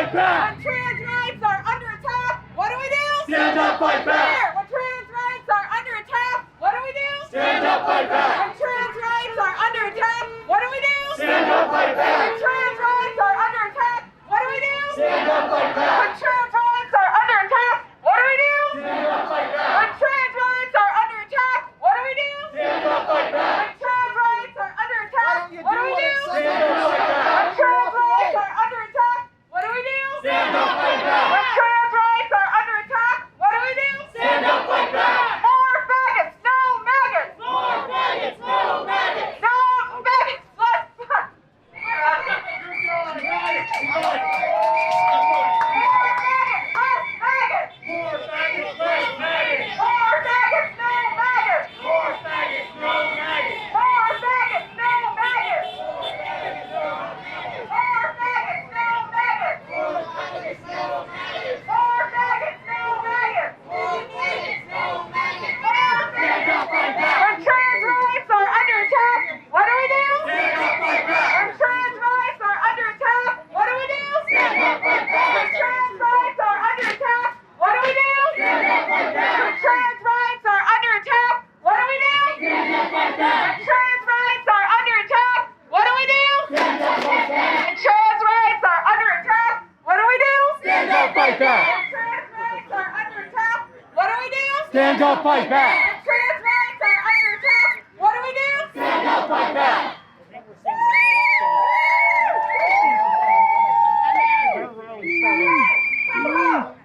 fight back! When trans rights are under attack, what do we do? Stand up, fight back! When trans rights are under attack, what do we do? Stand up, fight back! When trans rights are under attack, what do we do? Stand up, fight back! When trans rights are under attack, what do we do? Stand up, fight back! When trans rights are under attack, what do we do? Stand up, fight back! When trans rights are under attack, what do we do? Stand up, fight back! When trans rights are under attack, what do we do? Stand up, fight back! When trans rights are under attack, what do we do? Stand up, fight back! When trans rights are under attack, what do we do? Stand up, fight back! More faggots, no maggots! More faggots, no maggots! No maggots, less fun! More faggots, less maggots! More faggots, no maggots! More faggots, no maggots! More faggots, no maggots! More faggots, no maggots! More faggots, no maggots! More faggots, no maggots! More faggots, no maggots! More Stand up, fight back! When trans rights are under attack, what do we do? Stand up, fight back! When trans rights are under attack, what do we do? Stand up, fight back! When trans rights are under attack, what do we do? Stand up, fight back! When trans rights are under attack, what do we do? Stand up, fight back! When trans rights are under attack, what do we do? Stand up, fight back! When trans rights are under attack, what do we do? Stand up, fight back! When trans rights are under attack, what do we do? Stand up, fight back! When trans rights are under attack, what do we do? Stand up, fight back!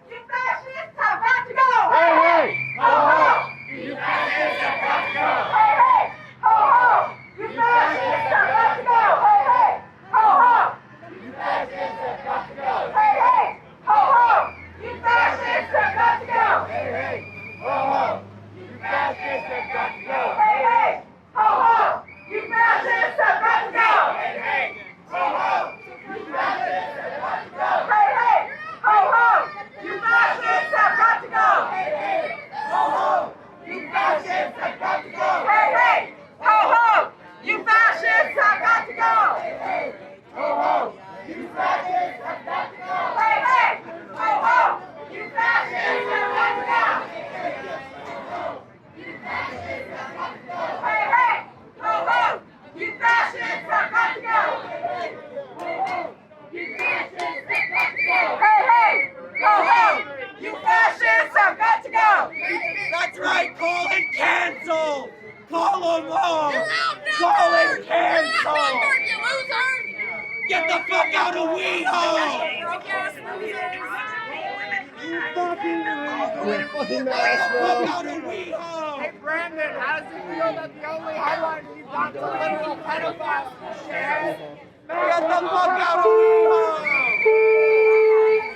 You fascists have got to go! Hey, hey! Ho, ho! You fascists have got to go! Hey, hey! Ho, ho! You fascists have got to go! Hey, hey! Ho, ho! You fascists have got to go! Hey, hey! Ho, ho! You fascists have got to go! Hey, hey! Ho, ho! You fascists have got to go! Hey, hey! Ho, ho! You fascists have got to go! Hey, hey! Ho, ho! You fascists have got to go! Hey, hey! Ho, ho! You fascists have got to go! Hey, hey! Ho, ho! You fascists have got to go! Hey, hey! Ho, ho! You fascists have got to go! Hey, hey! Ho, ho! You fascists have got to go! Hey, hey! Ho, ho! You fascists have got to go! Hey, hey! Ho, ho! You fascists have got to go! You fascists have got to go! Hey, hey! Ho, ho! You fascists have got to go! That's right, call and cancel! Call them all! You're outnumbered! Call and You're cancel! outnumbered, you losers! Get the fuck out of WeHo! Broke-ass losers! You fucking losers! Get the fuck out of WeHo! Brandon, how does it feel that the only headline you've got to literal pedophiles share? Get the fuck out of WeHo!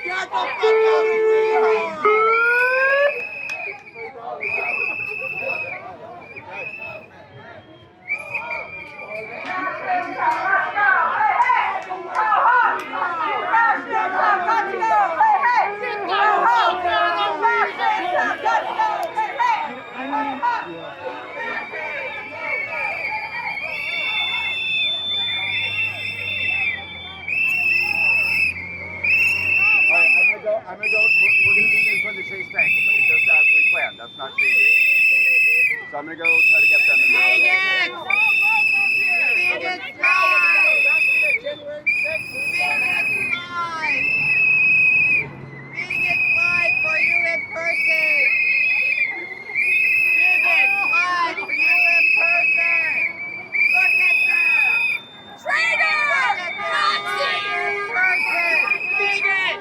Get the fuck out of WeHo! I'm gonna go, we're gonna meet in front of the Chase Bank, just as we planned, that's not changing. So I'm gonna go try to get them in there. Bigots live! Bigots live for you in person! Bigots live for you in person! Look at them! Traitor! Nazi! Person! Bigot!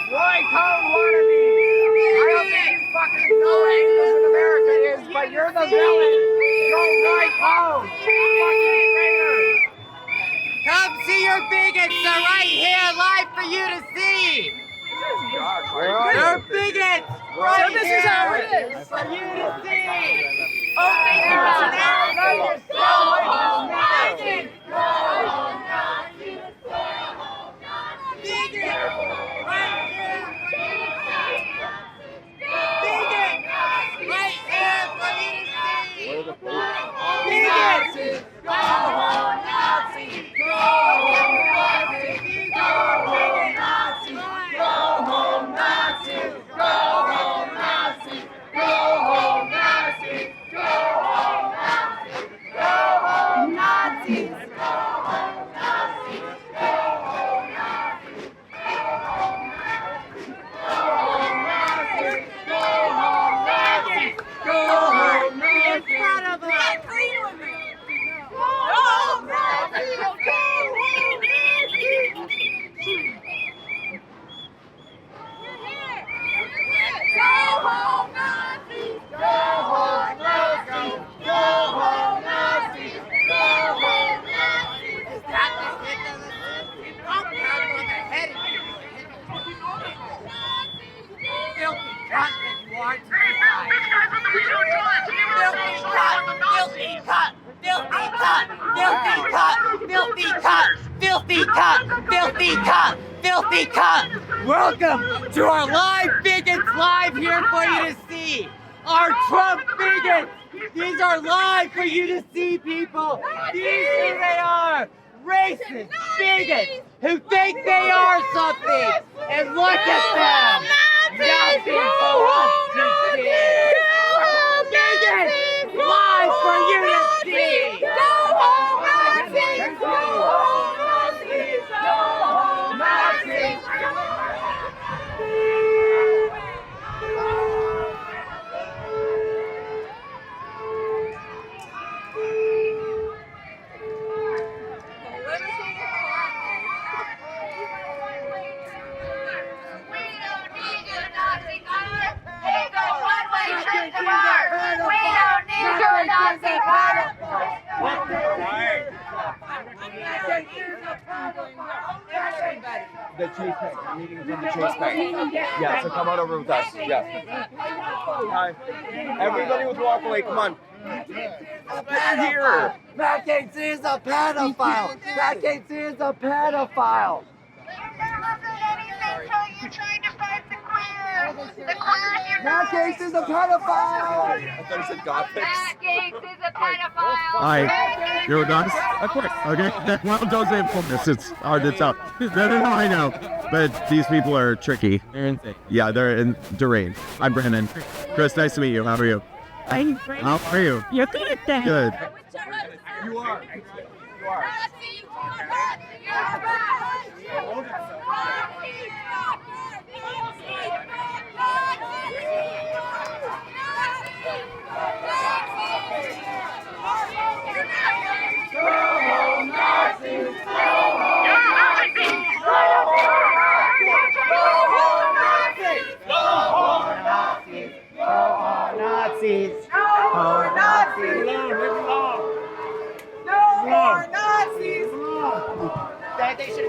Roy Cohn wannabe! I don't think you fucking know what English in America is, but you're the villain! You're Roy Cohn! Fucking traitor! Come see your bigots! They're right here live for you to see! They're bigots! Right here for you to see! Open your mouth! Go home, Nazi! Go home, Nazi! Go home, Nazi! Bigots! Right here for you to see! Bigots! Right here for you to see! Bigots! Go home, Nazi! Go home, Nazi! Go home, Nazi! cunt, filthy cunt, filthy cunt. Welcome to our live bigots live here for you to see. Our Trump bigots. These are live for you to see, people. These who they are. Racist bigots who think they are something. And look at them. Nothing for us to see. Bigots live for you to see. Go home, Nazis! Go home, Nazis! Go home, Nazis! The Chase Bank. I'm meeting from the Chase Bank. Yeah, so come on over with us. Yeah. Hi. Everybody with WalkAway, come on. Back here. Matt Gaetz is a pedophile. Matt Gaetz is a pedophile. Matt Gaetz is a pedophile. I thought you said Gothics. Matt Gaetz is a pedophile. Hi. You're done? Of course. Okay. Well, don't say it for this. It's hard to tell. No, I know. But these people are tricky. They're insane. Yeah, they're deranged. I'm Brandon. Chris, nice to meet you. How are you? How are you? You're good at that. Good. You are. You are. Nazis. No more Nazis! They should...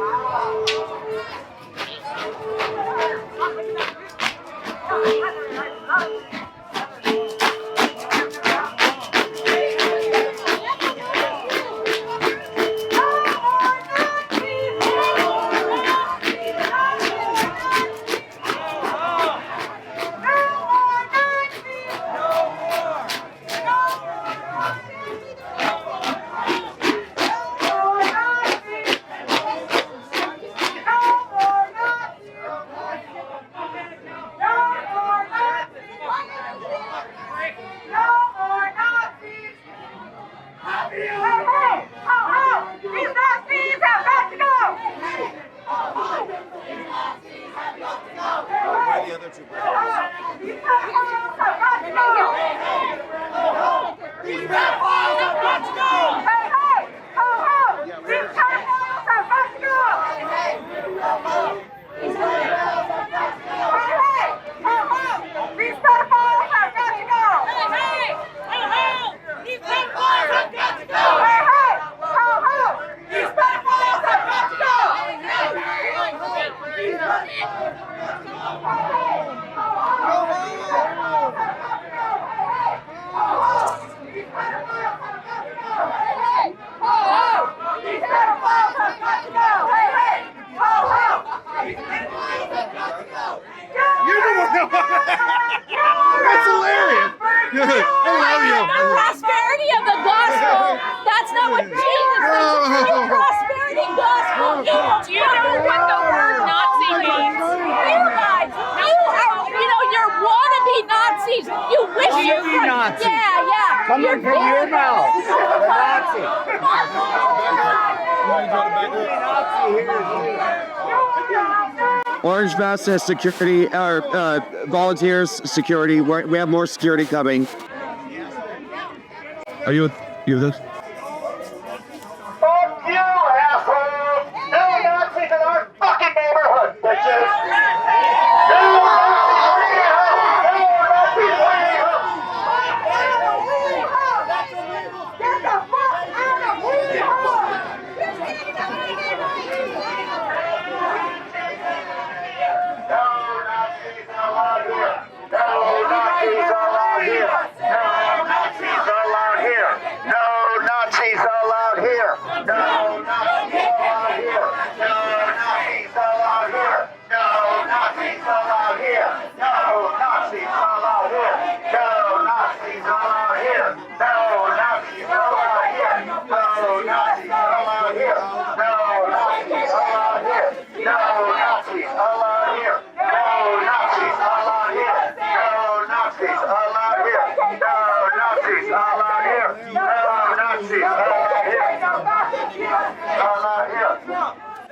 That's hilarious. I love you. The prosperity of the gospel. That's not what Jesus says. The prosperity gospel. You know what the word Nazi means. You guys, you're wannabe Nazis. You wish you were Nazi. Yeah. Coming from your mouth. Nazi. Orange Vest has security, volunteers, security. We have more security coming. Are you with this? Fuck you, asshole! No Nazis in our fucking neighborhood, bitches! No Get the fuck out of No Nazis allowed here! No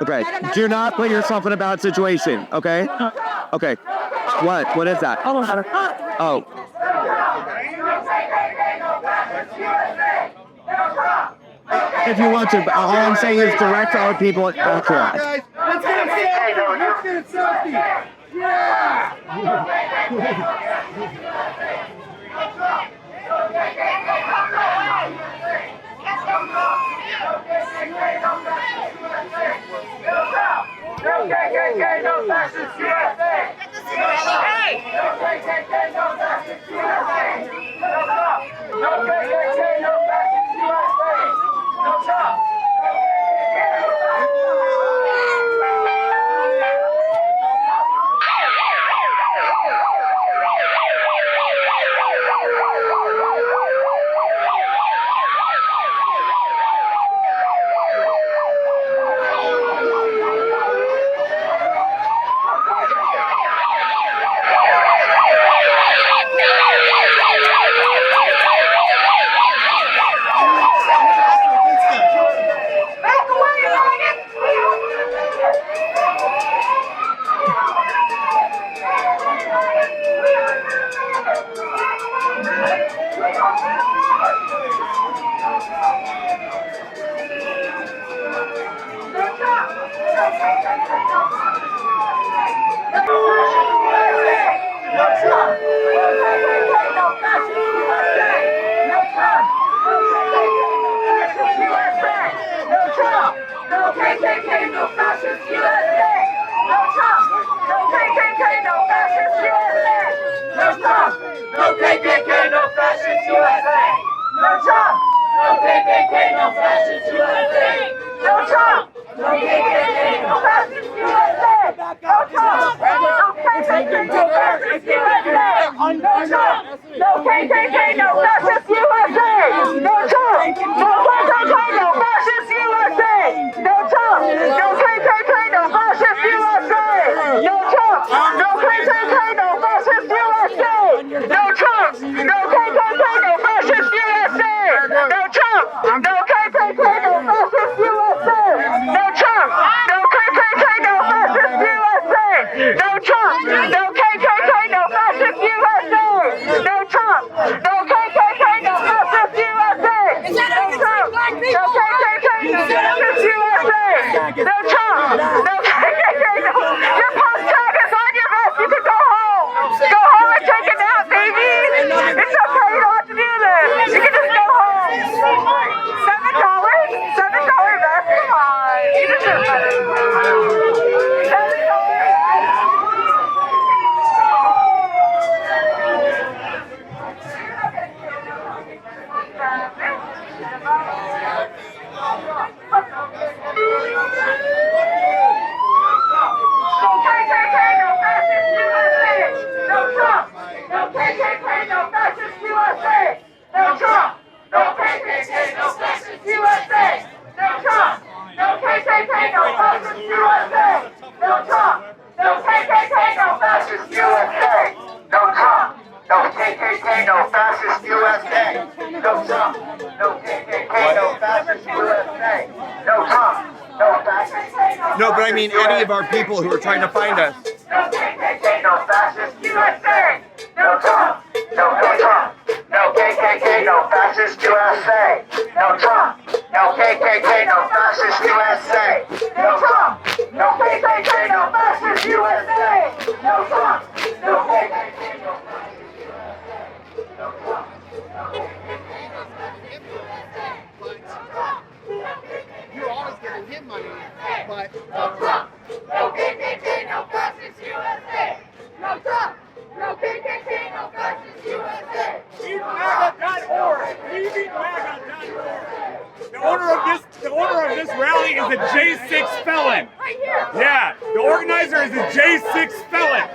Okay. Do not put yourself in a bad situation. Okay. Okay. What? What is that? Oh. If you want to, all I'm saying is direct our people at Patriot. Guys, let's get it selfie. Yeah. No KKK, no fascist USA! Hey! No KKK, no fascist USA! No KKK, no fascist USA! No Trump! No, but I mean any of our people who are trying to find us. No KKK, no fascist USA! No Trump! No Trump! No KKK, no fascist USA! No Trump! No KKK, no fascist USA! No Trump! No KKK, no fascist USA! No Trump! No KKK, no fascist USA! No Trump! You're always giving him money, but No Trump! No KKK, no fascist USA! No Trump! No KKK, no fascist USA! MAGA.org. MAGA.org. The owner of this rally is a J6 felon. Yeah, the organizer is a J6 felon.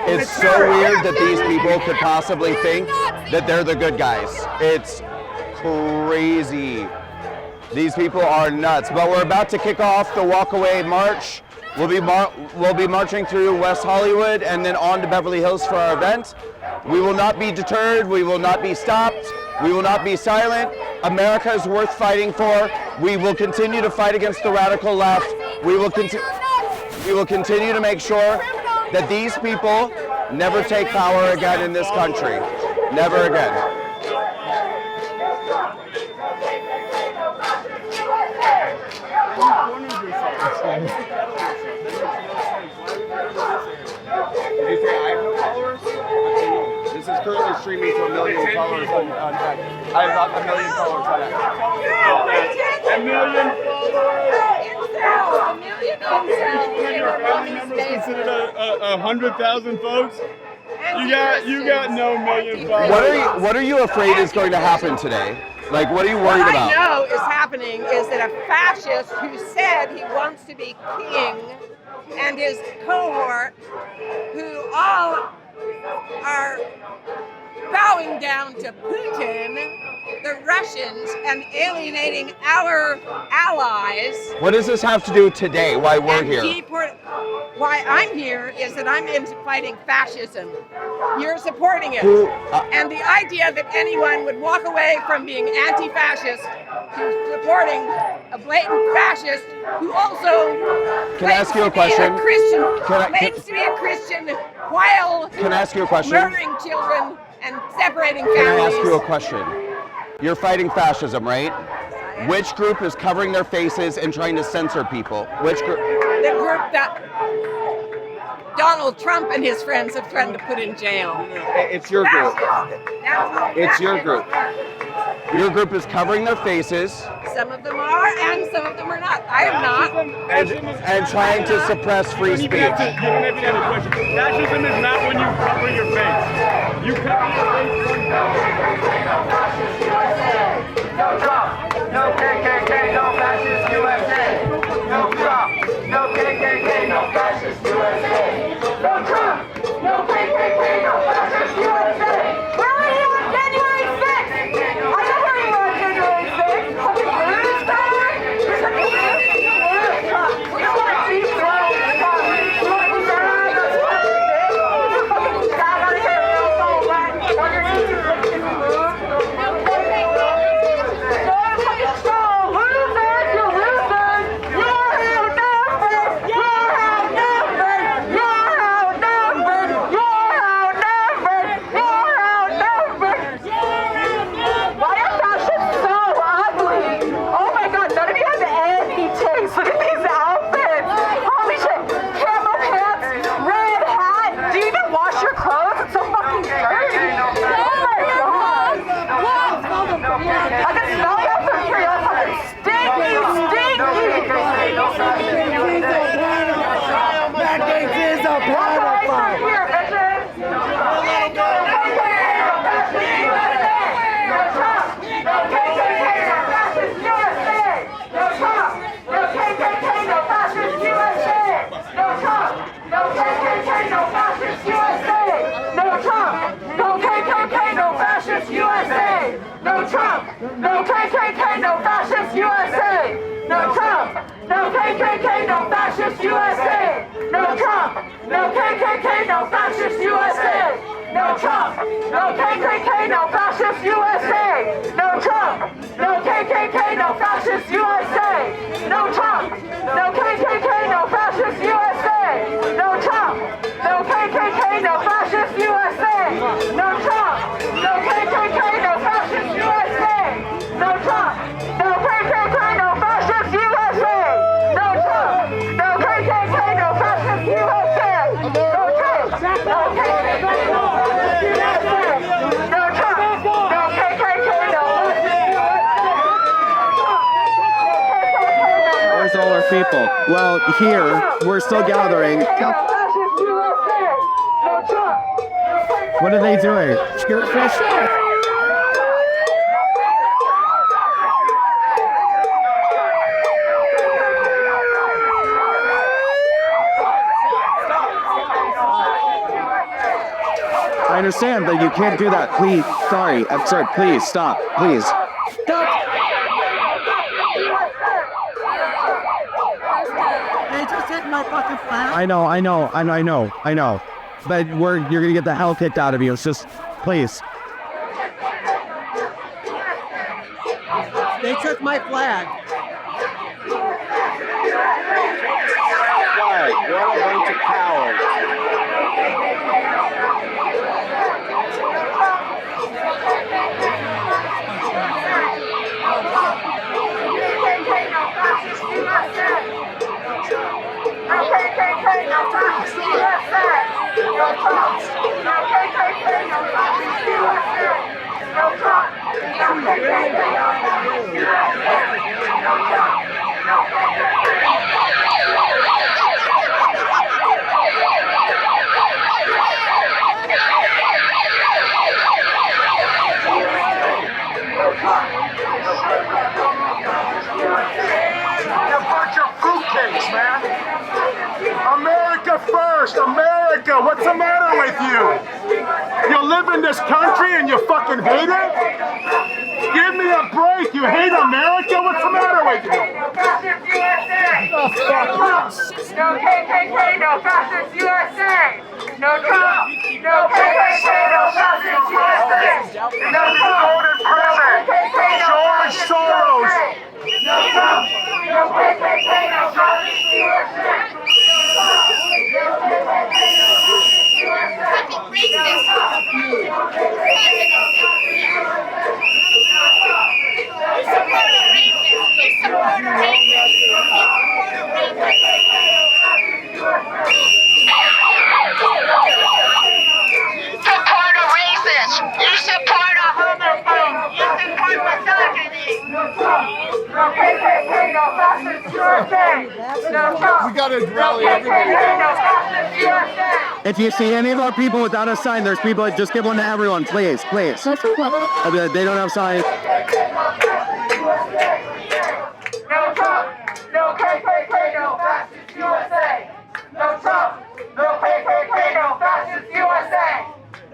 It's so weird that these people could possibly think that they're the good guys. It's crazy. These people are nuts. But we're about to kick off the WalkAway March. We'll be marching through West Hollywood and then on to Beverly Hills for our event. We will not be deterred. We will not be stopped. We will not be silent. America is worth fighting for. We will continue to fight against the radical left. We will continue to make sure that these people never take power again in this country. Never again. Did you say I have no followers? This is currently streaming to 1 million followers on X. I have 1 million followers on X. A million considered 100,000 folks. You got no million followers. What are you afraid is going to happen today? Like, what are you worried What about? I know is happening is that a fascist who said he wants to be king and his cohort, who all are bowing down to Putin, the Russians, and alienating our allies. What does this have to do today? Why we're here? Why I'm here is that I'm into fighting fascism. You're supporting it. And the idea that anyone would walk away from being anti-fascist to supporting a blatant fascist who also Can I ask you a question? Claims to be a Christian while Can I ask you a question? murdering children and separating families. Can I ask you a question? You're fighting fascism, right? Which group is covering their faces and trying to censor people? Which group? The group that Donald Trump and his friends have threatened to put in jail. It's your group. That's It's your group. Your group is covering their faces. Some of them are, and some of them are not. I am not. And trying to suppress free speech. You don't have to have a question. Fascism is not when you cover your face. You cover your face. No Trump, no KKK, no fascist USA. No Trump, no KKK, no fascist USA. No Trump, no KKK, no fascist USA. Where were you on January 6th? I know where you were on January 6th. Have you lose power? You're such a loser. You lose Trump. You want to be thrown in Trump. You want to be bad? That's what you did. You fucking sat out here real so wet. Wonder if you can move. No Trump, no KKK, no fascist USA. No Trump, no KKK, no fascist USA. No Trump, no KKK, no fascist USA. No Trump, no KKK, no fascist USA. No Trump, no KKK, no fascist USA. No Trump, no KKK, no fascist USA. No Trump, no KKK, no fascist USA. No Trump, no KKK, no fascist USA. No Trump, no KKK, no fascist USA. No Trump, no KKK, no fascist USA. No Trump, no KKK, no fascist USA. No Trump, no KKK, no fascist USA. Where's all our people? Well, here, we're still gathering. What are they doing? I understand, but you can't do that. Please, sorry, I'm sorry. Please stop. Please. Stop. They just hit my fucking flag. I know. But you're gonna get the hell kicked out of you. It's just, please. They took my flag. KKK, no fascist USA. No Trump. No KKK, no fascist USA. No Trump. No KKK, no fascist USA. No Trump. No KKK. You're a bunch of fruitcakes, man. America first, America. What's the matter with you? You live in this country and you fucking hate it? Give me a break. You hate America? What's the matter with you? No KKK, no fascist USA. No Trump. No KKK, no fascist USA. No Trump in prison. George Soros. No Trump. No KKK, no fascist USA. You support a homophobe. You support misogyny. No Trump. No KKK, no fascist USA. No Trump. We gotta rally No everybody. KKK, no fascist USA. If you see any of our people without a sign, there's people that just give one to everyone, please, please. They don't have signs. No Trump. No KKK, no fascist USA. No Trump. No KKK, no fascist USA.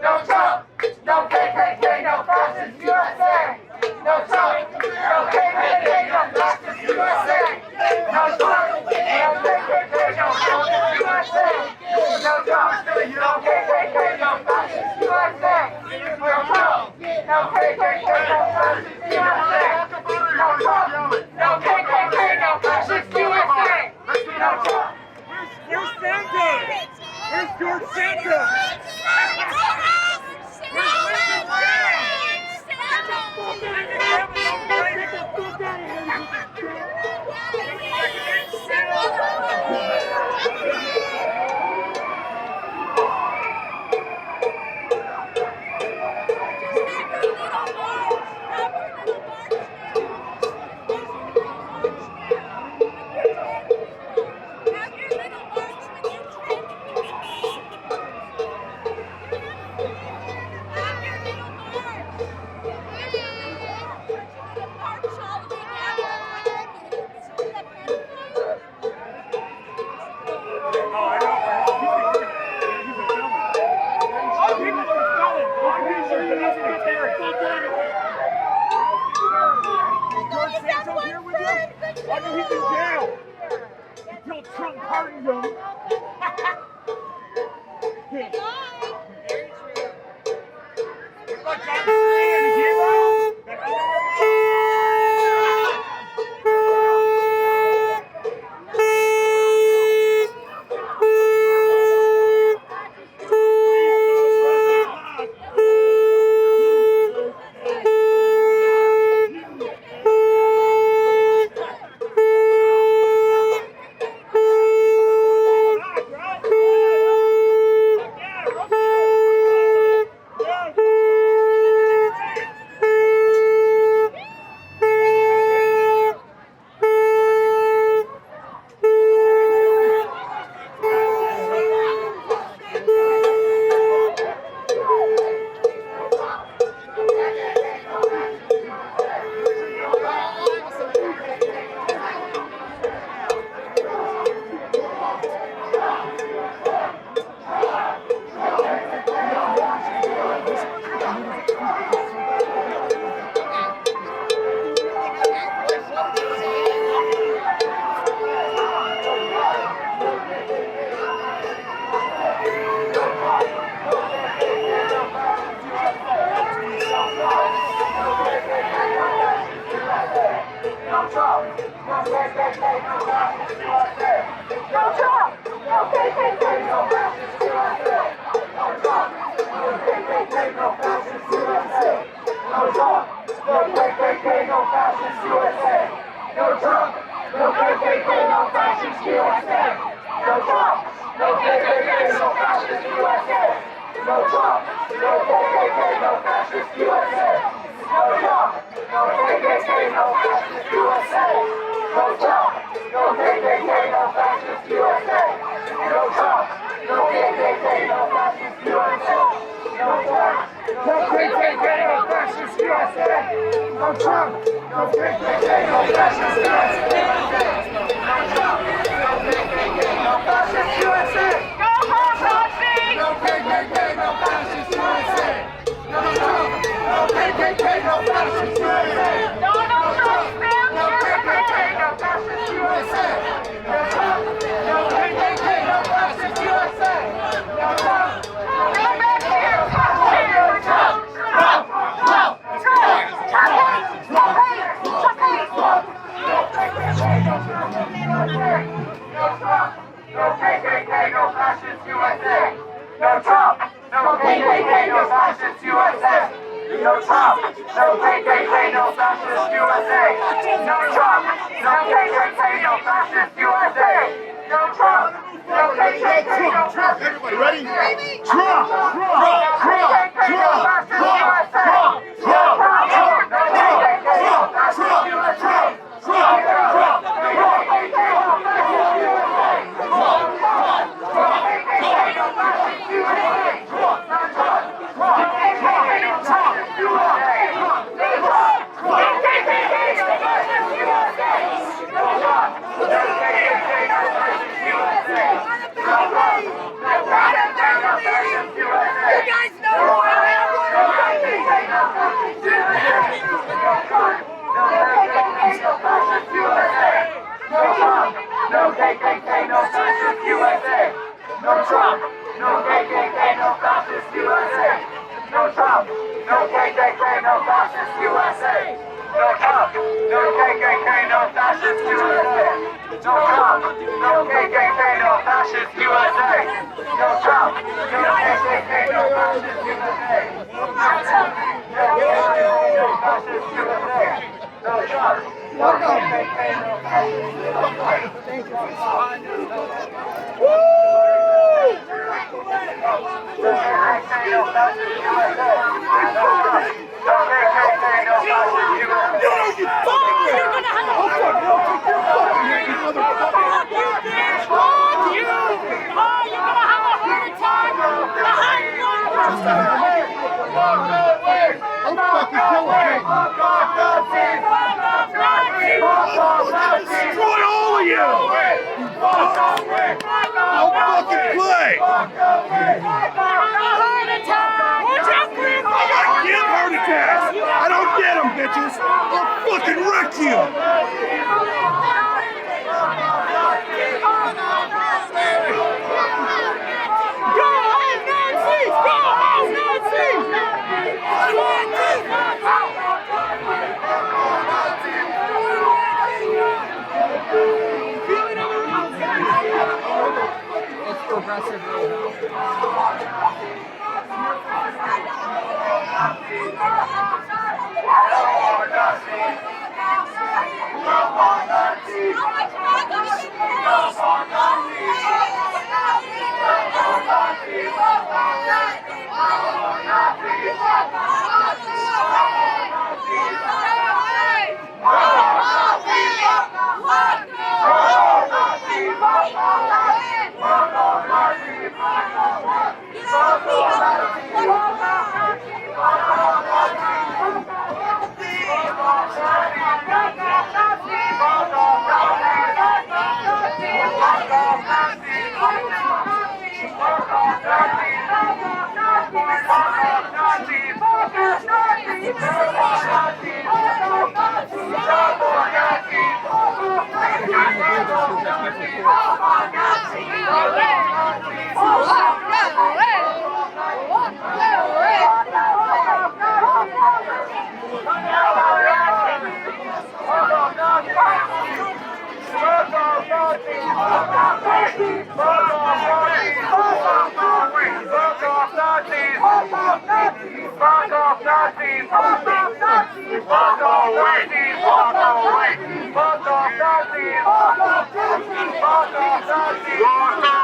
No Trump. No KKK, no fascist USA. No Trump. No KKK, no fascist USA. No Trump. No KKK, no fascist USA. No Trump. No KKK, no fascist USA. No Trump. No KKK, no fascist USA. No Trump. No KKK, no fascist USA. No Trump. Where's Santa? Where's George Santa? Trump pardoned him. What about John Sheree and Hiro? No Trump, no KKK, no fascist USA. No Trump, no KKK, no fascist USA. No Trump, no KKK, no fascist USA. No Trump, no KKK, no fascist USA. No Trump, no KKK, no fascist USA. No Trump, no KKK, no fascist USA. No Trump, no KKK, no fascist USA. No Trump, no KKK, no fascist USA. Go home, Nazi! No KKK, no fascist USA. No Trump, no KKK, no fascist USA. Donald Trump, No KKK, no fascist USA. No Trump, no KKK, no fascist USA. No Trump, go back here! Trump here! Trump! Trump, Trump, no KKK, no fascist USA. No Trump, no KKK, no fascist USA. No Trump, no KKK, no fascist USA. No Trump, no KKK, no fascist USA. No Trump, no KKK, no fascist USA. Everybody ready? Trump! Trump! No KKK, no fascist USA. No Trump, no KKK, no fascist USA. No Trump, no KKK, no fascist USA. No Trump, no KKK, no fascist USA. No Trump, no KKK, no fascist USA. No Trump, no KKK, no fascist USA. No Trump, no KKK, no fascist USA. No Trump, no KKK, no fascist Destroy all of you! Don't fucking play! I give heart attacks! I don't get them, bitches! I'll fucking wreck you! Go home, Nazis! Go home, It's progressive Nazis!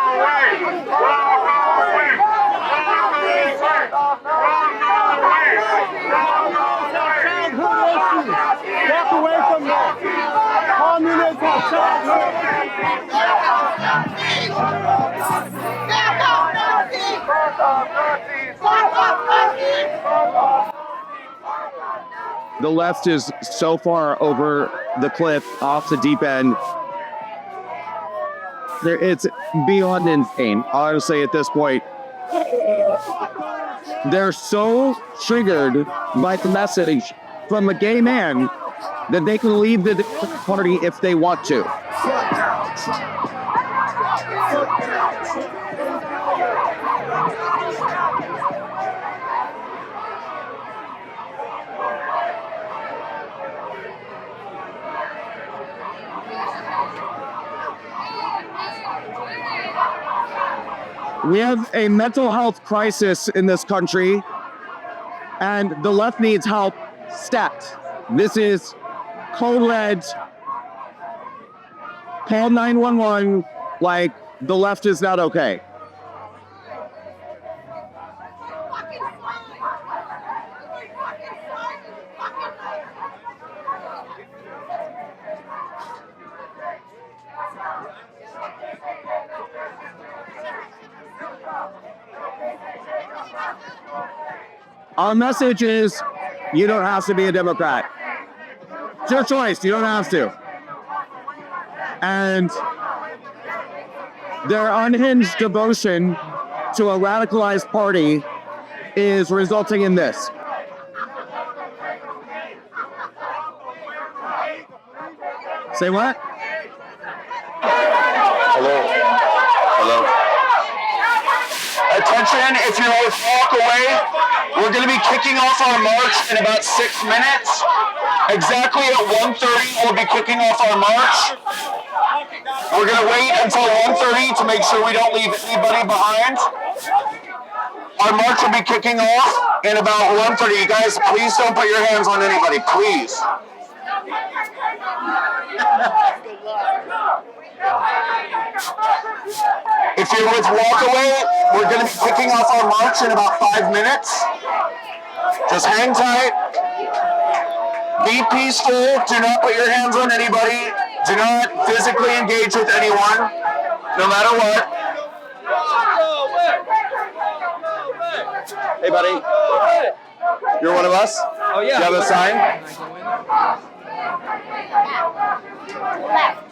the left is so far over the cliff, off the deep end. It's beyond insane, honestly, at this point. They're so triggered by the message from a gay man that they can leave the party if they want to. We have a mental health crisis in this country, and the left needs help stat. This is code red. Call 911 like the left is not okay. Our message is, you don't have to be a Democrat. It's your choice, you don't have to. And their unhinged devotion to a radicalized party is resulting in this. Say what? Hello. Attention, if you're with WalkAway, we're going to be kicking off our march in about 6 minutes. Exactly at 1:30, we'll be kicking off our march. We're going to wait until 1:30 to make sure we don't leave anybody behind. Our march will be kicking off in about 1:30. You guys, please don't put your hands on anybody, please. If you're with WalkAway, we're going to be kicking off our march in about 5 minutes. Just hang tight. Be peaceful. Do not put your hands on anybody. Do not physically engage with anyone, no matter what. Hey, buddy. You're one of us? Oh, yeah. Do you have a sign? Left.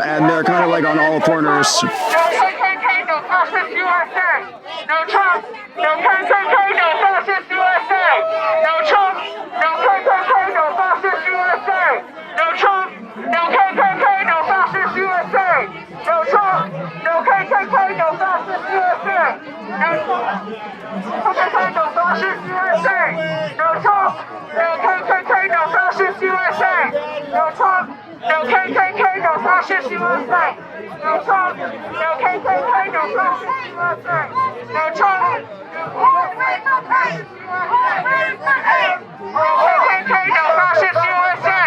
And they're kind of like on all corners. No KKK, no fascist USA. No Trump, no KKK, no fascist USA. No Trump, no KKK, no fascist USA. No Trump, no KKK, no fascist USA. No Trump, no KKK, no fascist USA. No Trump, KKK, no fascist USA. No Trump, no KKK, no fascist USA. No Trump, no KKK, no fascist USA. No Trump, no KKK, no fascist USA. No Trump, no KKK, no fascist USA.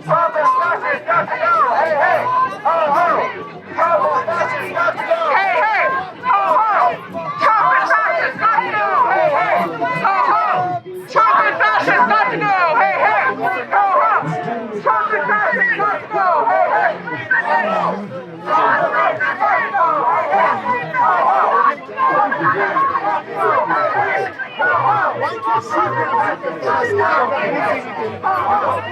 Trump is fascist, got to go. Hey, hey, ho, ho. Trump is fascist, got to go. Hey, hey, ho, ho. Trump is fascist, got to go. Hey, hey, ho, ho. Trump is fascist, got to go. Hey, hey, ho, ho. Trump is fascist, got to go. Hey, hey, ho, ho. Trump is fascist, got to go. Hey, hey, ho, ho. Trump is fascist, got to go. Hey, hey, ho, ho. Trump is fascist, got to go. Hey, hey, ho, ho. Trump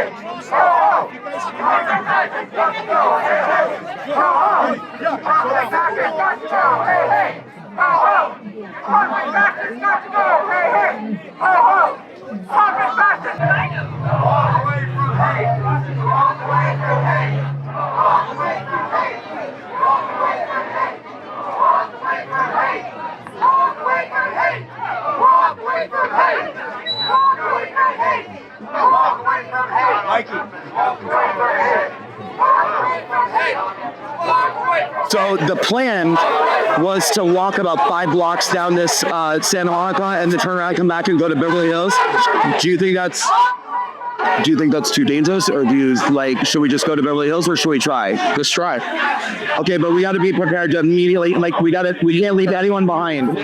is fascist, got to go. Hey, hey, ho, ho. Trump is fascist, got to go. Hey, hey, ho, ho. Trump is fascist, got to go. Hey, hey, ho, ho. Trump is fascist, got to go. Hey, hey, ho, ho. Trump is fascist. Walk away from hate. Walk away from hate. Walk away from hate. Walk away from hate. Walk away from hate. Walk away from hate. Walk away from hate. Walk away from hate. Walk away from hate. Mikey. Walk away from hate. Walk away from hate. Walk away from hate. So the plan was to walk about 5 blocks down this Santa Monica and then turn around, come back, and go to Beverly Hills. Do you think that's too dangerous, or do you should we just go to Beverly Hills, or should we try? Let's try. Okay, but we got to be prepared to immediately, we can't leave anyone behind.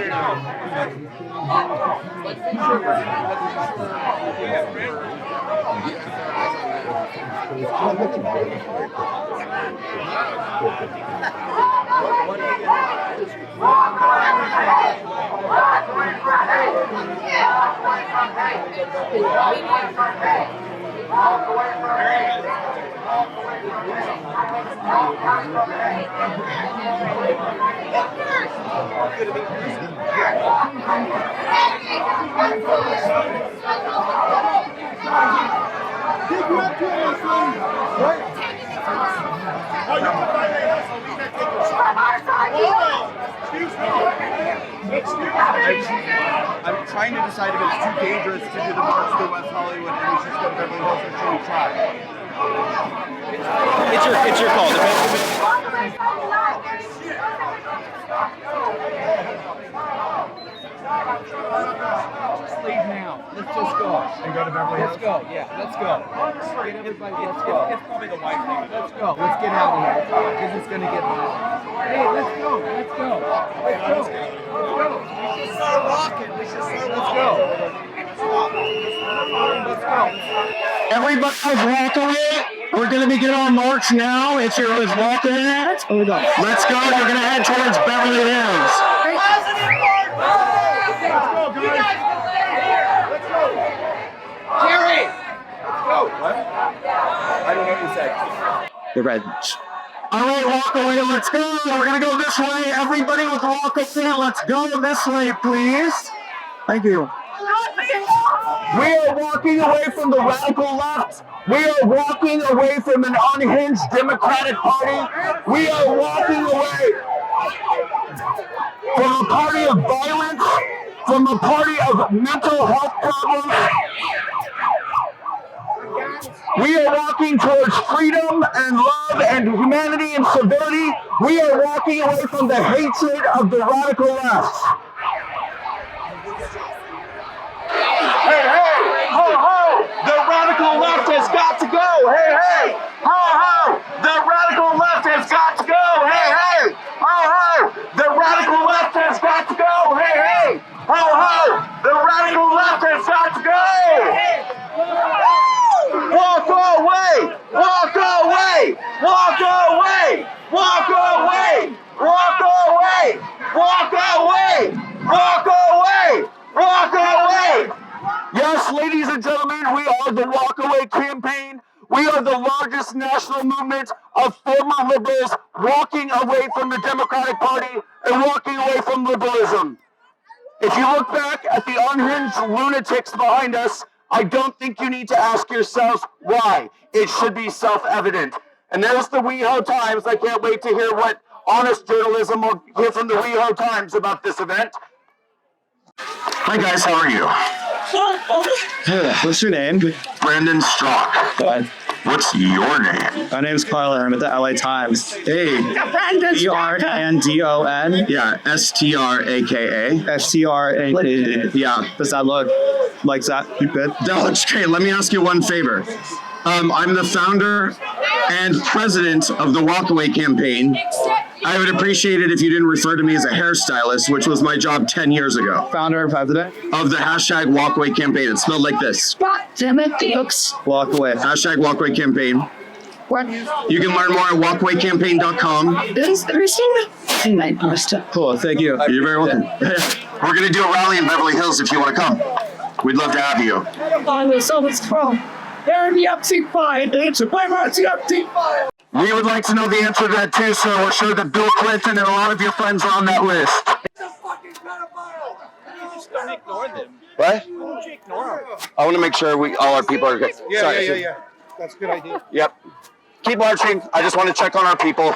I'm trying to decide if it's too dangerous to do the march to West Hollywood and we should go to Beverly Hills, or should we try? It's your call. Just leave now. Let's just go. And go to Beverly Hills? Let's go. Yeah, let's go. Get everybody. Let's go. It's probably the wife thing. Let's go. Let's get out of here. Because it's going to get hot. Hey, let's go. Let's go. Let's go. We should start walking. Let's go. Let's go. Everybody's WalkAway. We're going to begin our march now. It's your walking at. Oh, let's go. We're going to head towards Beverly Hills. Let's go, guys. Let's go. Sheree! Let's go. What? I don't know what you said. You're right. All right, WalkAway, let's go. We're going to go this way. Everybody with WalkAway, let's go this way, please. Thank you. We are walking away from the radical left. We are walking away from an unhinged Democratic Party. We are walking away from a party of violence, from a party of mental health problems. We are walking towards freedom and love and humanity and civility. We are walking away from the hatred of the radical left. Hey, hey, ho, ho, the radical left has got to go. Hey, hey, ho, ho, the radical left has got to go. Hey, hey, ho, ho, the radical left has got to go. Hey, hey, ho, ho, the radical left has got to go. Walk away, walk away, walk away, walk away, walk away, walk away, walk away, walk away. Yes, ladies and gentlemen, we are the WalkAway campaign. We are the largest national movement of former liberals walking away from the Democratic Party and walking away from liberalism. If you look back at the unhinged lunatics behind us, I don't think you need to ask yourselves why. It should be self-evident. And there's the WeHo Times. I can't wait to hear what honest journalism will hear from the WeHo Times about this event. Hi guys, how are you? What's your name? Brandon Straka. What's your name? My name's Carla. I'm at the LA Times. Hey. Brandon. Yeah, S-T-R-A-K-A. S-T-R-A-K-A. Yeah. Does that look like that? You good? That looks great. Let me ask you one favor. I'm the founder and president of the WalkAway campaign. I would appreciate it if you didn't refer to me as a hairstylist, which was my job 10 years ago. Founder and president? Of the hashtag WalkAway campaign. It's spelled like this. God damn it, folks. WalkAway. Hashtag WalkAway campaign. What? You can learn more at walkawaycampaign.com. Cool, thank you. You're very welcome. We're going to do a rally in Beverly Hills if you want to come. We'd love to have you. We would like to know the answer to that too, so we're sure that Bill Clinton and a lot of your friends are on that list. It's a fucking pedophile! You just don't ignore them. What? Why don't you ignore them? I want to make sure all our people are good. Yeah. That's a good idea. Yep. Keep marching. I just want to check on our people.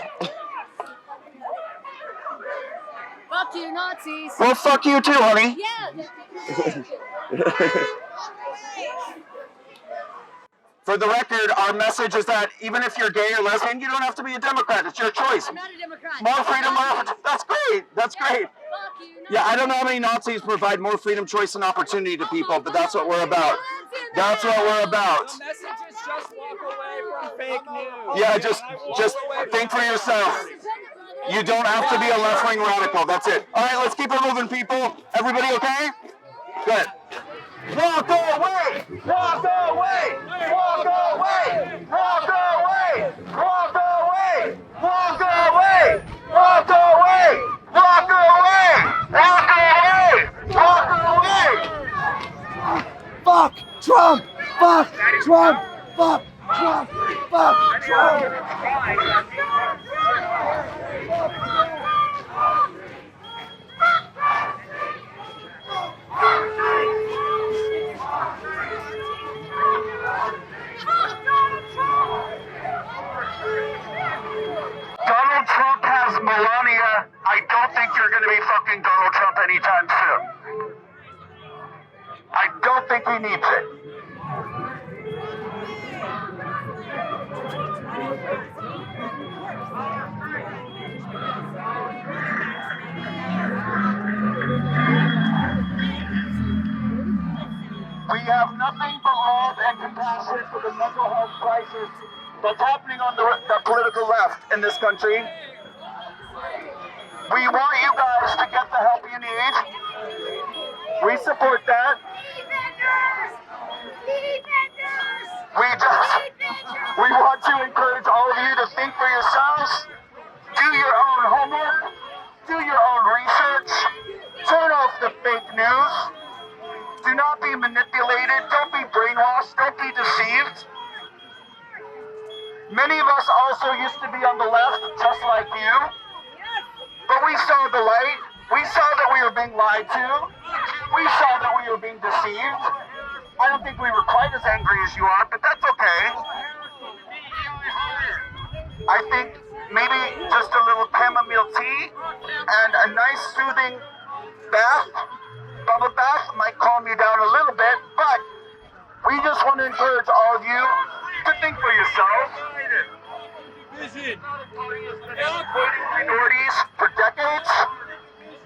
Fuck you, Nazis. Well, fuck you too, honey. Yeah. For the record, our message is that even if you're gay or lesbian, you don't have to be a Democrat. It's your choice. I'm not a Democrat. More freedom, more. That's great. That's great. Fuck you. No. Yeah, I don't know how many Nazis provide more freedom, choice, and opportunity to people, but that's what we're about. That's what we're about. The message is just walk away from fake news. Yeah, just think for yourself. You don't have to be a left-wing radical. That's it. All right, let's keep it moving, people. Everybody okay? Good. Walk away! Walk away! Walk away! Walk away! Walk away! Walk away! Walk away! Walk away! Walk away! Walk away! Fuck Trump! Fuck Trump! Fuck Trump! Fuck Trump! Donald Trump has Melania. I don't think you're going to be fucking Donald Trump anytime soon. I don't think he needs it. We have nothing but love and compassion for the mental health crisis that's happening on the political left in this country. We want you guys to get the help you need. We support that. We want to encourage all of you to think for yourselves, do your own homework, do your own research, turn off the fake news, do not be manipulated, don't be brainwashed, don't be deceived. Many of us also used to be on the left, just like you, but we saw the light. We saw that we were being lied to. We saw that we were being deceived. I don't think we were quite as angry as you are, but that's okay. I think maybe just a little chamomile tea and a nice soothing bath, bubble bath, might calm you down a little bit, but we just want to encourage all of you to think for yourselves. Minorities for decades.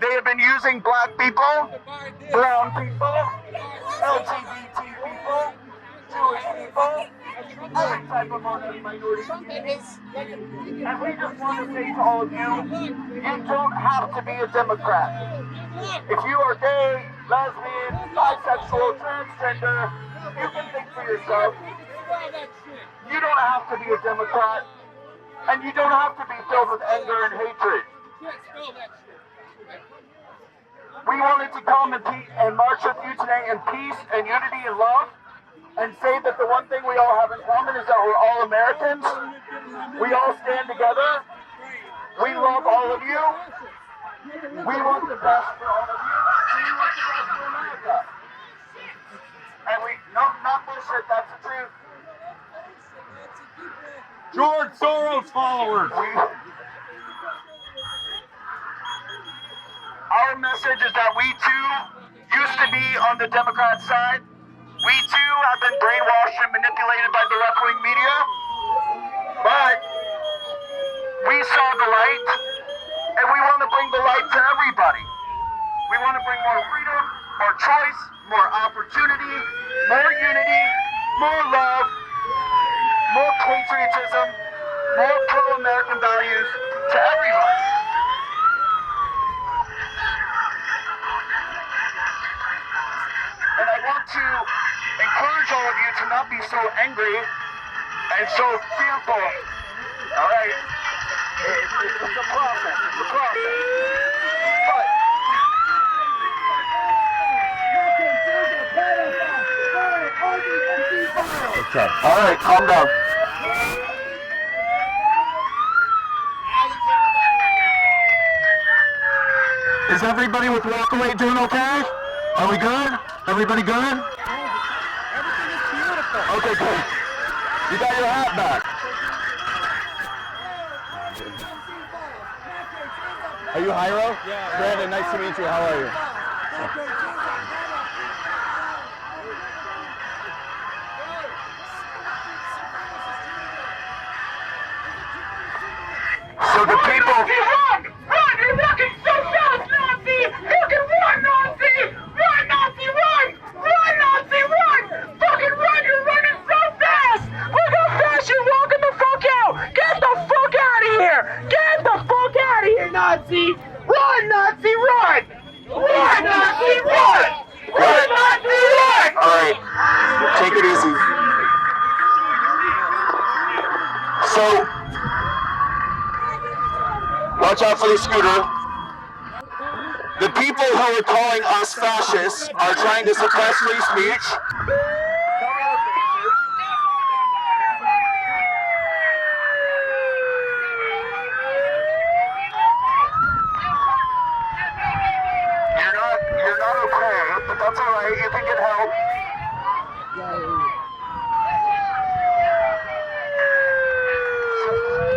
They have been using black people, brown people, LGBT people, Jewish people, every type of minority communities. And we just want to say to all of you, you don't have to be a Democrat. If you are gay, lesbian, bisexual, transgender, you can think for yourself. You don't have to be a Democrat, and you don't have to be filled with anger and hatred. We wanted to come and march with you today in peace and unity and love, and say that the one thing we all have in common is that we're all Americans. We all stand together. We love all of you. We want the best for all of you. We want the best for America. And not bullshit, that's the truth. George Soros followers. Our message is that we too used to be on the Democrat side. We too have been brainwashed and manipulated by the left-wing media. But we saw the light, and we want to bring the light to everybody. We want to bring more freedom, more choice, more opportunity, more unity, more love, more patriotism, more pro-American values to everybody. And I want to encourage all of you to not be so angry and so fearful. All right? It's a process. It's a process. But okay. All right, calm down. Is everybody with WalkAway doing okay? Are we good? Everybody good? Everything is beautiful. Okay, good. You got your hat back. Are you Hiro? Yeah. Brandon, nice to meet you. How are you? So the people... Run! Run! You're walking so fast, Nazi! You can run, Nazi! Run, Nazi, run! Run, Nazi, run! Fucking run! You're running so fast! Look how fast you're walking the fuck out! Get the fuck out of here! Get the fuck out of here, Nazi! Run, Nazi, run! Run, Nazi, run! Run, Nazi, run! Alright, take it easy. So, watch out for the scooter. The people who are calling us fascists are trying to suppress free speech. You're not okay, but that's alright, you can get help.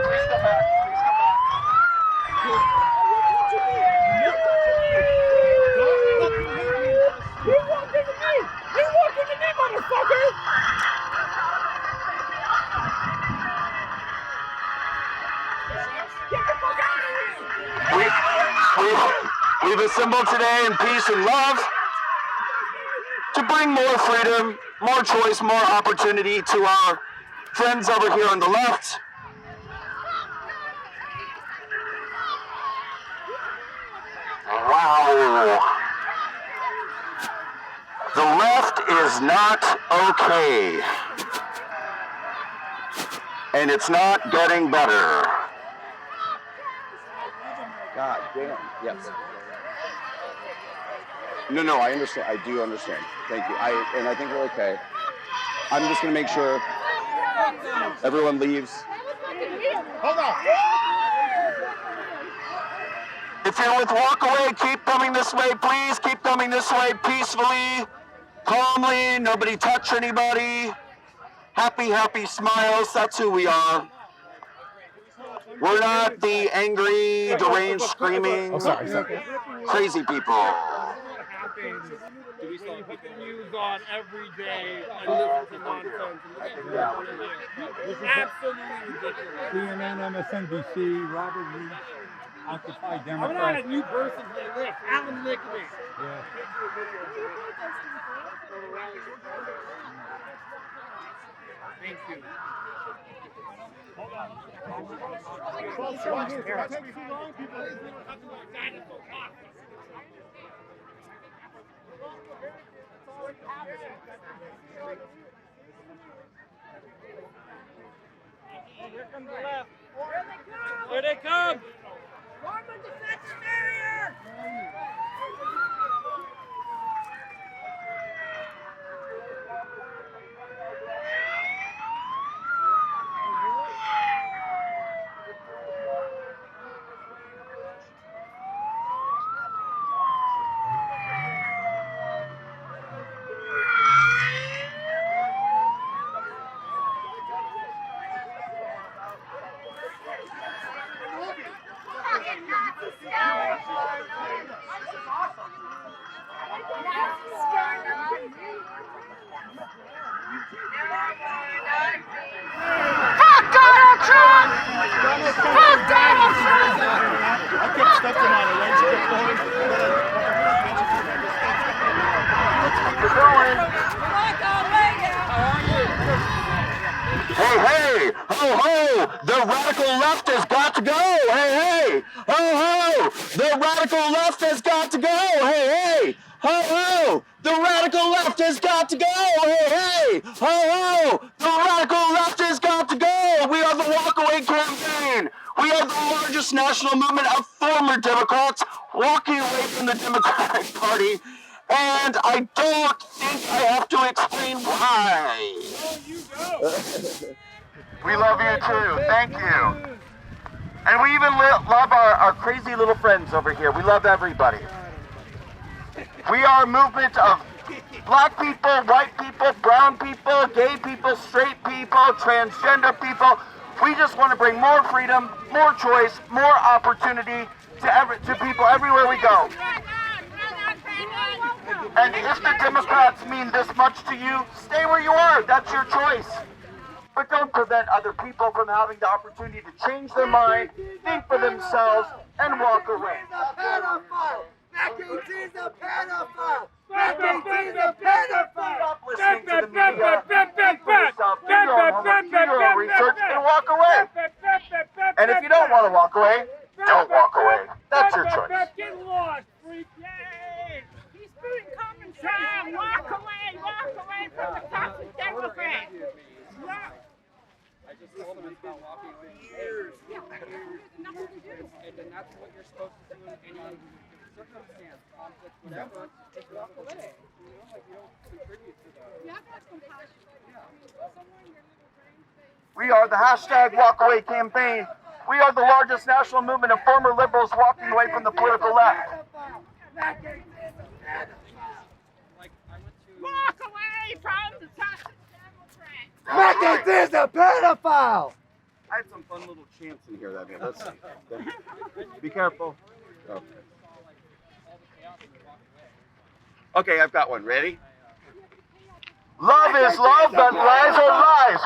Please come back, please come back. You walked into me! You walked into me, motherfucker! Get the fuck out of here! We've assembled today in peace and love to bring more freedom, more choice, more opportunity to our friends over here on the left. Wow. The left is not okay. And it's not getting better. God damn. Yes. No, I understand. I do understand. Thank you. I think we're okay. I'm just gonna make sure everyone leaves. Hold on. If you're with WalkAway, keep coming this way, please. Keep coming this way peacefully, calmly. Nobody touch anybody. Happy smiles. That's who we are. We're not the angry, deranged, screaming, crazy people. We see put the news on every day and listen to nonsense. It's absolutely ridiculous. CNN, MSNBC, Robert Reed, Occupy Democrats. I'm not a new person to the list. Alan Lickley. Yeah. Thank you. Hold on. Here comes the left. Here they come. Form a defensive barrier! Fuck Donald Trump! Fuck Donald Trump! I kept stepping on it. Why did you keep going? We're going. Hey, ho, ho, the radical left has got to go. Hey, ho, ho, the radical left has got to go. Hey, ho, ho, the radical left has got to go. Hey, ho, ho, the radical left has got to go. We are the WalkAway campaign. We are the largest national movement of former Democrats walking away from the Democratic Party. And I don't think I have to explain why. We love you too. Thank you. And we even love our crazy little friends over here. We love everybody. We are a movement of black people, white people, brown people, gay people, straight people, transgender people. We just want to bring more freedom, more choice, more opportunity to people everywhere we go. And if the Democrats mean this much to you, stay where you are. That's your choice. but don't prevent other people from having the opportunity to change their mind, think for themselves, and walk away. He's a pedophile! He's a pedophile! Stop listening to the media, think for yourself, do your own homework, do your own research, and walk away. And if you don't want to walk away, don't walk away. That's your choice. Get lost, freak! Yay! He's doing common sense! Walk away from the toxic Democrats! I just told him it's about walking away years. And then that's what you're supposed to do in any circumstance, conflict, whatever. Just walk away. You know, like you don't contribute to that. You have to have compassion. We are the hashtag WalkAway campaign. We are the largest national movement of former liberals walking away from the political left. Walk away from the toxic Democrats! Mikey is a pedophile! I had some fun little chants in here that day. Let's see. Be careful. Okay, I've got one. Ready? Love is love, but lies are lies.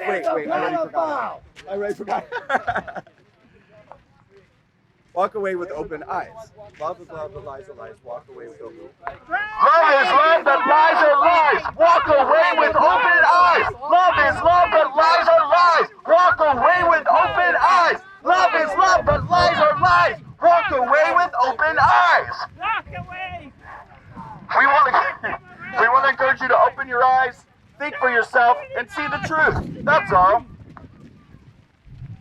Wait, I already forgot. Walk away with open eyes. Love is love, but lies are lies. Walk away with open eyes. Love is love, but lies are lies. Walk away with open eyes. Love is love, but lies are lies. Walk away with open eyes. Love is love, but lies are lies. Walk away with open eyes. Walk away! We want to encourage you to open your eyes, think for yourself, and see the truth. That's all.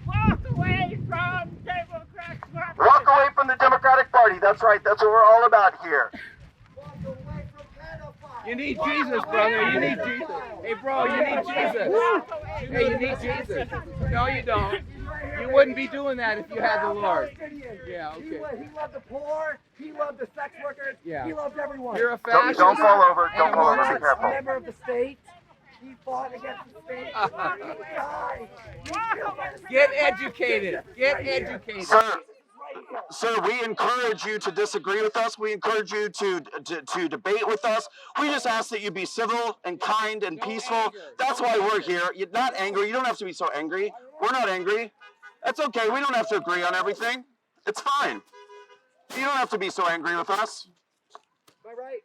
Walk away from Democrats! Walk away from the Democratic Party. That's right. That's what we're all about here. You need Jesus, brother. You need Jesus. Hey, bro, you need Jesus. Hey, you need Jesus. No, you don't. You wouldn't be doing that if you had the Lord. Yeah, okay. He loved the poor. He loved the sex workers. Yeah. He loved everyone. You're a fascist. Don't fall over. Don't fall over. Be A careful. member of the state. He fought against the state. He died. Get educated. Get educated. Sir, we encourage you to disagree with us. We encourage you to debate with us. We just ask that you be civil and kind and peaceful. That's why we're here. You're not angry. You don't have to be so angry. We're not angry. That's okay. We don't have to agree on everything. It's fine. You don't have to be so angry with us. Am I right?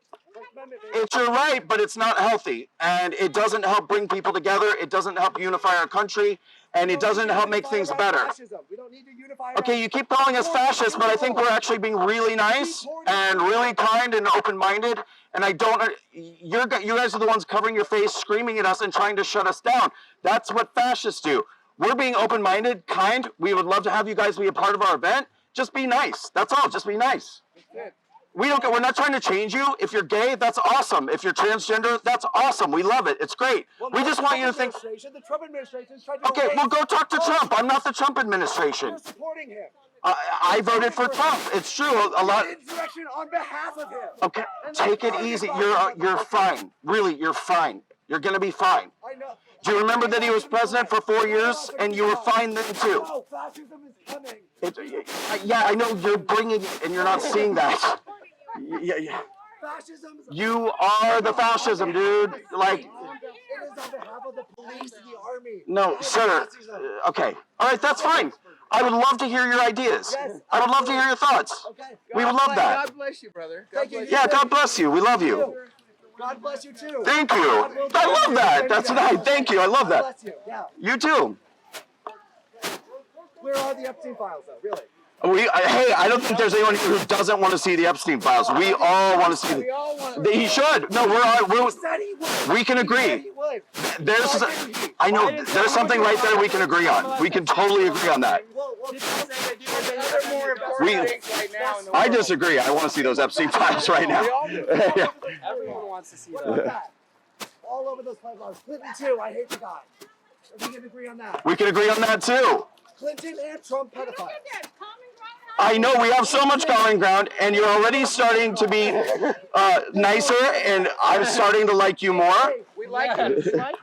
It's your right, but it's not healthy. And it doesn't help bring people together. It doesn't help unify our country. And it doesn't help make things better. We don't need to unify. Okay, you keep calling us fascists, but I think we're actually being really nice and really kind and open-minded. And I don't, you guys are the ones covering your face, screaming at us and trying to shut us down. That's what fascists do. We're being open-minded, kind. We would love to have you guys be a part of our event. Just be nice. That's all. Just be nice. We don't. We're not trying to change you. If you're gay, that's awesome. If you're transgender, that's awesome. We love it. It's great. We just want you to think. The Trump administration is trying to. Okay, well, go talk to Trump. I'm not the Trump administration. You're supporting him. I voted for Trump. It's true. A lot. Insurrection on behalf of him. Okay, take it easy. You're fine. Really, you're fine. You're gonna be fine. I know. Do you remember that he was president for 4 years and you were fine then too? No, fascism is coming. Yeah, I know you're bringing it and you're not seeing that. Yeah. Fascism. You are the fascism, dude. Like. It is on behalf of the police and the army. No, sir. Okay. All right, that's fine. I would love to hear your ideas. I would love to hear your thoughts. Okay. We would love that. God bless you, brother. God bless you. Yeah, God bless you. We love you. God bless you too. Thank you. I love that. That's nice. Thank you. I love that. God bless you. Yeah. You too. Where are the Epstein files, though? Really? Hey, I don't think there's anyone who doesn't want to see the Epstein files. We all want to see them. He should. No, we can agree. I know there's something right there we can agree on. We can totally agree on that. I disagree. I want to see those Epstein files right now. Everyone wants to see that. All over those files. Clinton too. I hate the guy. We can agree on that. We can agree on that too. Clinton and Trump pedophiles. I know we have so much common ground, and you're already starting to be nicer, and I'm starting to like you more. We like you.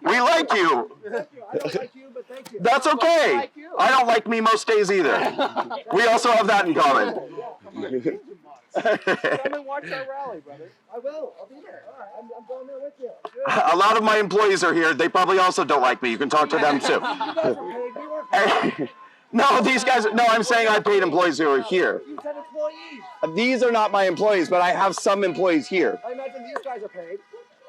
We like you. I don't like you, but thank you. That's okay. I don't like me most days either. We also have that in common. Come and watch our rally, brother. I will. I'll be there. All right. I'm going there with you. A lot of my employees are here. They probably also don't like me. You can talk to them too. You guys were paid. We weren't paid. No, these guys. No, I'm saying I paid employees who are here. You said employees. These are not my employees, but I have some employees here. I imagine these guys are paid.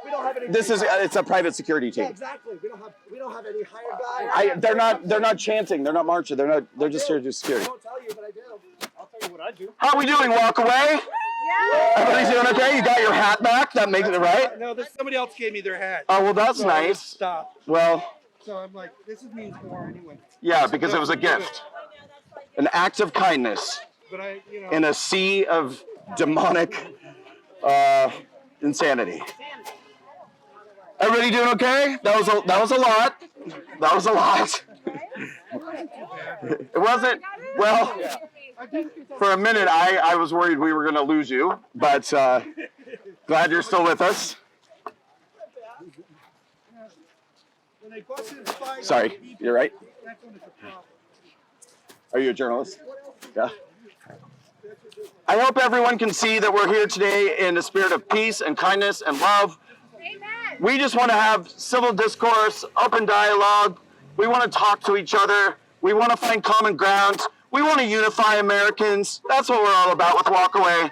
We don't have any. It's a private security Yeah, team. exactly. We don't have any hired guys. They're not chanting. They're not marching. They're just here to do security. I won't tell you, but I do. I'll tell you what I do. How are we doing, WalkAway? Yeah. Everybody's doing okay? You got your hat back? That makes it right? No, somebody else gave me their hat. Oh, well, that's So I nice. stopped. Well, So I'm like, this means more anyway. yeah, because it was a gift. An act of kindness But I, in a sea of demonic insanity. Everybody doing okay? That was a lot. That was a lot. It wasn't, well, for a minute I was worried we were going to lose you, but glad you're still with us. When they busted five Sorry, people, you're right. that's when it's a problem. Are you a journalist? Yeah. I hope everyone can see that we're here today in a spirit of peace and kindness and love. Amen. We just want to have civil discourse, open dialogue. We want to talk to each other. We want to find common ground. We want to unify Americans. That's what we're all about with WalkAway.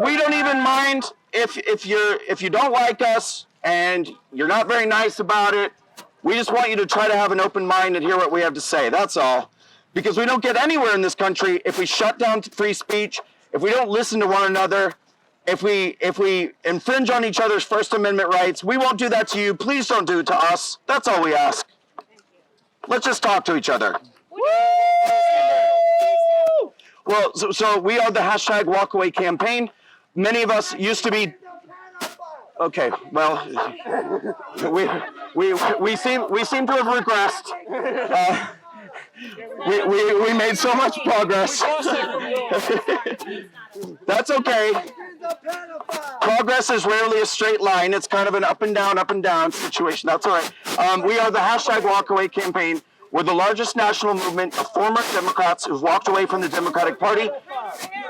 We don't even mind if you don't like us and you're not very nice about it. We just want you to try to have an open mind and hear what we have to say. That's all. Because we don't get anywhere in this country if we shut down free speech, if we don't listen to one another, if we infringe on each other's First Amendment rights. We won't do that to you. Please don't do it to us. That's all we ask. Let's just talk to each other. Well, so we are the hashtag WalkAway campaign. Many of us used to be. Okay, well, we seem to have regressed. We made so much progress. That's okay. Progress is rarely a straight line. It's kind of an up and down situation. That's all right. We are the hashtag WalkAway campaign. We're the largest national movement of former Democrats who've walked away from the Democratic Party.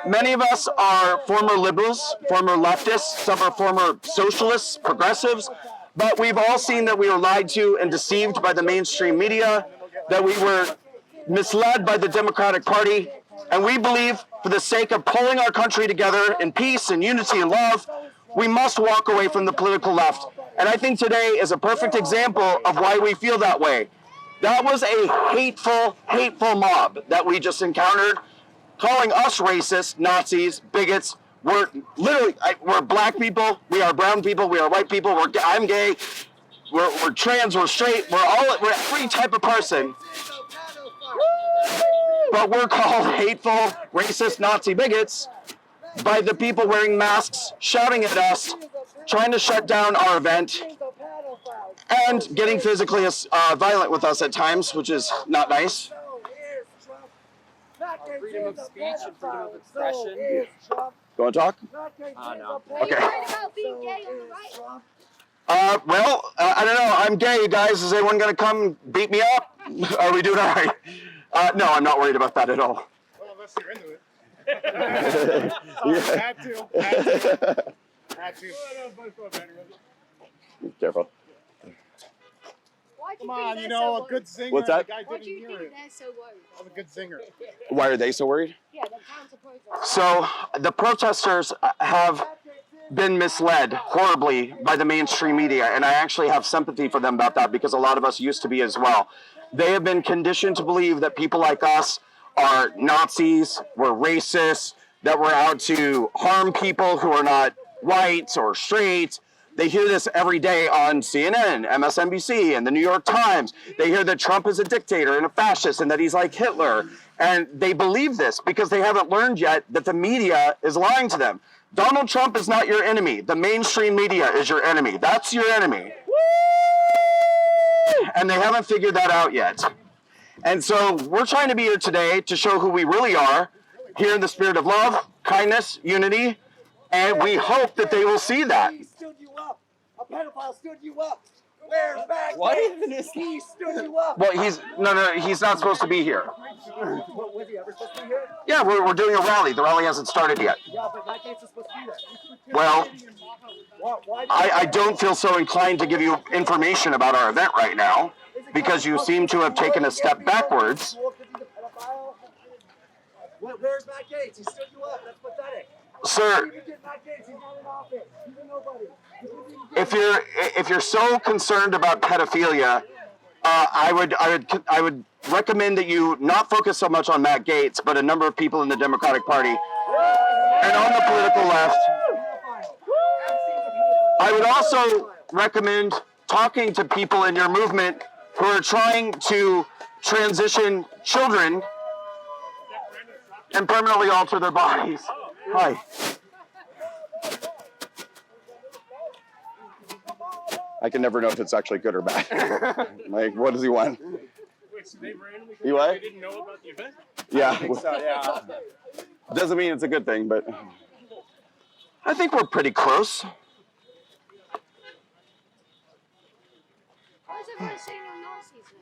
Many of us are former liberals, former leftists, some are former socialists, progressives, but we've all seen that we were lied to and deceived by the mainstream media, that we were misled by the Democratic Party, and we believe for the sake of pulling our country together in peace and unity and love, we must walk away from the political left. And I think today is a perfect example of why we feel that way. That was a hateful mob that we just encountered, calling us racist, Nazis, bigots. We're black people, we are brown people, we are white people, I'm gay, we're trans, we're straight, we're every type of person. But we're called hateful, racist, Nazi bigots by the people wearing masks, shouting at us, trying to shut down our event, and getting physically violent with us at times, which is not nice. Freedom of speech and freedom of expression. You want to talk? No. Okay. About being gay on the right. Well, I don't know. I'm gay, you guys. Is anyone going to come and beat me up? Are we doing all right? No, I'm not worried about that at all. Well, unless you're into it. Yeah. Had to. Careful. Why'd you Come think on, they're you so know, a worried? good singer. What's that? The guy Why do didn't you hear think it. they're so worried? I'm a good singer. Why are they so worried? Yeah, they're counter protesters. So the protesters have been misled horribly by the mainstream media, and I actually have sympathy for them about that because a lot of us used to be as well. They have been conditioned to believe that people like us are Nazis, we're racists, that we're out to harm people who are not white or straight. They hear this every day on CNN, MSNBC, and the New York Times. They hear that Trump is a dictator and a fascist and that he's like Hitler. And they believe this because they haven't learned yet that the media is lying to them. Donald Trump is not your enemy. The mainstream media is your enemy. That's your enemy. And they haven't figured that out yet. And so we're trying to be here today to show who we really are, here in the spirit of love, kindness, unity, and we hope that they will see that. He stood you up. A pedophile stood you up. Where's back? What even is He stood you up. Well, he's not supposed to be here. Was he ever Yeah, we're doing a rally. The rally hasn't started yet. Yeah, but Matt Gaetz is supposed to be there. Well, Why I don't feel so inclined to give you information about our event right now because you seem to have taken a step backwards. Where's Matt Gaetz? He stood you up. That's pathetic. Sir, You get Matt Gaetz. He's not in office. He's a nobody. if you're so concerned about pedophilia, I would recommend that you not focus so much on Matt Gaetz, but a number of people in the Democratic Party and on the political left. I would also recommend talking to people in your movement who are trying to transition children and permanently alter their bodies. Hi. I can never know if it's actually good or bad. Like, what does he want? Wait, so they randomly You what? They didn't know about the event? Yeah. Yeah. Doesn't mean it's a good thing, but I think we're pretty close. Why is everyone saying they're Nazis then?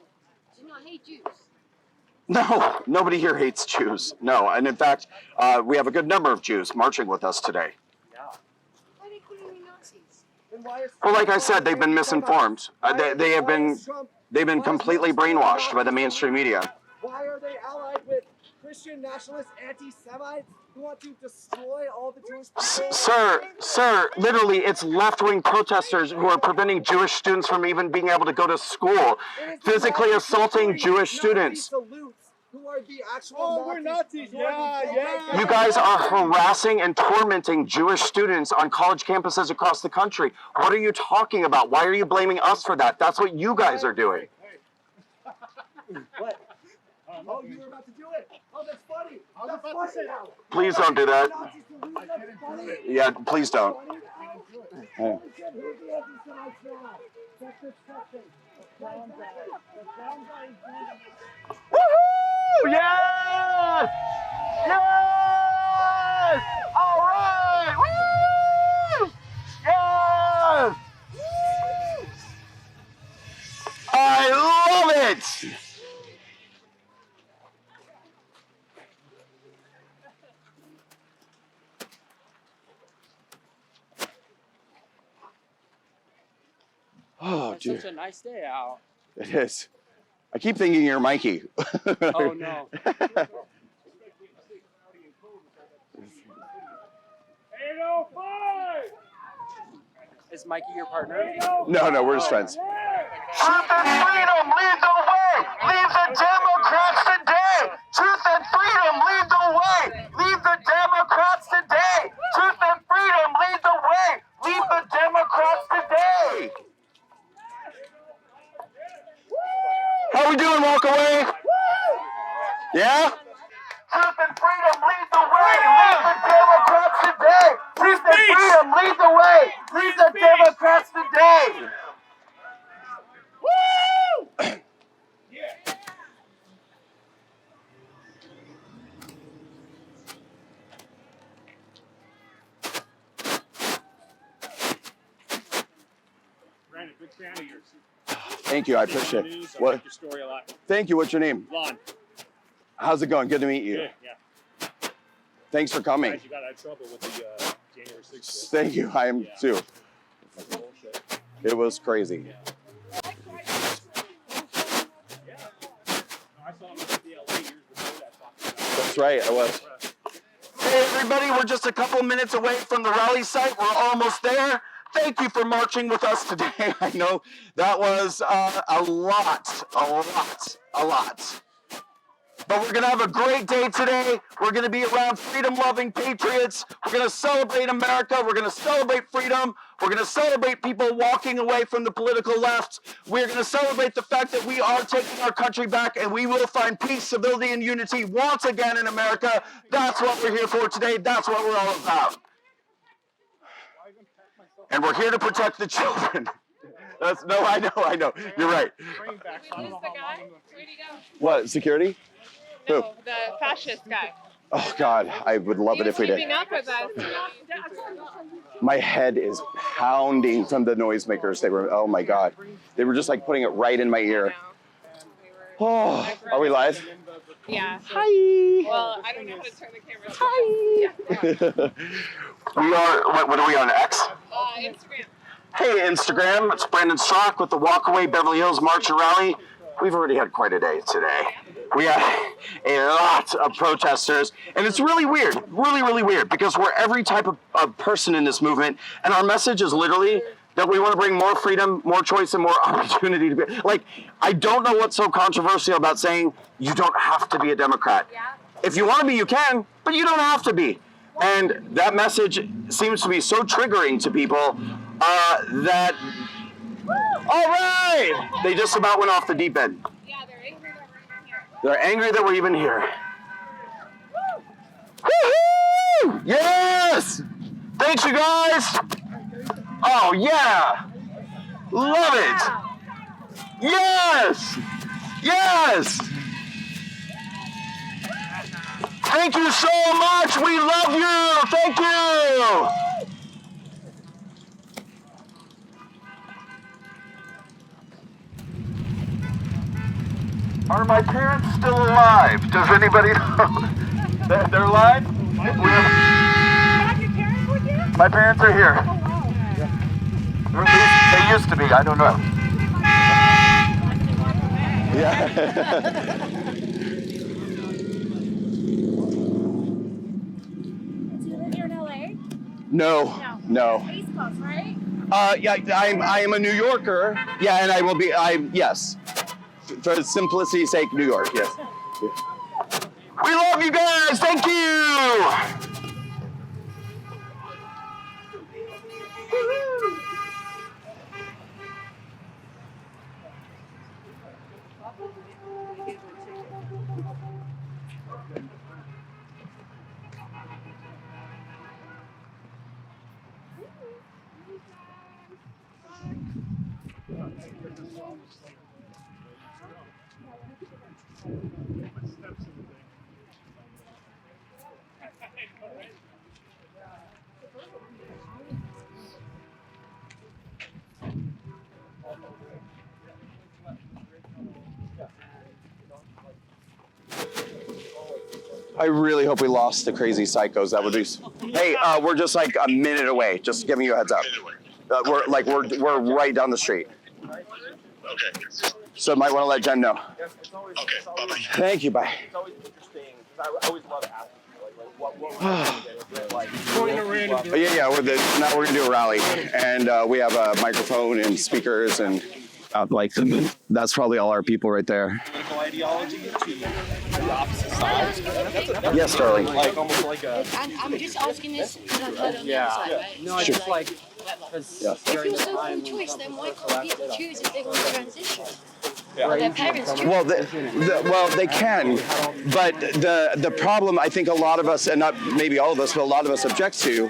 Do you not hate Jews? No, nobody here hates Jews. No, and in fact, we have a good number of Jews marching with us today. Why are they calling me Nazis? Well, like I said, they've been misinformed. They've been completely brainwashed by the mainstream media. Why are they allied with Christian nationalist anti-Semites who want to destroy all the Jewish people? Sir, literally, it's left-wing protesters who are preventing Jewish students from even being able to go to school, physically assaulting Jewish students. Who are the actual we're Nazis. Yeah. You guys are harassing and tormenting Jewish students on college campuses across the country. What are you talking about? Why are you blaming us for that? That's what you guys are doing. What? Oh, you were about to do it. Oh, that's funny. That's funny. Please don't do that. Yeah, please don't. Yeah. Woohoo! Yes! Yes! All right! Woo! Yes! I love it! Oh, It's dude. such a nice day out. It is. I keep thinking you're Mikey. Oh, no. Is Mikey your partner? No, we're just friends. Truth and freedom lead the way. Leave the Democrats today. Truth and freedom lead the way. Leave the Democrats today. Truth and freedom lead the way. Leave the Democrats today. How we doing, WalkAway? Yeah? Truth and freedom lead the way. Leave the Democrats today. Truth and freedom lead the way. Leave the Democrats today. Woo! Brandon, big fan of yours. Thank you, I appreciate it. I like your story a lot. Thank you, what's your name? Lon. How's it going? Good to meet you. Good, yeah. Thanks for coming. Glad you got out of trouble with the January 6th. Thank you, I am too. Bullshit. It was crazy. I saw him at the LA years before that. That's right, I was. Hey everybody, we're just a couple minutes away from the rally site. We're almost there. Thank you for marching with us today. I know that was a lot. But we're going to have a great day today. We're going to be around freedom-loving patriots. We're going to celebrate America. We're going to celebrate freedom. We're going to celebrate people walking away from the political left. We're going to celebrate the fact that we are taking our country back and we will find peace, civility, and unity once again in America. That's what we're here for today. That's what we're all about. And we're here to protect the children. I know. You're right. Who's the guy? Where'd he go? What, security? Who? No, the fascist guy. Oh, God, I would love it if we did. Keeping up with us. My head is pounding from the noisemakers. Oh, my God. They were just like putting it right in my ear. Oh, are we live? Yeah. Hi. Well, I don't know how to turn the camera. Hi. We are, what are we on, X? Instagram. Hey, Instagram, it's Brandon Straka with the WalkAway Beverly Hills March and Rally. We've already had quite a day today. We had a lot of protesters, and it's really weird, really weird, because we're every type of person in this movement, and our message is literally that we want to bring more freedom, more choice, and more opportunity to be. Like, I don't know what's so controversial about saying you don't have to be a Democrat. If you want to be, you can, but you don't have to be. And that message seems to be so triggering to people that, all right, they just about went off the deep end. Yeah, they're angry that we're even here. They're angry that we're even here. Woohoo! Yes! Thanks, you guys! Oh, yeah! Love it! Yes! Yes! Thank you so much! We love you! Thank you! Are my parents still alive? Does anybody know? They're alive? My parents are here. Or at least they used to be, I don't know. Yeah. Do you live here in LA? No. East Coast, right? Yeah, I am a New Yorker. Yeah, and I will be. Yes. For simplicity's sake, New York. Yes. We love you guys. Thank you. I really hope we lost the crazy psychos. That would be. Hey, we're just like a minute away. Just giving you a heads up. We're right down the street. Okay. So might want to let Jen know. Okay. Bye-bye. Thank you. Bye. It's always interesting because I always love asking Yeah. Now we're gonna do a rally, and we have a microphone and speakers and. That's probably all our people right there. political ideology to the opposite sides. Yes, darling. Like almost like a. I'm just asking this because I'm not on the other side, right? No, I just like. If you're so pro-choice, then why can't people choose if they want to transition? Yeah. Or their parents choose? Well, they can, but the problem I think a lot of us, and not maybe all of us, but a lot of us object to,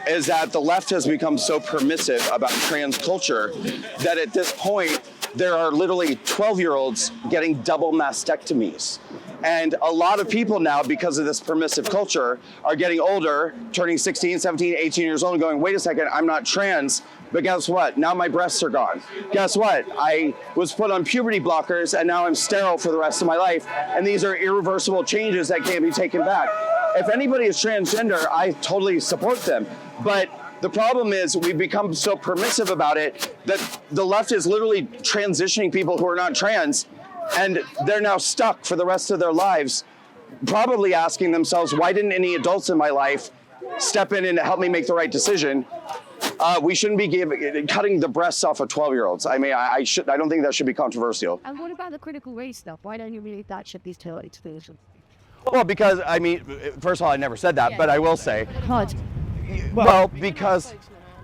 is that the left has become so permissive about trans culture that at this point there are literally 12-year-olds getting double mastectomies. And a lot of people now, because of this permissive culture, are getting older, turning 16, 17, 18 years old and going, wait a second, I'm not trans, but guess what? Now my breasts are gone. Guess what? I was put on puberty blockers and now I'm sterile for the rest of my life. And these are irreversible changes that can't be taken back. If anybody is transgender, I totally support them. But the problem is we've become so permissive about it that the left is literally transitioning people who are not trans, and they're now stuck for the rest of their lives, probably asking themselves, why didn't any adults in my life step in and help me make the right decision? We shouldn't be cutting the breasts off of 12-year-olds. I mean, I don't think that should be controversial. And what about the critical race stuff? Why don't you really that shit these two explanations? Well, because, I mean, first of all, I never said that, but I will say. Hard. Well, because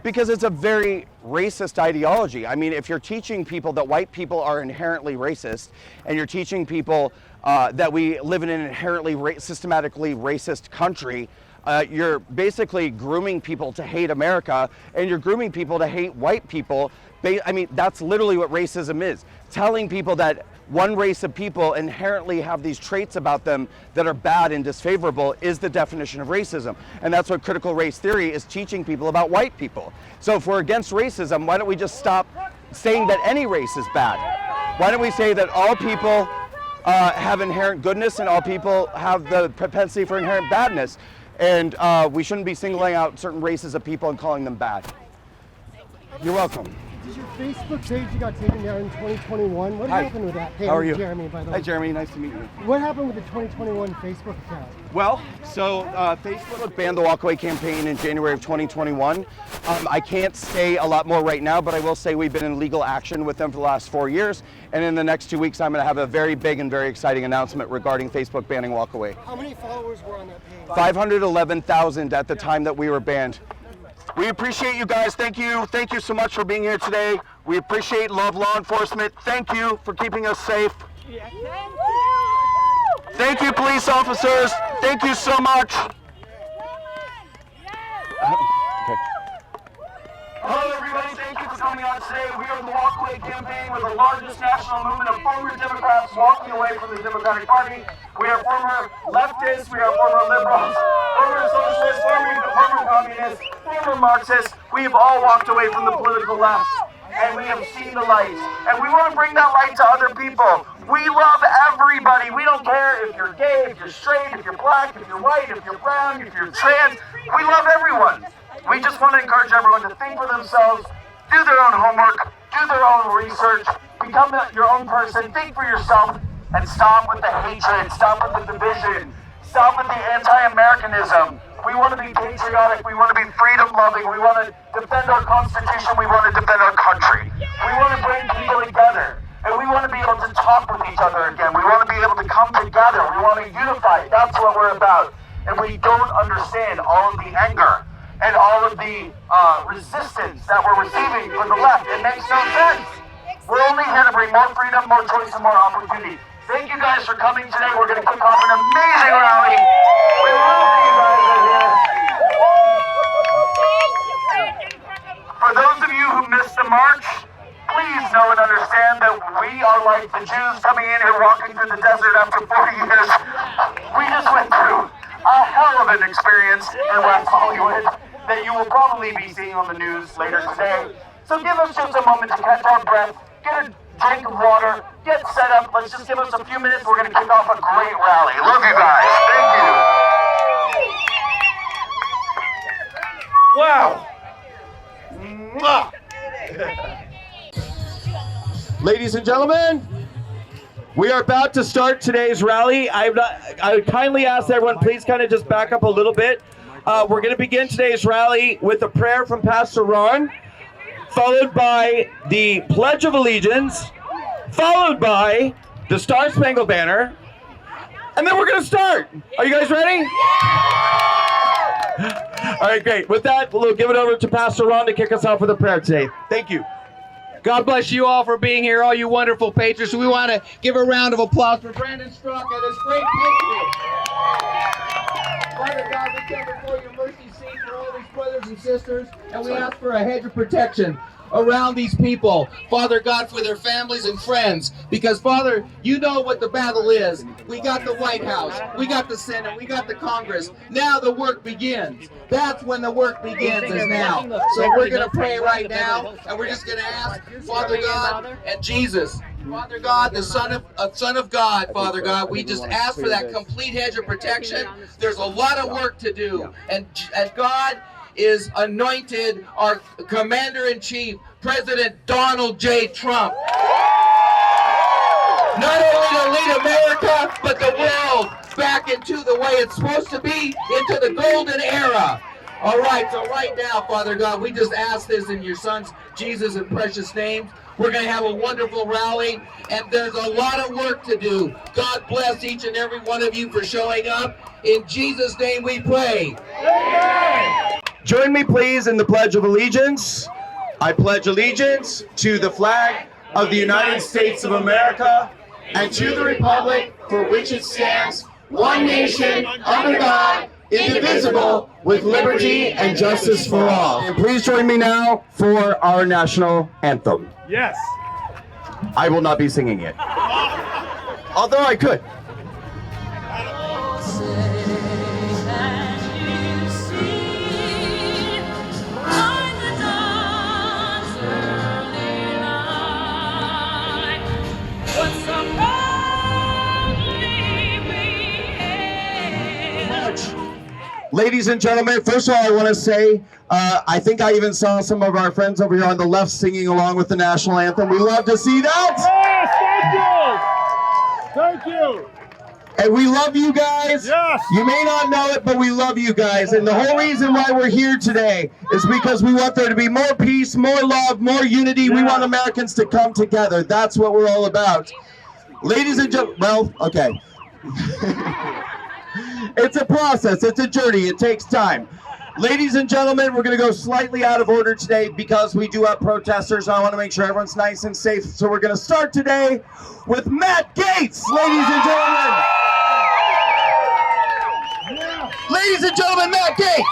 it's a very racist ideology. I mean, if you're teaching people that white people are inherently racist, and you're teaching people that we live in an inherently systematically racist country, you're basically grooming people to hate America, and you're grooming people to hate white people. I mean, that's literally what racism is. Telling people that one race of people inherently have these traits about them that are bad and disfavorable is the definition of racism. And that's what critical race theory is teaching people about white people. So if we're against racism, why don't we just stop saying that any race is bad? Why don't we say that all people have inherent goodness and all people have the propensity for inherent badness. And we shouldn't be singling out certain races of people and calling them bad. You're welcome. Is your Facebook page you got taken down in 2021? What happened with that? Hey, How are you? Jeremy, by the way. Hi, Jeremy. Nice to meet you. What happened with the 2021 Facebook account? Well, so Facebook banned the WalkAway campaign in January of 2021. I can't say a lot more right now, but I will say we've been in legal action with them for the last 4 years. And in the next 2 weeks, I'm going to have a very big and very exciting announcement regarding Facebook banning WalkAway. How many followers were on that page? 511,000 at the time that we were banned. We appreciate you guys. Thank you. Thank you so much for being here today. We appreciate law enforcement. Thank you for keeping us safe. Thank you, police officers. Thank you so much. Hello, everybody. Thank you for coming out today. We are the WalkAway campaign. We're the largest national movement of former Democrats walking away from the Democratic Party. We are former leftists. We are former liberals, former socialists, former communists, former Marxists. We have all walked away from the political left, and we have seen the light. And we want to bring that light to other people. We love everybody. We don't care if you're gay, if you're straight, if you're black, if you're white, if you're brown, if you're trans. We love everyone. We just want to encourage everyone to think for themselves, do their own homework, do their own research, become your own person, think for yourself, and stop with the hatred, stop with the division, stop with the anti-Americanism. We want to be patriotic, we want to be freedom-loving, we want to defend our Constitution, we want to defend our country. We want to bring people together, and we want to be able to talk with each other again. We want to be able to come together, we want to unify. That's what we're about. And we don't understand all of the anger and all of the resistance that we're receiving from the left. It makes no sense. We're only here to bring more freedom, more choice, and more opportunity. Thank you guys for coming today. We're going to kick off an amazing rally. We love that you guys are here. For those of you who missed the march, please know and understand that we are like the Jews coming in here walking through the desert after 40 years. We just went through a hell of an experience in West Hollywood that you will probably be seeing on the news later today. So give us just a moment to catch our breath, get a drink of water, get set up. Let's just give us a few minutes. We're going to kick off a great rally. Love you guys. Thank you. Wow. Ladies and gentlemen, we are about to start today's rally. I would kindly ask everyone, please kind of just back up a little bit. We're going to begin today's rally with a prayer from Pastor Ron, followed by the Pledge of Allegiance, followed by the Star Spangled Banner, and then we're going to start. Are you guys ready? All right, great. With that, we'll give it over to Pastor Ron to kick us off with a prayer today. Thank you. God bless you all for being here, all you wonderful patriots. We want to give a round of applause for Brandon Straka, this great patriot. Father God, we come before your mercy seat for all these brothers and sisters, and we ask for a hedge of protection around these people, Father God, for their families and friends, because Father, you know what the battle is. We got the White House, we got the Senate, we got the Congress. Now the work begins. That's when the work begins, is now. So we're going to pray right now, and we're just going to ask Father God and Jesus, Father God, the Son of God, Father God, we just ask for that complete hedge of protection. There's a lot of work to do, and God is anointed our Commander-in-Chief, President Donald J. Trump. Not only to lead America, but the world back into the way it's supposed to be, into the golden era. All right, so right now, Father God, we just ask this in your Son's Jesus and precious name. We're going to have a wonderful rally, and there's a lot of work to do. God bless each and every one of you for showing up. In Jesus' name we pray. Amen. Join me, please, in the Pledge of Allegiance. I pledge allegiance to the flag of the United States of America and to the republic for which it stands, one nation, under God, indivisible, with liberty and justice for all. And please join me now for our national anthem. Yes. I will not be singing it, although I could. Ladies and gentlemen, first of all, I want to say, I think I even saw some of our friends over here on the left singing along with the national anthem. We love to see that. Yes, thank you. Thank you. And we love you guys. Yes. You may not know it, but we love you guys. And the whole reason why we're here today is because we want there to be more peace, more love, more unity. Yeah. We want Americans to come together. That's what we're all about. Ladies and gentlemen, well, okay. It's a process. It's a journey. It takes time. Ladies and gentlemen, we're going to go slightly out of order today because we do have protesters. I want to make sure everyone's nice and safe. So we're going to start today with Matt Gaetz, ladies and gentlemen. Yeah. Ladies and gentlemen, Matt Gaetz.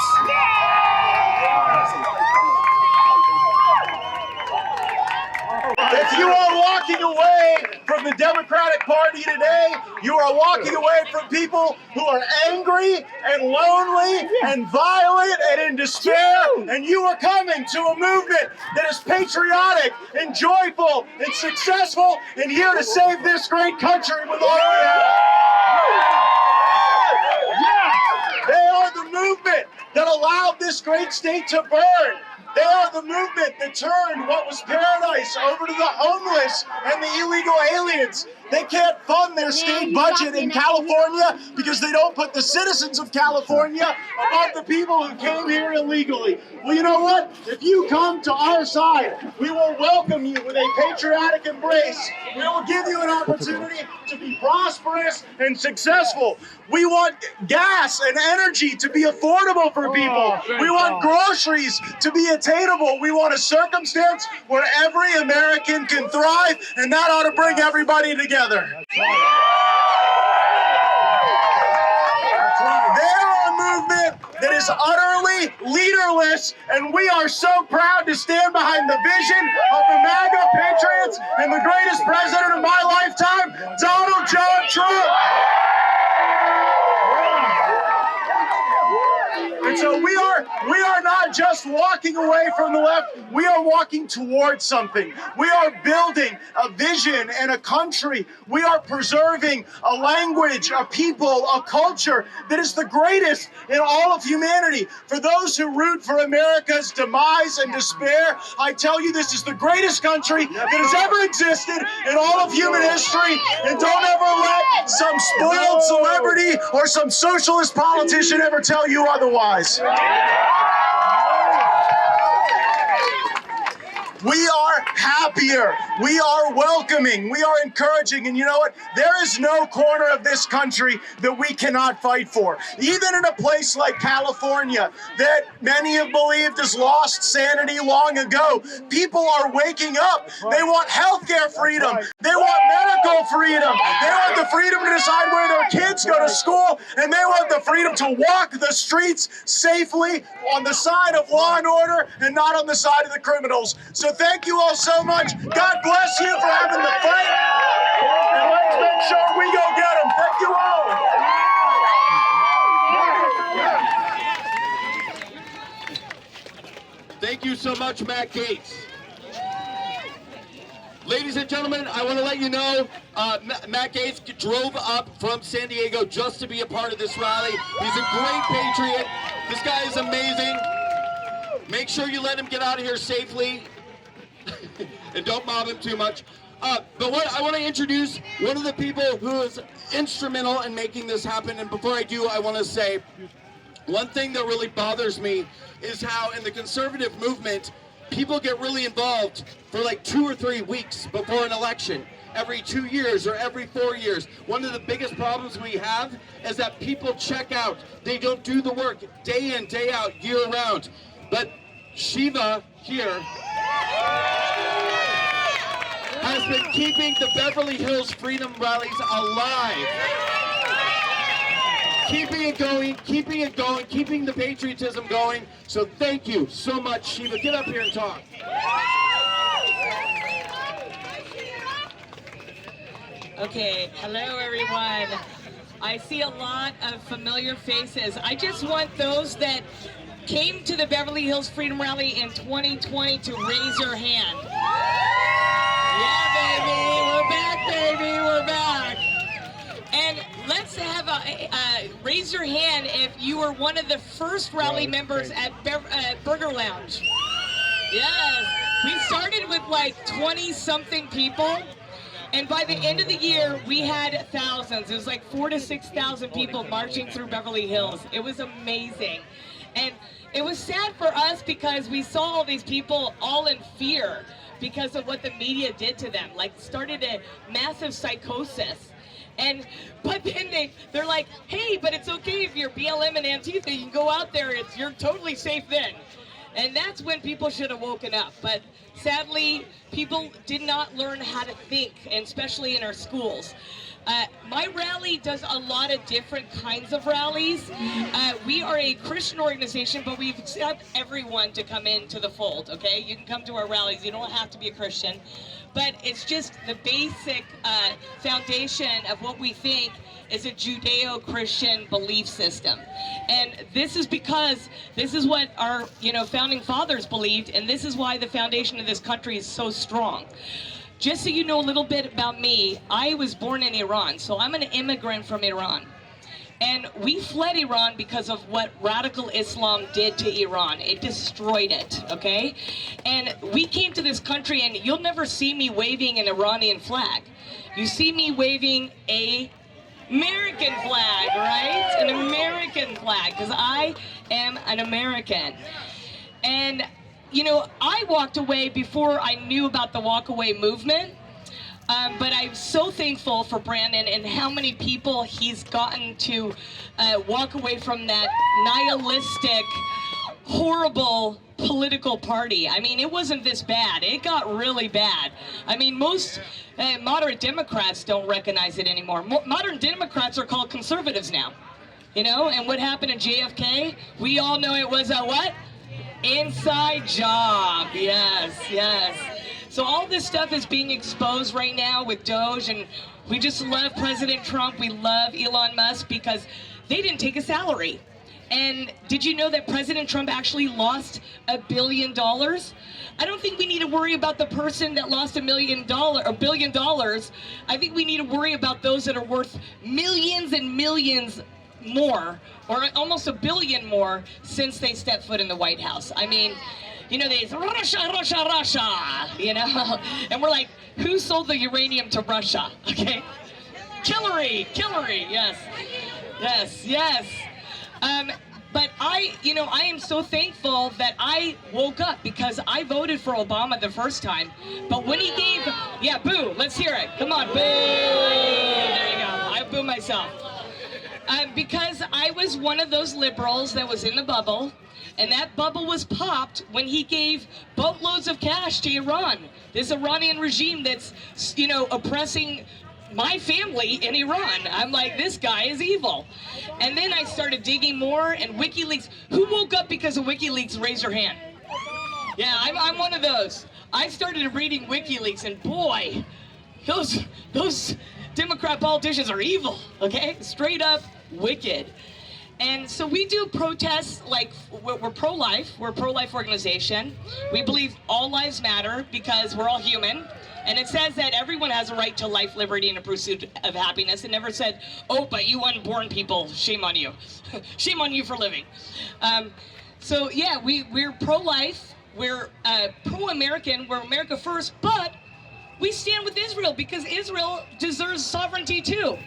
If you are walking away from the Democratic Party today, you are walking away from people who are angry and lonely and violent and in despair, and you are coming to a movement that is patriotic and joyful and successful and here to save this great country with all we have. They are the movement that allowed this great state to burn. They are the movement that turned what was paradise over to the homeless and the illegal aliens. They can't fund their state budget in California because they don't put the citizens of California above the people who came here illegally. Well, you know what? If you come to our side, we will welcome you with a patriotic embrace. We will give you an opportunity to be prosperous and successful. We want gas and energy to be affordable for people. We want groceries to be attainable. We want a circumstance where every American can thrive, and that ought to bring everybody together. They are a movement that is utterly leaderless, and we are so proud to stand behind the vision of the MAGA Patriots and the greatest president of my lifetime, Donald John Trump. And so we are not just walking away from the left, we are walking towards something. We are building a vision and a country. We are preserving a language, a people, a culture that is the greatest in all of humanity. For those who root for America's demise and despair, I tell you this is the greatest country that has ever existed in all of human history. And don't ever let some spoiled celebrity or some socialist politician ever tell you otherwise. We are happier. We are welcoming. We are encouraging. And you know what? There is no corner of this country that we cannot fight for. Even in a place like California that many have believed has lost sanity long ago, people are waking up. They want healthcare freedom. They want medical freedom. They want the freedom to decide where their kids go to school. And they want the freedom to walk the streets safely on the side of law and order and not on the side of the criminals. So thank you all so much. God bless you for having the fight. And let's make sure we go get them. Thank you all. Thank you so much, Matt Gaetz. Ladies and gentlemen, I want to let you know, Matt Gaetz drove up from San Diego just to be a part of this rally. He's a great patriot. This guy is amazing. Make sure you let him get out of here safely. And don't mob him too much. But I want to introduce one of the people who is instrumental in making this happen. And before I do, I want to say one thing that really bothers me is how in the conservative movement, people get really involved for like 2 or 3 weeks before an election, every 2 years or every 4 years. One of the biggest problems we have is that people check out. They don't do the work day in, day out, year round. But Shiva here has been keeping the Beverly Hills Freedom Rallies alive. Keeping it going, keeping the patriotism going. So thank you so much, Shiva. Get up here and talk. Okay, hello everyone. I see a lot of familiar faces. I just want those that came to the Beverly Hills Freedom Rally in 2020 to raise your hand. Yeah, baby, we're back, baby, we're back. And let's have a raise your hand if you were one of the first rally members at Burger Lounge. Yes, we started with like 20-something people, and by the end of the year, we had thousands. It was like 4,000 to 6,000 people marching through Beverly Hills. It was amazing, and it was sad for us because we saw all these people all in fear because of what the media did to them, like started a massive psychosis. But then they're like, hey, but it's okay if you're BLM and Antifa, you can go out there, you're totally safe then. And that's when people should have woken up. But sadly, people did not learn how to think, and especially in our schools. My rally does a lot of different kinds of rallies. We are a Christian organization, but we accept everyone to come into the fold, okay? You can come to our rallies. You don't have to be a Christian. But it's just the basic foundation of what we think is a Judeo-Christian belief system. And this is because this is what our founding fathers believed, and this is why the foundation of this country is so strong. Just so you know a little bit about me, I was born in Iran, so I'm an immigrant from Iran. And we fled Iran because of what radical Islam did to Iran. It destroyed it, okay? And we came to this country, and you'll never see me waving an Iranian flag. You see me waving a American flag, right? An American flag, because I am an American. And, I walked away before I knew about the WalkAway movement. But I'm so thankful for Brandon and how many people he's gotten to walk away from that nihilistic, horrible political party. I mean, it wasn't this bad. It got really bad. I mean, most moderate Democrats don't recognize it anymore. Modern Democrats are called conservatives now. And what happened to JFK? We all know it was a what? Inside job. Yes, yes. So all this stuff is being exposed right now with Doge, and we just love President Trump. We love Elon Musk because they didn't take a salary. And did you know that President Trump actually lost $1 billion? I don't think we need to worry about the person that lost $1 billion. I think we need to worry about those that are worth millions and millions more, or almost $1 billion more since they stepped foot in the White House. I mean, they say, Russia, Russia, Russia, and we're like, who sold the uranium to Russia, okay? Hillary, yes, yes, yes. But I am so thankful that I woke up because I voted for Obama the first time, but when he gave, yeah, boo, let's hear it, come on, boo, there you go, I boo myself. Because I was one of those liberals that was in the bubble, and that bubble was popped when he gave boatloads of cash to Iran. This Iranian regime that's, oppressing my family in Iran. I'm like, this guy is evil. And then I started digging more, and WikiLeaks. Who woke up because of WikiLeaks? Raise your hand. Yeah, I'm one of those. I started reading WikiLeaks, and boy, those Democrat politicians are evil, okay? Straight up wicked. And so we do protests, like we're pro-life. We're a pro-life organization. We believe all lives matter because we're all human. And it says that everyone has a right to life, liberty, and a pursuit of happiness. It never said, oh, but you unborn people, shame on you. Shame on you for living. So yeah, we're pro-life. We're pro-American. We're America first, but we stand with Israel because Israel deserves sovereignty too.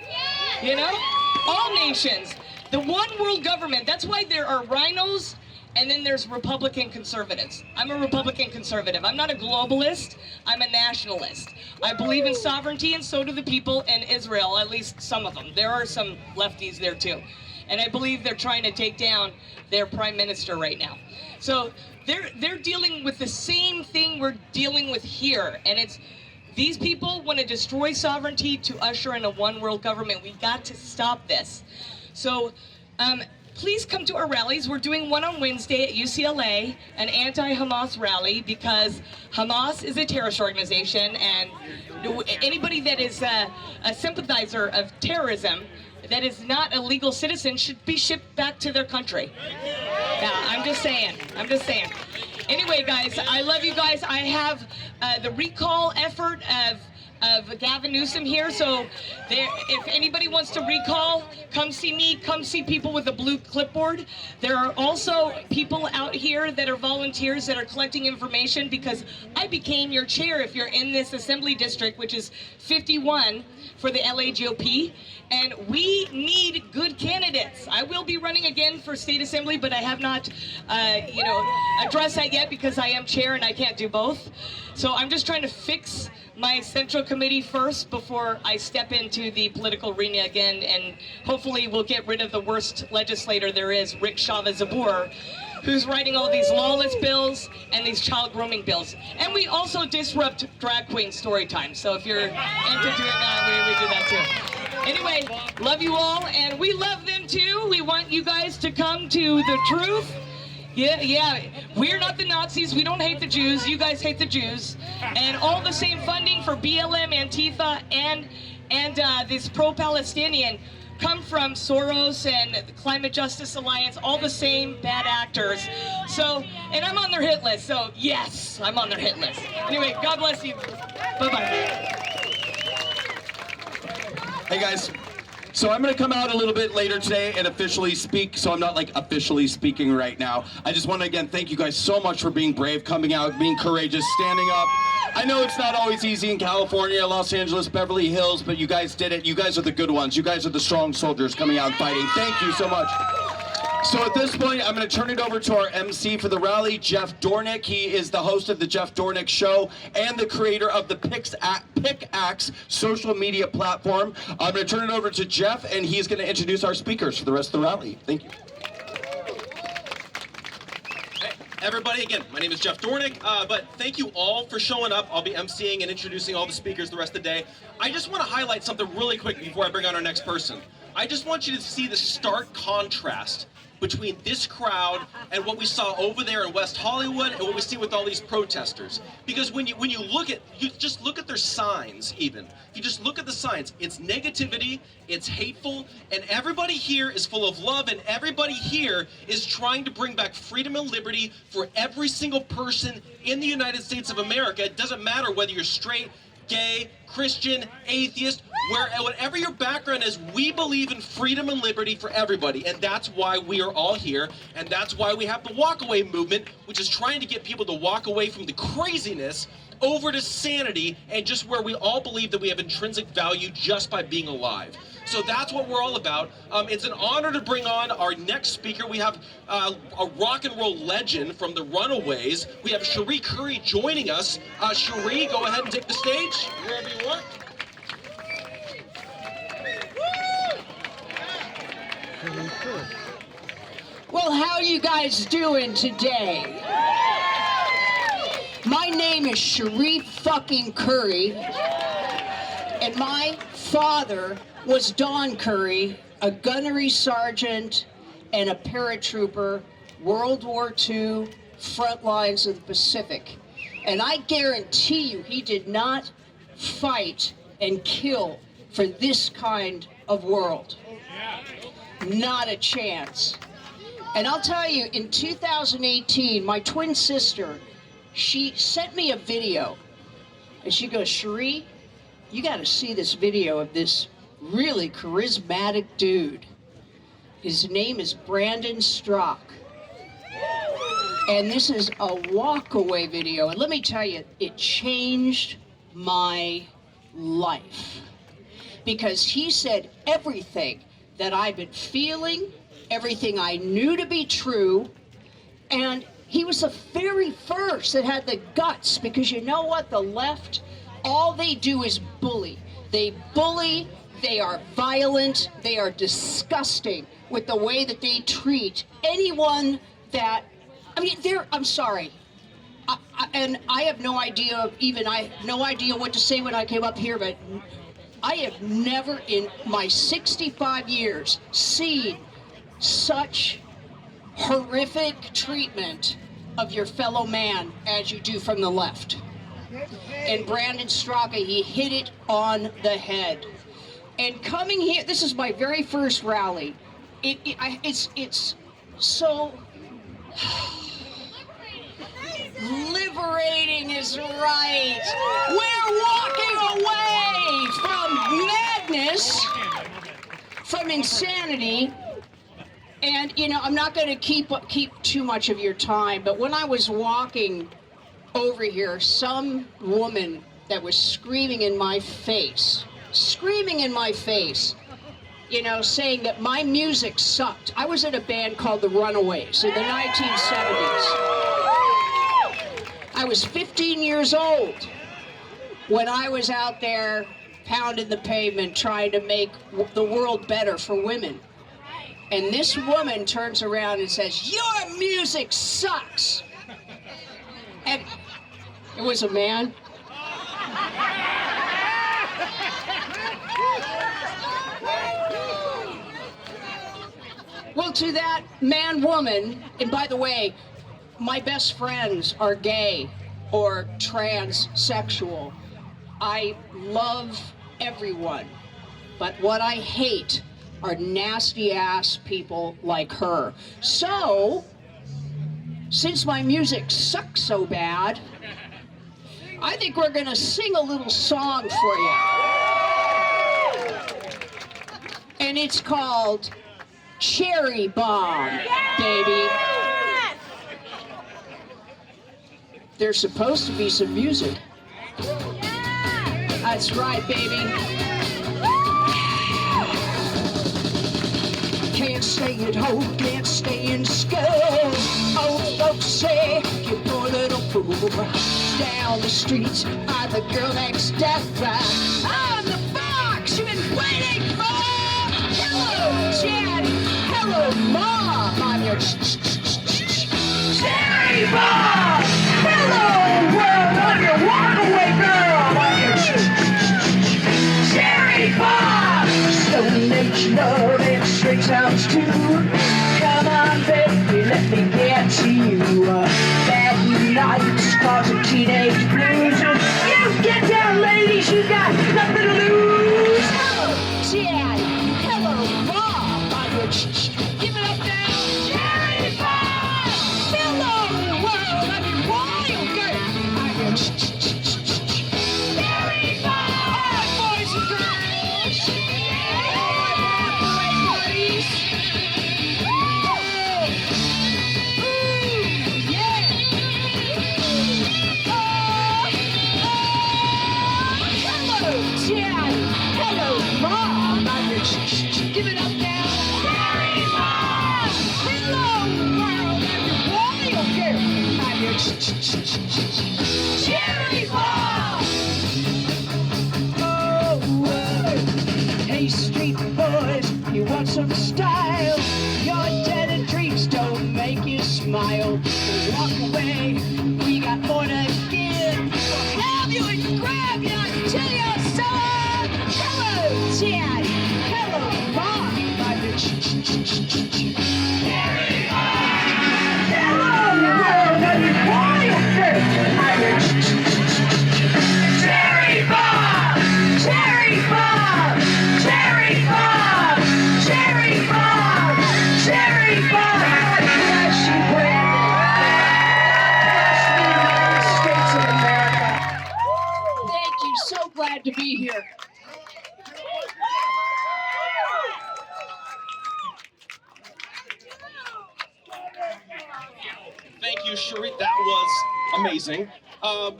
All nations. The one world government, that's why there are rhinos and then there's Republican conservatives. I'm a Republican conservative. I'm not a globalist, I'm a nationalist. I believe in sovereignty, and so do the people in Israel, at least some of them. There are some lefties there too. And I believe they're trying to take down their prime minister right now. So they're dealing with the same thing we're dealing with here, and it's these people want to destroy sovereignty to usher in a one world government. We got to stop this. So please come to our rallies. We're doing one on Wednesday at UCLA, an anti-Hamas rally, because Hamas is a terrorist organization, and anybody that is a sympathizer of terrorism that is not a legal citizen should be shipped back to their country. Yeah, I'm just saying. Anyway, guys, I love you guys. I have the recall effort of Gavin Newsom here, so if anybody wants to recall, come see me, come see people with a blue clipboard. There are also people out here that are volunteers that are collecting information, because I became your chair if you're in this assembly district, which is 51 for the LA GOP, and we need good candidates. I will be running again for state assembly, but I have not, addressed that yet because I am chair and I can't do both. So I'm just trying to fix my central committee first before I step into the political arena again, and hopefully we'll get rid of the worst legislator there is, Rick Chavez-Zabur, who's writing all these lawless bills and these child grooming bills. And we also disrupt drag queen story time, so if you're into doing that, we do that too. Anyway, love you all, and we love them too. We want you guys to come to the truth. Yeah, we're not the Nazis. We don't hate the Jews. You guys hate the Jews. And all the same funding for BLM, Antifa, and this pro-Palestinian come from Soros and the Climate Justice Alliance, all the same bad actors. So, and I'm on their hit list, so yes, I'm on their hit list. Anyway, God bless you. Bye-bye. Hey guys, so I'm going to come out a little bit later today and officially speak, so I'm not like officially speaking right now. I just want to again thank you guys so much for being brave, coming out, being courageous, standing up. I know it's not always easy in California, Los Angeles, Beverly Hills, but you guys did it. You guys are the good ones. You guys are the strong soldiers coming out and fighting. Thank you so much. So at this point, I'm going to turn it over to our MC for the rally, Jeff Dornick. He is the host of the Jeff Dornick Show and the creator of the Pickaxe social media platform. I'm going to turn it over to Jeff, and he's going to introduce our speakers for the rest of the rally. Thank you. Everybody, again, my name is Jeff Dornick, but thank you all for showing up. I'll be emceeing and introducing all the speakers the rest of the day. I just want to highlight something really quick before I bring on our next person. I just want you to see the stark contrast between this crowd and what we saw over there in West Hollywood and what we see with all these protesters. Because when you just look at their signs even. If you just look at the signs, it's negativity, it's hateful, and everybody here is full of love, and everybody here is trying to bring back freedom and liberty for every single person in the United States of America. It doesn't matter whether you're straight, gay, Christian, atheist, whatever your background is, we believe in freedom and liberty for everybody, and that's why we are all here, and that's why we have the WalkAway movement, which is trying to get people to walk away from the craziness over to sanity, and just where we all believe that we have intrinsic value just by being alive. So that's what we're all about. It's an honor to bring on our next speaker. We have a rock and roll legend from the Runaways. We have Sheree Curry joining us. Sheree, go ahead and take the stage wherever you want. Well, how you guys doing today? My name is Sheree fucking Curry, and my father was Don Curry, a gunnery sergeant and a paratrooper, World War II, front lines of the Pacific. And I guarantee you he did not fight and kill for this kind of world. Not a chance. And I'll tell you, in 2018, my twin sister, she sent me a video, and she goes, Sheree, you got to see this video of this really charismatic dude. His name is Brandon Straka. And this is a WalkAway video. And let me tell you, it changed my life. Because he said everything that I've been feeling, everything I knew to be true, and he was the very first that had the guts, because you know what, the left, all they do is bully. They bully, they are violent, they are disgusting with the way that they treat anyone that, I mean, I'm sorry, and I have no idea, no idea what to say when I came up here, but I have never in my 65 years seen such horrific treatment of your fellow man as you do from the left. And Brandon Straka, he hit it on the head. And coming here, this is my very first rally. It's so. Liberating is right. We're walking away from madness, from insanity. And, you know, I'm not going to keep too much of your time, but when I was walking over here, some woman that was screaming in my face, you know, saying that my music sucked. I was in a band called the Runaways in the 1970s. I was 15 years old when I was out there pounding the pavement trying to make the world better for women. And this woman turns around and says, "Your music sucks." And it was a man. Well, to that man, woman, and by the way, my best friends are gay or transsexual. I love everyone, but what I hate are nasty ass people like her. So, since my music sucks so bad, I think we're gonna sing a little song for you. And it's called Cherry Bomb, baby. There's supposed to be some music. That's right, baby. Can't stay at home, can't stay in school. Old folks say, you poor little fool. Down the streets, I'm the girl next door. I'm the fox you've been waiting for. Hello, Daddy. Hello, Mom. I'm your Cherry Bomb. Hello, world. I'm your WalkAway girl. I'm your Cherry Bomb. Stone Age love and straight sounds too. Come on, baby, let me get to you. Bad nights causing teenage blues. You get down, ladies, you got nothing to lose. Hello, Daddy. Hello, Mom. I'm your give it up now. Cherry Bomb. Hello, world. I'm your wild girl. I'm your Cherry Bomb. All right, boys and girls. Give it up now. Cherry Bomb! Hello, world, I'm your wild girl. I'm your Cherry Bomb! Oh, hey, street boys, you want some style? Your dead and dreams don't make you smile. Walk away, we got more to give. We'll have you and grab you until you're sold. Hello, Daddy. Hello, Mom. I'm your Cherry Bomb. Hello, world. I'm your wild girl. I'm your Cherry Bomb. Cherry Bomb. Cherry Bomb. Cherry Bomb. Cherry Bomb. Bless you, Brandon. States of America. Thank you. So glad to be here. Thank you, Sheree. That was amazing.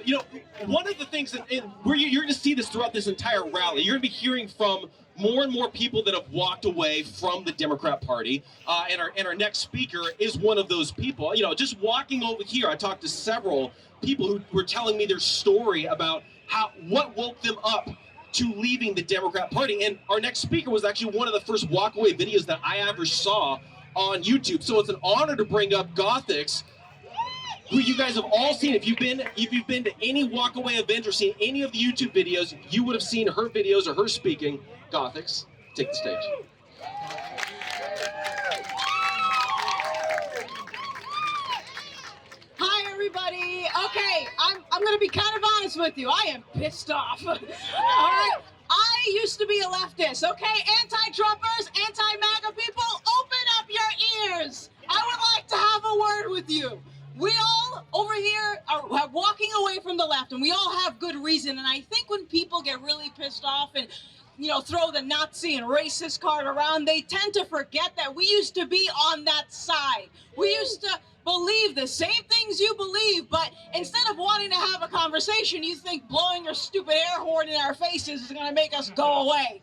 You know, one of the things that you're going to see this throughout this entire rally. You're going to be hearing from more and more people that have walked away from the Democrat Party, and our next speaker is one of those people. You know, just walking over here, I talked to several people who were telling me their story about what woke them up to leaving the Democrat Party. And our next speaker was actually one of the first walkaway videos that I ever saw on YouTube. So it's an honor to bring up Gothics, who you guys have all seen. If you've been to any walkaway event or seen any of the YouTube videos, you would have seen her videos or her speaking. Gothics, take the stage. Hi, everybody. Okay, I'm going to be kind of honest with you. I am pissed off. All right? I used to be a leftist, okay? Anti-Trumpers, anti-MAGA people, open up your ears. I would like to have a word with you. We all over here are throw the Nazi and racist card around, they tend to forget that we used to be on that side. We used to believe the same things you believe, but instead of wanting to have a conversation, you think blowing your stupid air horn in our faces is going to make us go away.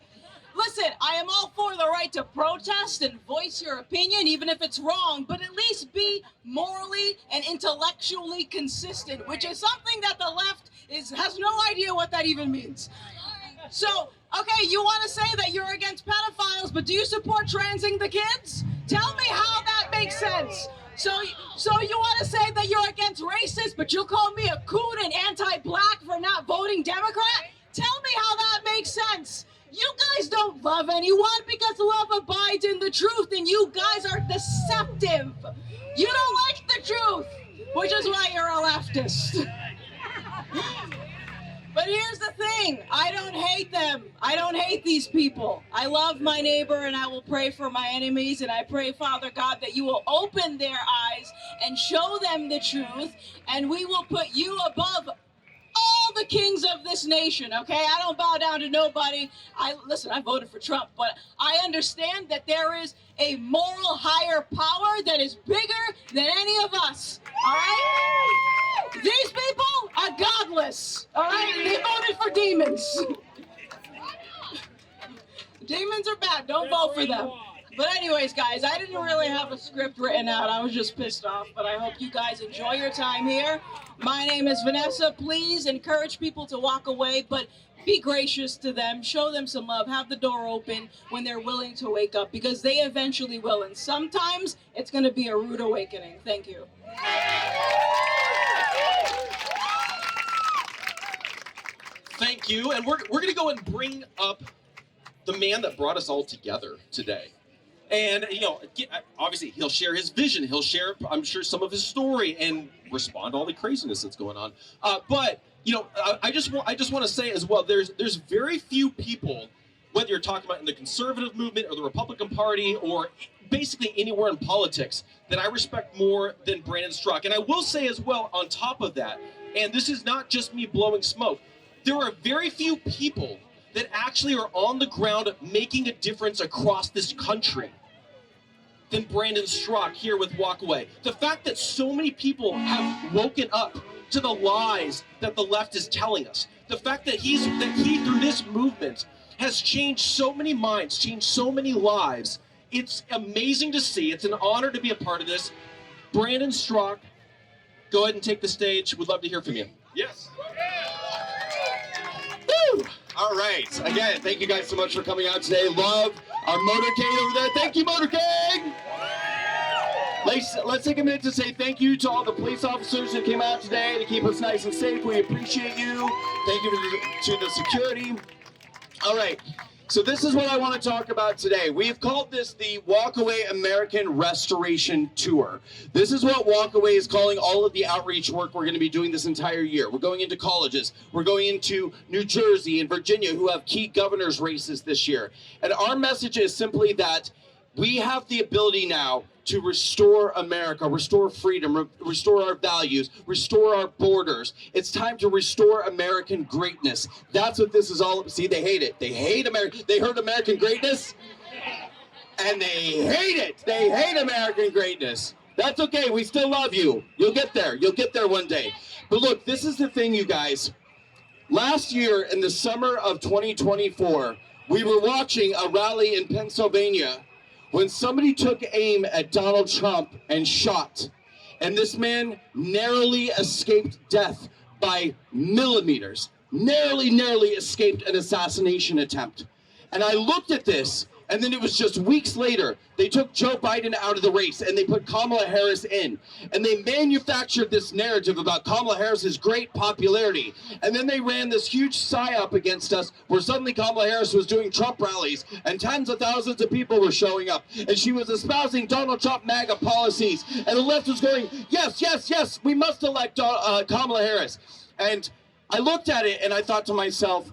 Listen, I am all for the right to protest and voice your opinion, even if it's wrong, but at least be morally and intellectually consistent, which is something that the left has no idea what that even means. So, okay, you want to say that you're against pedophiles, but do you support transing the kids? Tell me how that makes sense. So you want to say that you're against racists, but you'll call me a coon and anti-black for not voting Democrat? Tell me how that makes sense. You guys don't love anyone because love abides in the truth, and you guys are deceptive. You don't like the truth, which is why you're a leftist. But here's the thing, I don't hate them. I don't hate these people. I love my neighbor and I will pray for my enemies, and I pray, Father God, that you will open their eyes and show them the truth, and we will put you above all the kings of this nation, okay? I don't bow down to nobody. Listen, I voted for Trump, but I understand that there is a moral higher power that is bigger than any of us, all right? These people are godless, all right? They voted for demons. Demons are bad. Don't vote for them. But anyways, guys, I didn't really have a script written out. I was just pissed off, but I hope you guys enjoy your time here. My name is Vanessa. Please encourage people to walk away, but be gracious to them. Show them some love. Have the door open when they're willing to wake up, because they eventually will. And sometimes it's going to be a rude awakening. Thank you. Thank you. And we're going to go and bring up the man that brought us all together today. And, obviously he'll share his vision. He'll share, I'm sure, some of his story and respond to all the craziness that's going on. But I just want to say as well, there's very few people, whether you're talking about in the conservative movement or the Republican Party or basically anywhere in politics, that I respect more than Brandon Straka. And I will say as well, on top of that, and this is not just me blowing smoke, there are very few people that actually are on the ground making a difference across this country than Brandon Straka here with WalkAway. The fact that so many people have woken up to the lies that the left is telling us, the fact that he through this movement has changed so many minds, changed so many lives, it's amazing to see. It's an honor to be a part of this. Brandon Straka, go ahead and take the stage. We'd love to hear from you. Yes. Woo! All right. Again, thank you guys so much for coming out today. Love our motorcade over there. Thank you, motorcade. Let's take a minute to say thank you to all the police officers who came out today to keep us nice and safe. We appreciate you. Thank you to the security. All right. So this is what I want to talk about today. We've called this the WalkAway American Restoration Tour. This is what WalkAway is calling all of the outreach work we're going to be doing this entire year. We're going into colleges. We're going into New Jersey and Virginia, who have key governor's races this year. And our message is simply that we have the ability now to restore America, restore freedom, restore our values, restore our borders. It's time to restore American greatness. That's what this is all about. See, they hate it. They hate America. They heard American greatness, and they hate it. They hate American greatness. That's okay. We still love you. You'll get there. You'll get there one day. But look, this is the thing, you guys. Last year, in the summer of 2024, we were watching a rally in Pennsylvania when somebody took aim at Donald Trump and shot. And this man narrowly escaped death by millimeters. Narrowly escaped an assassination attempt. And I looked at this, and then it was just weeks later, they took Joe Biden out of the race and they put Kamala Harris in. And they manufactured this narrative about Kamala Harris's great popularity. And then they ran this huge psyop against us where suddenly Kamala Harris was doing Trump rallies and tens of thousands of people were showing up. And she was espousing Donald Trump MAGA policies. And the left was going, yes, yes, yes, we must elect Kamala Harris. And I looked at it and I thought to myself,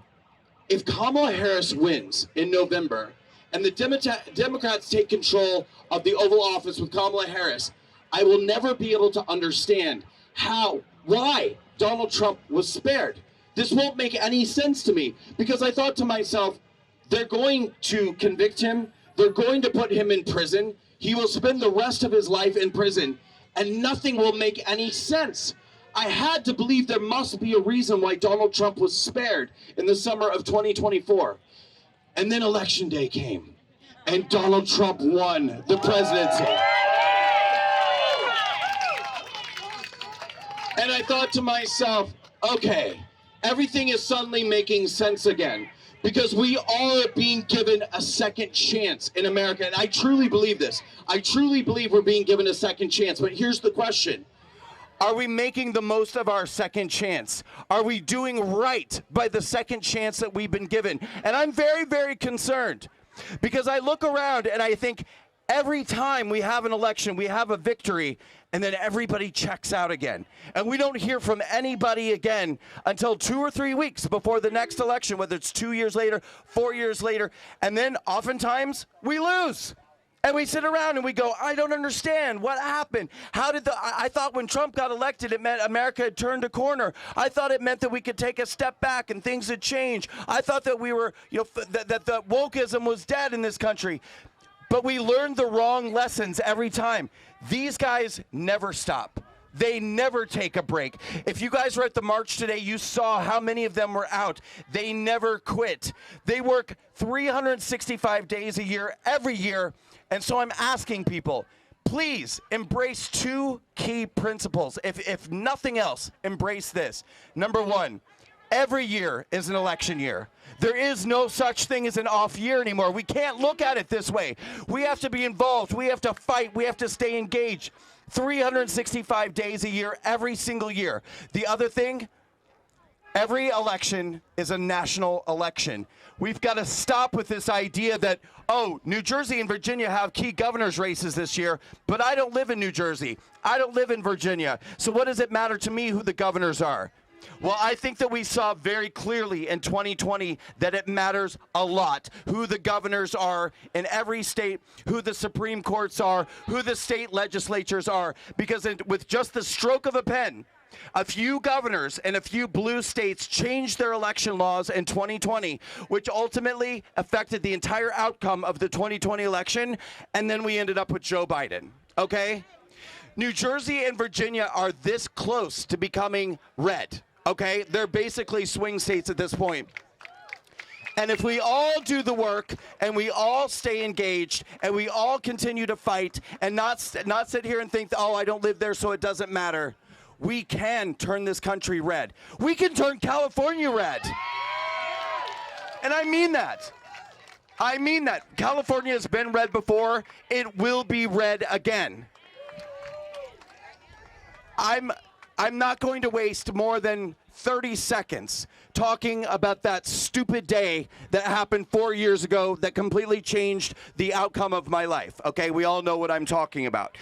if Kamala Harris wins in November, and the Democrats take control of the Oval Office with Kamala Harris, I will never be able to understand why Donald Trump was spared. This won't make any sense to me, because I thought to myself, They're going to convict him. They're going to put him in prison. He will spend the rest of his life in prison, and nothing will make any sense. I had to believe there must be a reason why Donald Trump was spared in the summer of 2024. And then Election Day came, and Donald Trump won the presidency. And I thought to myself, okay, everything is suddenly making sense again, because we are being given a second chance in America. And I truly believe this. I truly believe we're being given a second chance. But here's the question. Are we making the most of our second chance? Are we doing right by the second chance that we've been given? And I'm very, very concerned, because I look around and I think every time we have an election, we have a victory, and then everybody checks out again. And we don't hear from anybody again until 2 or 3 weeks before the next election, whether it's 2 years later, 4 years later, and then oftentimes we lose. And we sit around and we go, I don't understand. What happened? How did I thought when Trump got elected, it meant America had turned a corner. I thought it meant that we could take a step back and things had changed. I thought that we were, that the wokeism was dead in this country. But we learned the wrong lessons every time. These guys never stop. They never take a break. If you guys were at the march today, you saw how many of them were out. They never quit. They work 365 days a year, every year. And so I'm asking people, please embrace 2 key principles. If nothing else, embrace this. Number 1, every year is an election year. There is no such thing as an off year anymore. We can't look at it this way. We have to be involved. We have to fight. We have to stay engaged. 365 days a year, every single year. The other thing, every election is a national election. We've got to stop with this idea that, oh, New Jersey and Virginia have key governor's races this year, but I don't live in New Jersey. I don't live in Virginia. So what does it matter to me who the governors are? Well, I think that we saw very clearly in 2020 that it matters a lot who the governors are in every state, who the Supreme Courts are, who the state legislatures are, because with just the stroke of a pen, a few governors and a few blue states changed their election laws in 2020, which ultimately affected the entire outcome of the 2020 election, and then we ended up with Joe Biden, okay? New Jersey and Virginia are this close to becoming red, okay? They're basically swing states at this point. And if we all do the work and we all stay engaged and we all continue to fight and not sit here and think, oh, I don't live there so it doesn't matter, we can turn this country red. We can turn California red. And I mean that. I mean that. California has been red before. It will be red again. I'm not going to waste more than 30 seconds talking about that stupid day that happened 4 years ago that completely changed the outcome of my life. Okay, we all know what I'm talking about.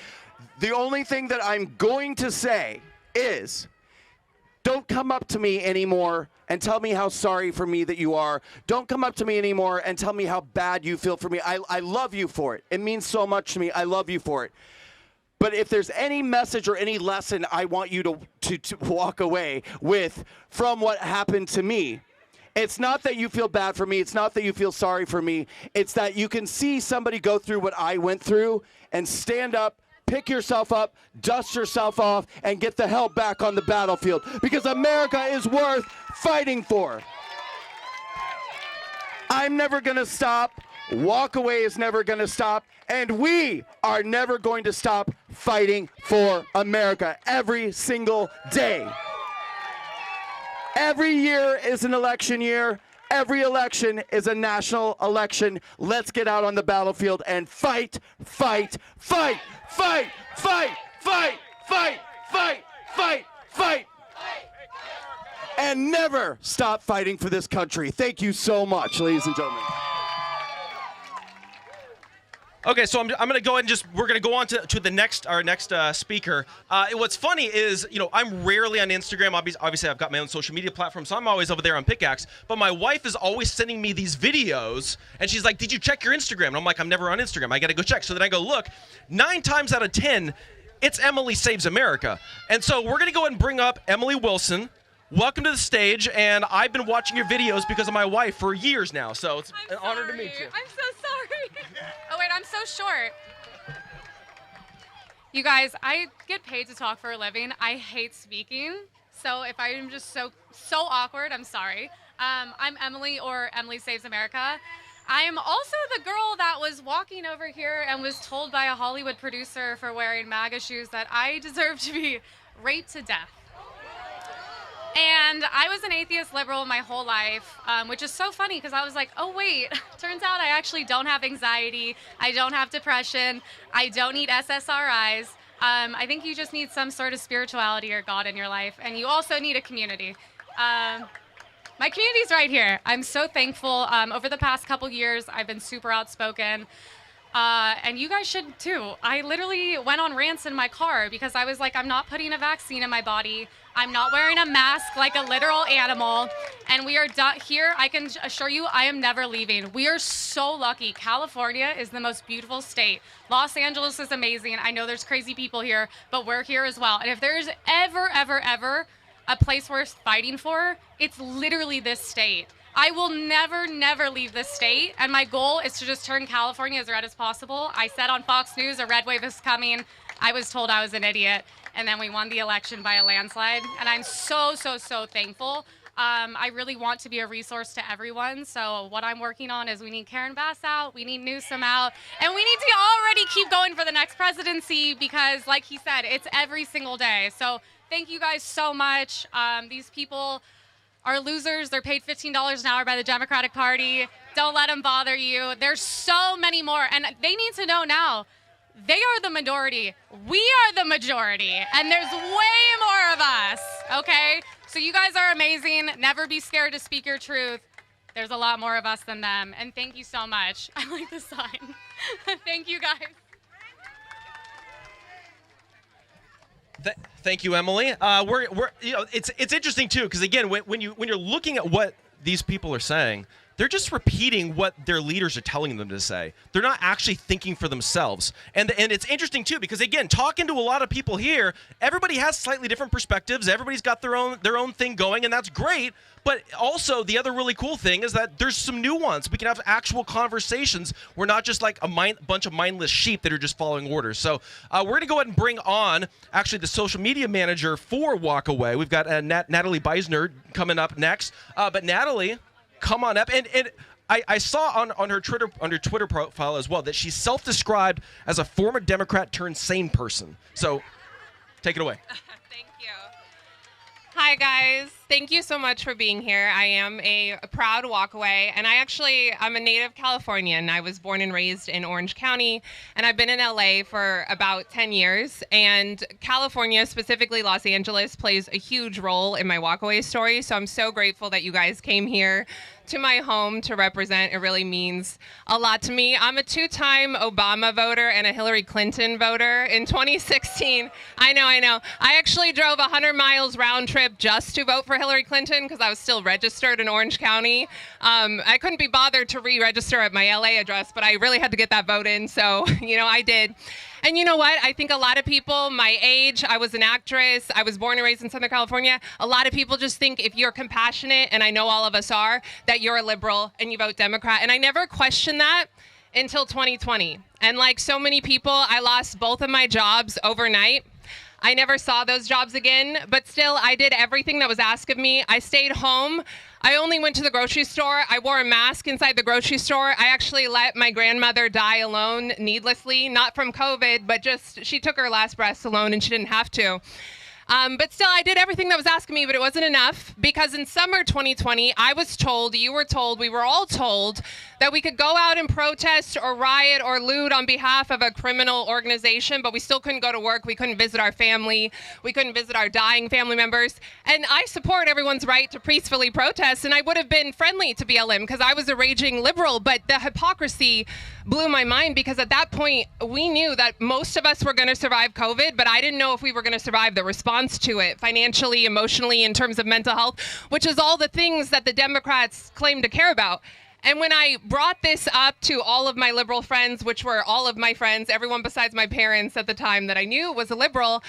The only thing that I'm going to say is, don't come up to me anymore and tell me how sorry for me that you are. Don't come up to me anymore and tell me how bad you feel for me. I love you for it. It means so much to me. I love you for it. But if there's any message or any lesson I want you to walk away with from what happened to me, it's not that you feel bad for me. It's not that you feel sorry for me. It's that you can see somebody go through what I went through and stand up, pick yourself up, dust yourself off, and get the hell back on the battlefield. Because America is worth fighting for. I'm never going to stop. WalkAway is never going to stop. And we are never going to stop fighting for America every single day. Every year is an election year. Every election is a national election. Let's get out on the battlefield and fight, fight, fight, fight, fight, fight, fight, fight, fight, fight. And never stop fighting for this country. Thank you so much, ladies and gentlemen. Okay, so I'm going to go ahead and we're going to go on to our next speaker. What's funny is, I'm rarely on Instagram. Obviously, I've got my own social media platform, so I'm always over there on Pickaxe. But my wife is always sending me these videos, and she's like, did you check your Instagram? And I'm like, I'm never on Instagram. I got to go check. So then I go look. 9 times out of 10, it's Emily Saves America. And so we're going to go ahead and bring up Emily Wilson, welcome to the stage. And I've been watching your videos because of my wife for years now, so it's an honor to meet you. I'm so sorry. Oh wait, I'm so short. You guys, I get paid to talk for a living. I hate speaking, so if I'm just so awkward, I'm sorry. I'm Emily, or Emily Saves America. I am also the girl that was walking over here and was told by a Hollywood producer for wearing MAGA shoes that I deserve to be raped to death. And I was an atheist liberal my whole life, which is so funny because I was like, oh wait, turns out I actually don't have anxiety, I don't have depression, I don't need SSRIs. I think you just need some sort of spirituality or God in your life, and you also need a community. My community's right here. I'm so thankful. Over the past couple years, I've been super outspoken. And you guys should too. I literally went on rants in my car because I was like, I'm not putting a vaccine in my body. I'm not wearing a mask like a literal animal. And we are done here. I can assure you, I am never leaving. We are so lucky. California is the most beautiful state. Los Angeles is amazing. I know there's crazy people here, but we're here as well. And if there's ever a place worth fighting for, it's literally this state. I will never leave this state, and my goal is to just turn California as red as possible. I said on Fox News a red wave is coming. I was told I was an idiot, and then we won the election by a landslide, and I'm so thankful. I really want to be a resource to everyone, so what I'm working on is we need Karen Bass out, we need Newsom out, and we need to already keep going for the next presidency because, like he said, it's every single day. So thank you guys so much. These people are losers. They're paid $15 an hour by the Democratic Party. Don't let them bother you. There's so many more, and they need to know now, they are the minority. We are the majority, and there's way more of us, okay? So you guys are amazing. Never be scared to speak your truth. There's a lot more of us than them, and thank you so much. I like the sign. Thank you, guys. Thank you, Emily. We're you know, it's interesting too because again, when you're looking at what these people are saying, they're just repeating what their leaders are telling them to say. They're not actually thinking for themselves. And it's interesting too because again, talking to a lot of people here, everybody has slightly different perspectives. Everybody's got their own thing going, and that's great. But also, the other really cool thing is that there's some nuance. We can have actual conversations. We're not just like a bunch of mindless sheep that are just following orders. So we're going to go ahead and bring on actually the social media manager for WalkAway. We've got Natalie Bisner coming up next. But Natalie, come on up. And I saw on her Twitter profile as well that she's self-described as a former Democrat turned sane person. So take it away. Thank you. Hi, guys. Thank you so much for being here. I am a proud WalkAway, and I'm a native Californian. I was born and raised in Orange County, and I've been in LA for about 10 years. And California, specifically Los Angeles, plays a huge role in my WalkAway story. So I'm so grateful that you guys came here to my home to represent. It really means a lot to me. I'm a two-time Obama voter and a Hillary Clinton voter. In 2016, I know. I actually drove 100 miles round trip just to vote for Hillary Clinton because I was still registered in Orange County. I couldn't be bothered to re-register at my LA address, but I really had to get that vote in, so I did. And you know what? I think a lot of people my age, I was an actress, I was born and raised in Southern California, a lot of people just think if you're compassionate, and I know all of us are, that you're a liberal and you vote Democrat. And I never questioned that until 2020. And like so many people, I lost both of my jobs overnight. I never saw those jobs again, but still I did everything that was asked of me. I stayed home. I only went to the grocery store. I wore a mask inside the grocery store. I actually let my grandmother die alone needlessly, not from COVID, but just she took her last breaths alone and she didn't have to. But still, I did everything that was asked of me, but it wasn't enough because in summer 2020, I was told, you were told, we were all told that we could go out and protest or riot or loot on behalf of a criminal organization, but we still couldn't go to work. We couldn't visit our family. We couldn't visit our dying family members. And I support everyone's right to peacefully protest, and I would have been friendly to BLM because I was a raging liberal, but the hypocrisy blew my mind because at that point, we knew that most of us were going to survive COVID, but I didn't know if we were going to survive the response to it financially, emotionally, in terms of mental health, which is all the things that the Democrats claim to care about. And when I brought this up to all of my liberal friends, which were all of my friends, everyone besides my parents at the time that I knew was a liberal,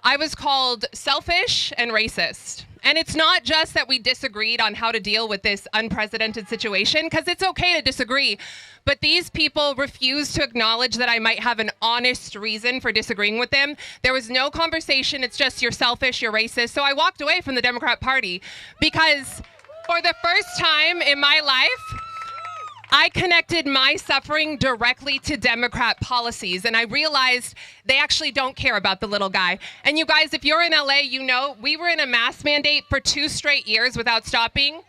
I was called selfish and racist. And it's not just that we disagreed on how to deal with this unprecedented situation, because it's okay to disagree. But these people refused to acknowledge that I might have an honest reason for disagreeing with them. There was no conversation. It's just, you're selfish, you're racist. So I walked away from the Democrat Party because for the first time in my life, I connected my suffering directly to Democrat policies, and I realized they actually don't care about the little guy. And you guys, if you're in LA, you know we were in a mask mandate for 2 straight years without stopping.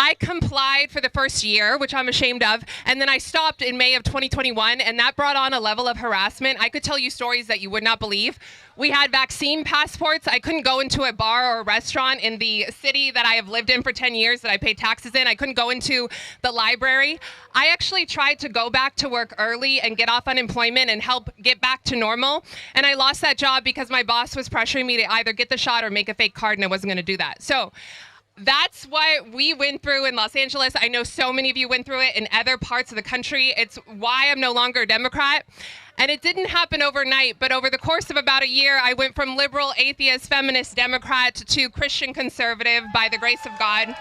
I complied for the first year, which I'm ashamed of, and then I stopped in May of 2021, and that brought on a level of harassment. I could tell you stories that you would not believe. We had vaccine passports. I couldn't go into a bar or a restaurant in the city that I have lived in for 10 years that I paid taxes in. I couldn't go into the library. I actually tried to go back to work early and get off unemployment and help get back to normal, and I lost that job because my boss was pressuring me to either get the shot or make a fake card, and I wasn't going to do that. So that's what we went through in Los Angeles. I know so many of you went through it in other parts of the country. It's why I'm no longer a Democrat. And it didn't happen overnight, but over the course of about a year, I went from liberal, atheist, feminist, Democrat to Christian conservative by the grace of God.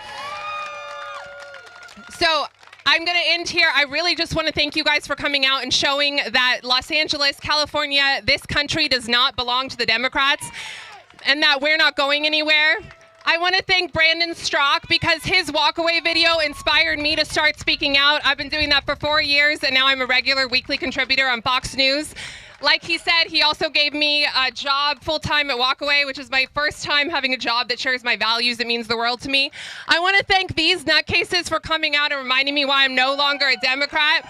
So I'm going to end here. I really just want to thank you guys for coming out and showing that Los Angeles, California, this country does not belong to the Democrats and that we're not going anywhere. I want to thank Brandon Strock because his WalkAway video inspired me to start speaking out. I've been doing that for 4 years, and now I'm a regular weekly contributor on Fox News. Like he said, he also gave me a job full-time at WalkAway, which is my first time having a job that shares my values. It means the world to me. I want to thank these nutcases for coming out and reminding me why I'm no longer a Democrat.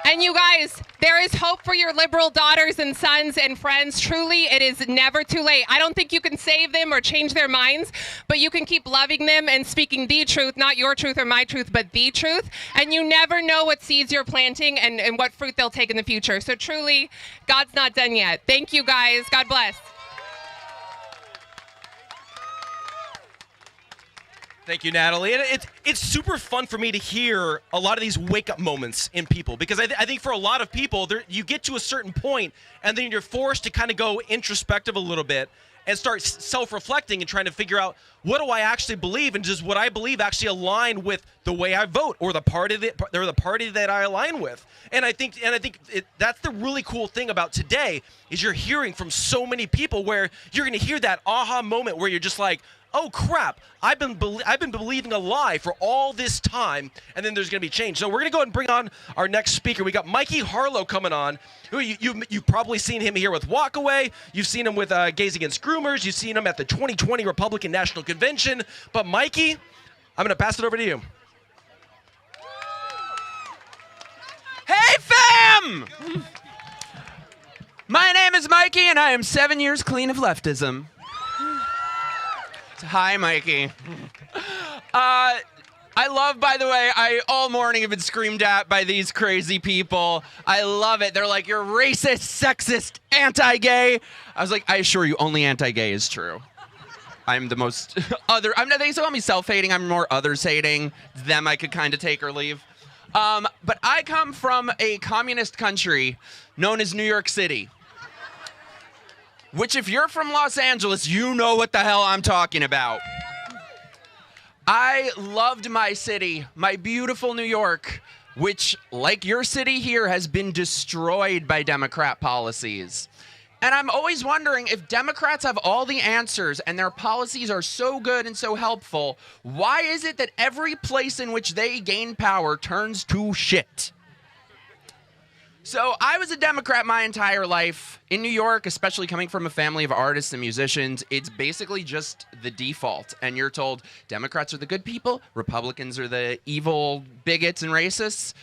And you guys, there is hope for your liberal daughters and sons and friends. Truly, it is never too late. I don't think you can save them or change their minds, but you can keep loving them and speaking the truth, not your truth or my truth, but the truth. And you never know what seeds you're planting and what fruit they'll take in the future. So truly, God's not done yet. Thank you, guys. God bless. Thank you, Natalie. And it's super fun for me to hear a lot of these wake-up moments in people, because I think for a lot of people, you get to a certain point, and then you're forced to kind of go introspective a little bit and start self-reflecting and trying to figure out, what do I actually believe, and does what I believe actually align with the way I vote or the party that I align with? And I think that's the really cool thing about today is you're hearing from so many people where you're going to hear that aha moment where you're just like, oh crap, I've been believing a lie for all this time, and then there's going to be change. So we're going to go ahead and bring on our next speaker. We got Mikey Harlo coming on. Who you've probably seen him here with WalkAway. You've seen him with Gays Against Groomers. You've seen him at the 2020 Republican National Convention. But Mikey, I'm going to pass it over to you. Hey fam! My name is Mikey, and I am 7 years clean of leftism. Hi, Mikey. I love, by the way, I all morning have been screamed at by these crazy people. I love it. They're like, you're racist, sexist, anti-gay. I was like, I assure you, only anti-gay is true. I'm the most they call me self-hating. I'm more others-hating. Them I could kind of take or leave. But I come from a communist country known as New York City. Which, if you're from Los Angeles, you know what the hell I'm talking about. I loved my city, my beautiful New York, which, like your city here, has been destroyed by Democrat policies. And I'm always wondering, if Democrats have all the answers and their policies are so good and so helpful, why is it that every place in which they gain power turns to shit? So I was a Democrat my entire life. In New York, especially coming from a family of artists and musicians, it's basically just the default. And you're told Democrats are the good people, Republicans are the evil bigots and racists.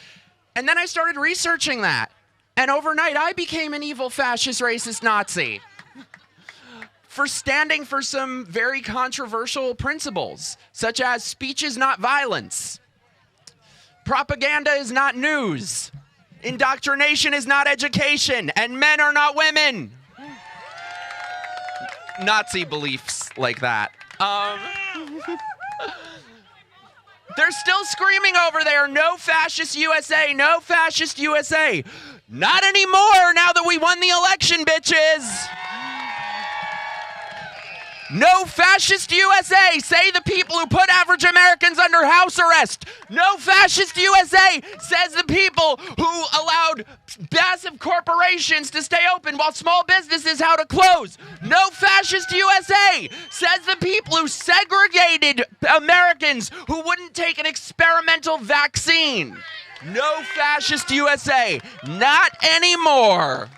And then I started researching that. And overnight, I became an evil fascist racist Nazi for standing for some very controversial principles, such as speech is not violence, propaganda is not news, indoctrination is not education, and men are not women. Nazi beliefs like that. They're still screaming over there, no fascist USA, no fascist USA. Not anymore now that we won the election, bitches. No fascist USA, say the people who put average Americans under house arrest. No fascist USA, says the people who allowed massive corporations to stay open while small businesses had to close. No fascist USA, says the people who segregated Americans who wouldn't take an experimental vaccine. No fascist USA, not anymore.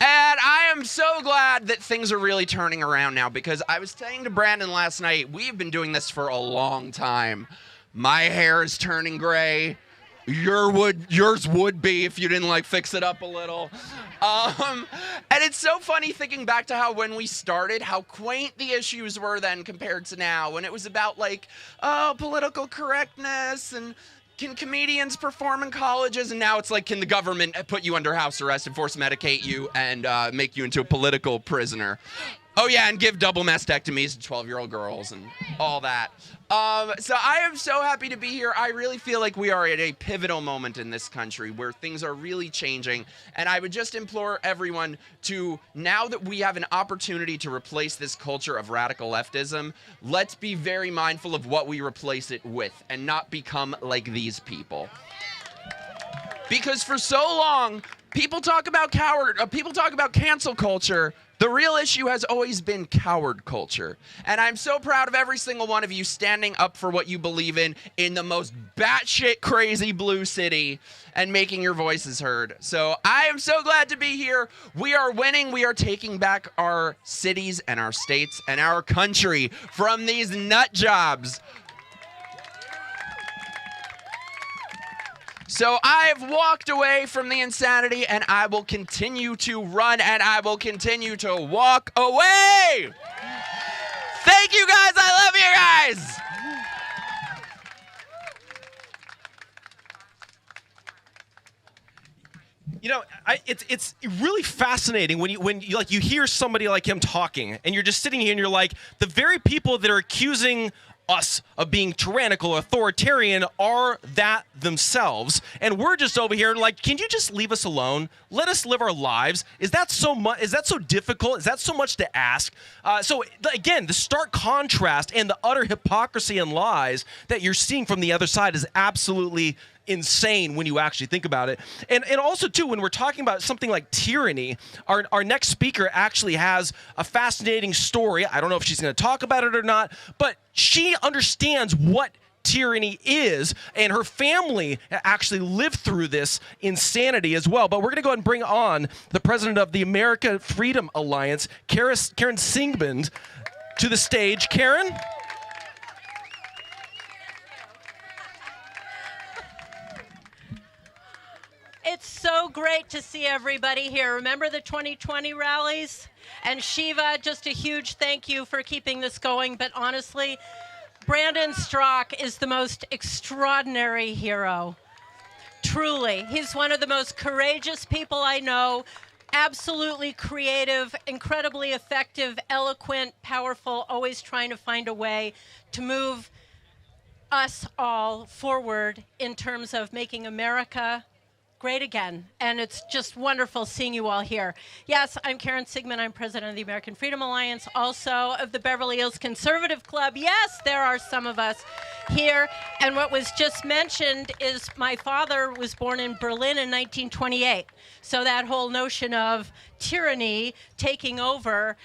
And I am so glad that things are really turning around now, because I was saying to Brandon last night, we've been doing this for a long time. My hair is turning gray. Yours would be if you didn't like fix it up a little. And it's so funny thinking back to how when we started, how quaint the issues were then compared to now, when it was about like, oh, political correctness and can comedians perform in colleges? And now it's like, can the government put you under house arrest and force medicate you and make you into a political prisoner? Oh yeah, and give double mastectomies to 12-year-old girls and all that. So I am so happy to be here. I really feel like we are at a pivotal moment in this country where things are really changing. And I would just implore everyone to, now that we have an opportunity to replace this culture of radical leftism, let's be very mindful of what we replace it with and not become like these people. Because for so long, people talk about cancel culture. The real issue has always been coward culture. And I'm so proud of every single one of you standing up for what you believe in the most batshit crazy blue city and making your voices heard. So I am so glad to be here. We are winning. We are taking back our cities and our states and our country from these nut jobs. So I've walked away from the insanity, and I will continue to run, and I will continue to walk away. Thank you guys. I love you guys. You know, it's really fascinating when you hear somebody like him talking, and you're just sitting here and you're like, the very people that are accusing us of being tyrannical, authoritarian, are that themselves, and we're just over here like, can you just leave us alone? Let us live our lives. Is that so much? Is that so difficult? Is that so much to ask? So again, the stark contrast and the utter hypocrisy and lies that you're seeing from the other side is absolutely insane when you actually think about it. And also too, when we're talking about something like tyranny, our next speaker actually has a fascinating story. I don't know if she's going to talk about it or not, but she understands what tyranny is, and her family actually lived through this insanity as well. But we're going to go ahead and bring on the president of the America Freedom Alliance, Karen Sigman, to the stage. Karen? It's so great to see everybody here. Remember the 2020 rallies? And Shiva, just a huge thank you for keeping this going. But honestly, Brandon Straka is the most extraordinary hero. Truly. He's one of the most courageous people I know. Absolutely creative, incredibly effective, eloquent, powerful, always trying to find a way to move us all forward in terms of making America great again. And it's just wonderful seeing you all here. Yes, I'm Karen Sigman. I'm president of the American Freedom Alliance, also of the Beverly Hills Conservative Club. Yes, there are some of us here. And what was just mentioned is my father was born in Berlin in 1928. So that whole notion of tyranny taking over,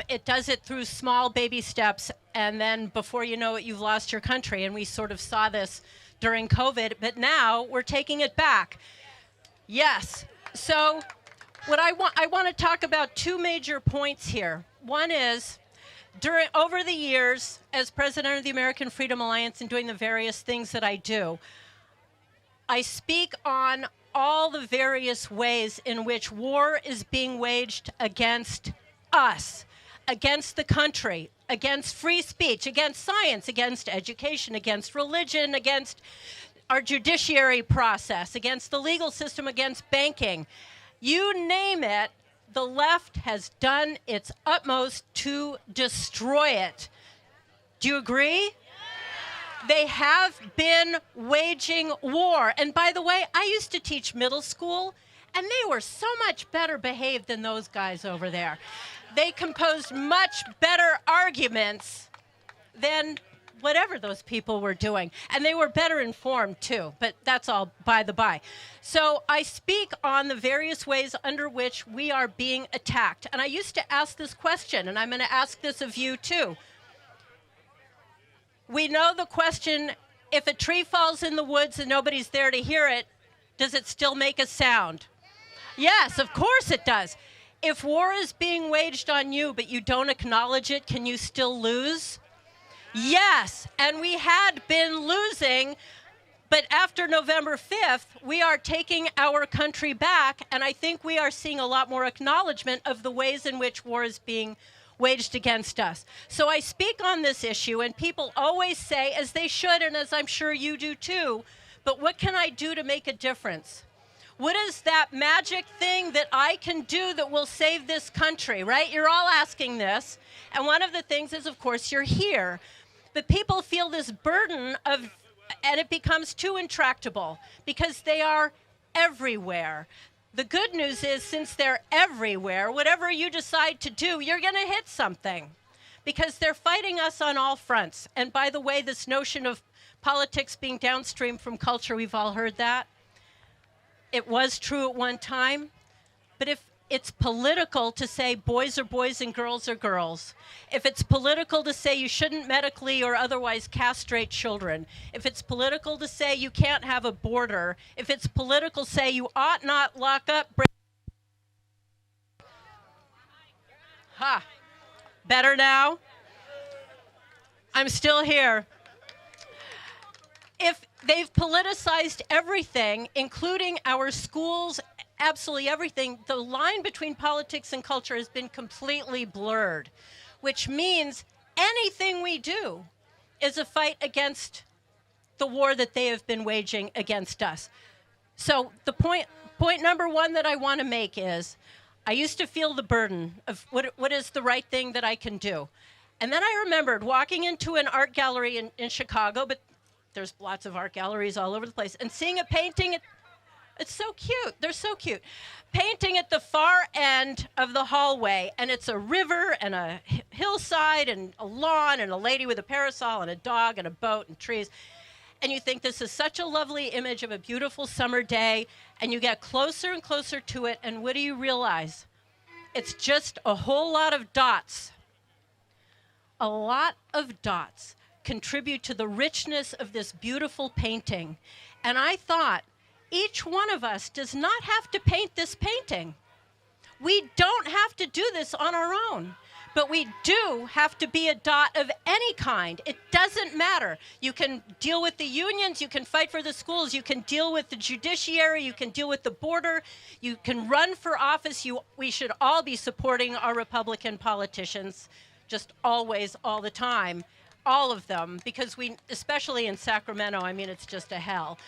it does it through small baby steps. And then before you know it, you've lost your country. And we sort of saw this during COVID, but now we're taking it back. Yes. So what I want to talk about two major points here. One is, over the years, as president of the American Freedom Alliance and doing the various things that I do, I speak on all the various ways in which war is being waged against us, against the country, against free speech, against science, against education, against religion, against our judiciary process, against the legal system, against banking. You name it, the left has done its utmost to destroy it. Do you agree? Yeah. They have been waging war. And by the way, I used to teach middle school, And they were so much better behaved than those guys over there. They composed much better arguments than whatever those people were doing. And they were better informed too, but that's all by the by. So I speak on the various ways under which we are being attacked. And I used to ask this question, and I'm going to ask this of you too. We know the question, if a tree falls in the woods and nobody's there to hear it, does it still make a sound? Yes, of course it does. If war is being waged on you, but you don't acknowledge it, can you still lose? Yes, and we had been losing, but after November 5th, we are taking our country back, and I think we are seeing a lot more acknowledgement of the ways in which war is being waged against us. So I speak on this issue, and people always say, as they should, and as I'm sure you do too, but what can I do to make a difference? What is that magic thing that I can do that will save this country, right? You're all asking this, and one of the things is, of course, you're here. But people feel this burden of, and it becomes too intractable because they are everywhere. The good news is, since they're everywhere, whatever you decide to do, you're going to hit something because they're fighting us on all fronts. And by the way, this notion of politics being downstream from culture, we've all heard that. It was true at one time, but if it's political to say boys are boys and girls are girls, if it's political to say you shouldn't medically or otherwise castrate children, if it's political to say you can't have a border, if it's political to say you ought not lock up... Better now? I'm still here. If they've politicized everything, including our schools, absolutely everything, the line between politics and culture has been completely blurred, which means anything we do is a fight against the war that they have been waging against us. So the point number one that I want to make is, I used to feel the burden of what is the right thing that I can do. And then I remembered walking into an art gallery in Chicago, but there's lots of art galleries all over the place, and seeing a painting, it's so cute. They're so cute. Painting at the far end of the hallway, and it's a river and a hillside and a lawn and a lady with a parasol and a dog and a boat and trees. And you think this is such a lovely image of a beautiful summer day, and you get closer and closer to it, and what do you realize? It's just a whole lot of dots. A lot of dots contribute to the richness of this beautiful painting. And I thought, each one of us does not have to paint this painting. We don't have to do this on our own, but we do have to be a dot of any kind. It doesn't matter. You can deal with the unions, you can fight for the schools, you can deal with the judiciary, you can deal with the border, you can run for office. We should all be supporting our Republican politicians, just always, all the time, all of them, because especially in Sacramento, I mean, it's just a hell.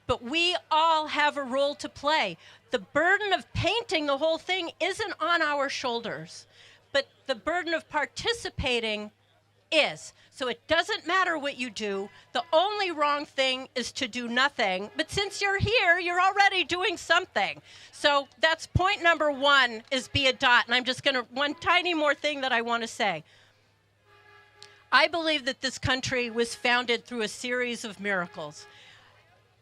But we all have a role to play. The burden of painting the whole thing isn't on our shoulders, but the burden of participating is. So it doesn't matter what you do. The only wrong thing is to do nothing. But since you're here, you're already doing something. So that's point number one, is be a dot. And I'm just one tiny more thing that I want to say. I believe that this country was founded through a series of miracles.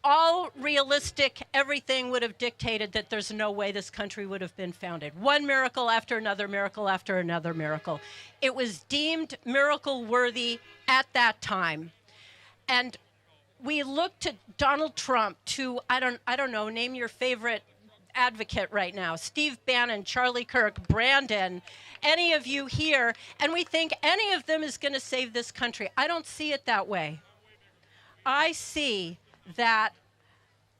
All realistic, everything would have dictated that there's no way this country would have been founded. One miracle after another miracle after another miracle. It was deemed miracle worthy at that time. And we look to Donald Trump to, I don't know, name your favorite advocate right now, Steve Bannon, Charlie Kirk, Brandon, any of you here, and we think any of them is going to save this country. I don't see it that way. I see that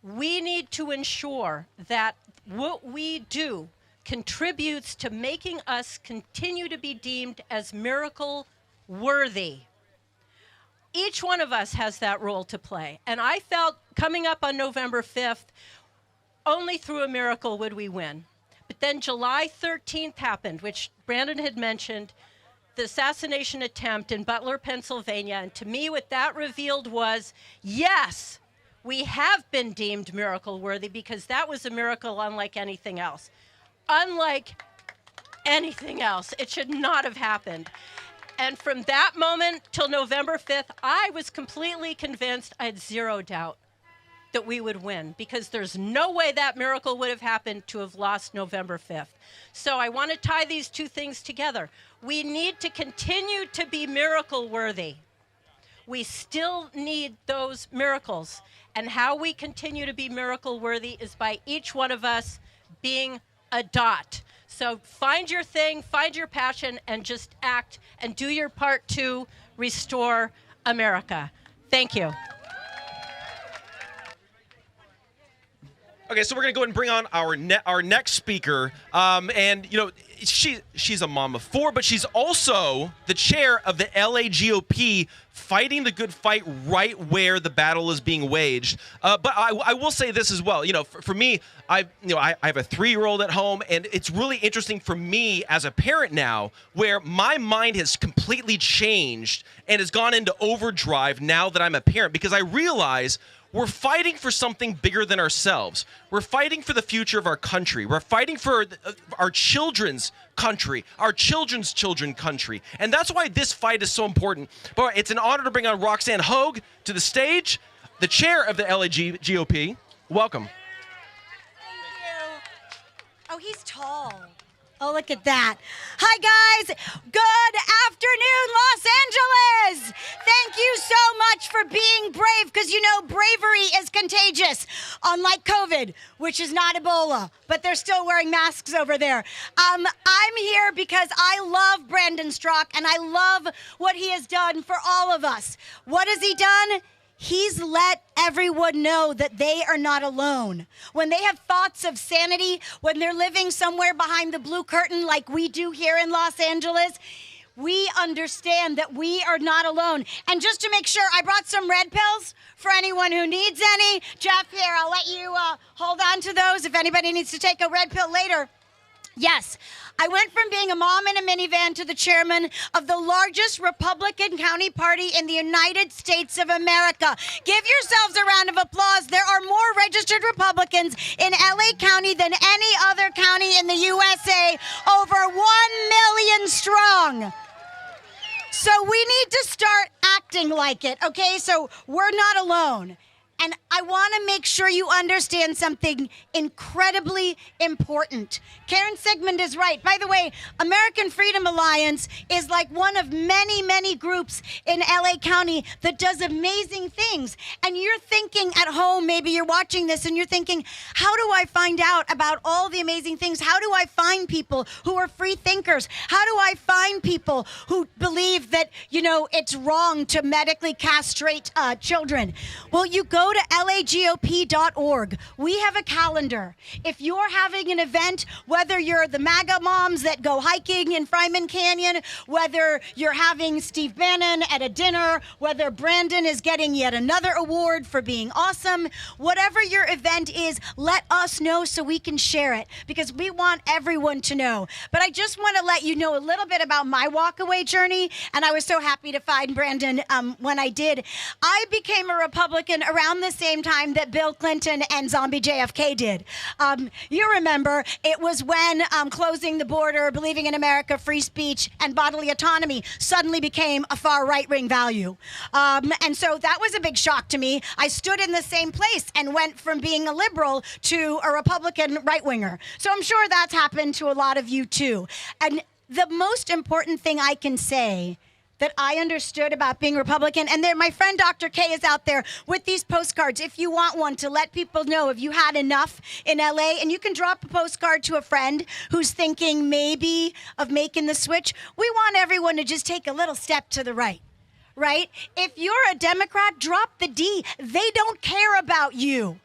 we need to ensure that what we do contributes to making us continue to be deemed as miracle worthy. Each one of us has that role to play. And I felt coming up on November 5th, only through a miracle would we win. But then July 13th happened, which Brandon had mentioned, the assassination attempt in Butler, Pennsylvania. And to me, what that revealed was, yes, We have been deemed miracle worthy because that was a miracle unlike anything else. Unlike anything else. It should not have happened. And from that moment till November 5th, I was completely convinced, I had zero doubt that we would win, because there's no way that miracle would have happened to have lost November 5th. So I want to tie these two things together. We need to continue to be miracle worthy. We still need those miracles. And how we continue to be miracle worthy is by each one of us being a dot. So find your thing, find your passion, and just act and do your part to restore America. Thank you. Okay, so we're gonna go ahead and bring on our next speaker, and you know she's a mom of four, but she's also the chair of the LA GOP, fighting the good fight right where the battle is being waged. But I will say this as well. You know, for me, I have a 3-year-old at home, and it's really interesting for me as a parent now, where my mind has completely changed and has gone into overdrive now that I'm a parent, because I realize we're fighting for something bigger than ourselves. We're fighting for the future of our country. We're fighting for our children's country, our children's country. And that's why this fight is so important. But it's an honor to bring on Roxan Hogue to the stage, the chair of the LA GOP. Welcome. Oh, he's tall. Oh, look at that. Hi, guys. Good afternoon, Los Angeles. Thank you so much for being brave, because you know bravery is contagious, unlike COVID, which is not Ebola, but they're still wearing masks over there. I'm here because I love Brandon Straka, and I love what he has done for all of us. What has he done? He's let everyone know that they are not alone. When they have thoughts of sanity, when they're living somewhere behind the blue curtain like we do here in Los Angeles, we understand that we are not alone. And just to make sure, I brought some red pills for anyone who needs any. Jeff, here, I'll let you hold on to those if anybody needs to take a red pill later. Yes, I went from being a mom in a minivan to the chairman of the largest Republican county party in the United States of America. Give yourselves a round of applause. There are more registered Republicans in LA County than any other county in the USA, over 1 million strong. So we need to start acting like it, okay? So we're not alone. And I want to make sure you understand something incredibly important. Karen Sigman is right. By the way, American Freedom Alliance is like one of many, many groups in LA County that does amazing things. And you're thinking at home, maybe you're watching this and you're thinking, how do I find out about all the amazing things? How do I find people who are free thinkers? How do I find people who believe that, you know, it's wrong to medically castrate children? Well, you go to lagop.org. We have a calendar. If you're having an event, whether you're the MAGA moms that go hiking in Fryman Canyon, whether you're having Steve Bannon at a dinner, whether Brandon is getting yet another award for being awesome, whatever your event is, let us know so we can share it, because we want everyone to know. But I just want to let you know a little bit about my WalkAway journey, and I was so happy to find Brandon when I did. I became a Republican around the same time that Bill Clinton and zombie JFK did. You remember, it was when closing the border, believing in America, free speech, and bodily autonomy suddenly became a far right-wing value. And so that was a big shock to me. I stood in the same place and went from being a liberal to a Republican right-winger. So I'm sure that's happened to a lot of you too. And the most important thing I can say that I understood about being Republican, and there, my friend Dr. K is out there with these postcards if you want one, to let people know if you had enough in LA, and you can drop a postcard to a friend who's thinking maybe of making the switch. We want everyone to just take a little step to the right, right? If you're a Democrat, drop the D. They don't care about you.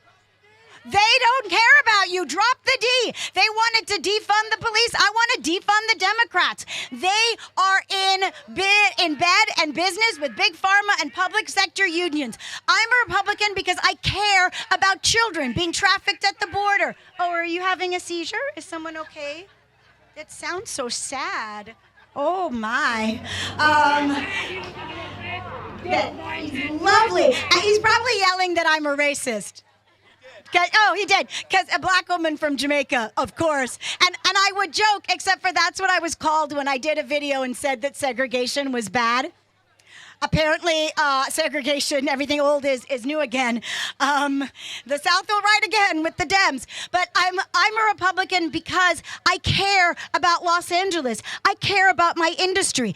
They don't care about you. Drop the D. They wanted to defund the police. I want to defund the Democrats. They are in bed and business with big pharma and public sector unions. I'm a Republican because I care about children being trafficked at the border. Oh, are you having a seizure? Is someone okay? That sounds so sad. Oh, my. He's lovely. He's probably yelling that I'm a racist. Oh, he did. Because a black woman from Jamaica, of course. And I would joke, except for that's what I was called when I did a video and said that segregation was bad. Apparently, segregation, everything old is new again. The South will ride again with the Dems. But I'm a Republican because I care about Los Angeles. I care about my industry.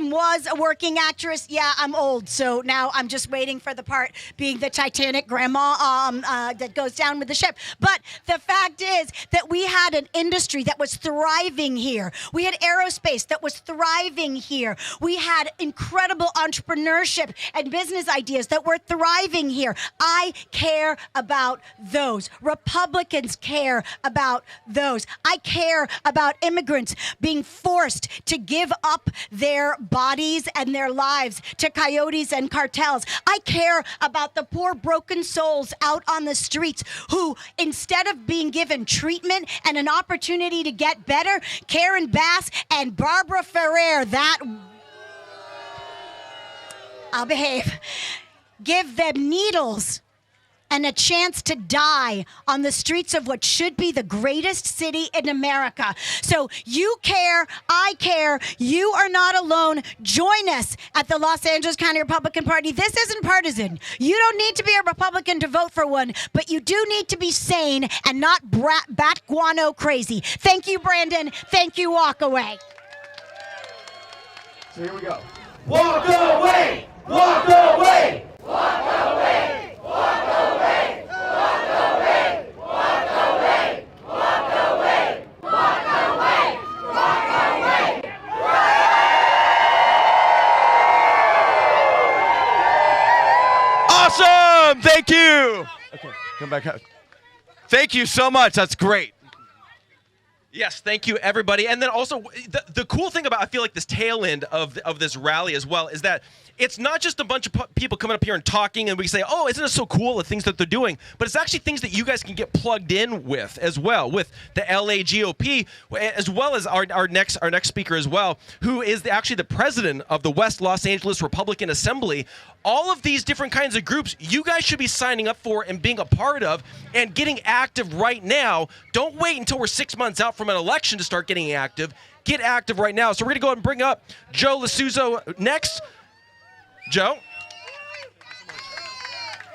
Was a working actress. Yeah, I'm old, so now I'm just waiting for the part being the Titanic grandma that goes down with the ship. But the fact is that we had an industry that was thriving here. We had aerospace that was thriving here. We had incredible entrepreneurship and business ideas that were thriving here. I care about those. Republicans care about those. I care about immigrants being forced to give up their bodies and their lives to coyotes and cartels. I care about the poor broken souls out on the streets who, instead of being given treatment and an opportunity to get better, Karen Bass and Barbara Ferrer, I'll behave, give them needles and a chance to die on the streets of what should be the greatest city in America. So you care, I care, you are not alone. Join us at the Los Angeles County Republican Party. This isn't partisan. You don't need to be a Republican to vote for one, but you do need to be sane and not bat guano crazy. Thank you, Brandon. Thank you, WalkAway. So here we go. Walk away! Walk away! Walk away! Walk away! Walk away! Walk away! Walk away! Walk away! Walk away! Awesome! Thank you. Okay, come back up. Thank you so much. That's great. Yes, thank you, everybody. And then also, the cool thing about, I feel like, this tail end of this rally as well is that it's not just a bunch of people coming up here and talking and we say, oh, isn't it so cool, the things that they're doing, but it's actually things that you guys can get plugged in with as well, with the LA GOP, as well as our next speaker as well, who is actually the president of the West Los Angeles Republican Assembly. All of these different kinds of groups you guys should be signing up for and being a part of and getting active right now. Don't wait until we're 6 months out from an election to start getting active. Get active right now. So we're going to go ahead and bring up Joe Luzo next. Joe?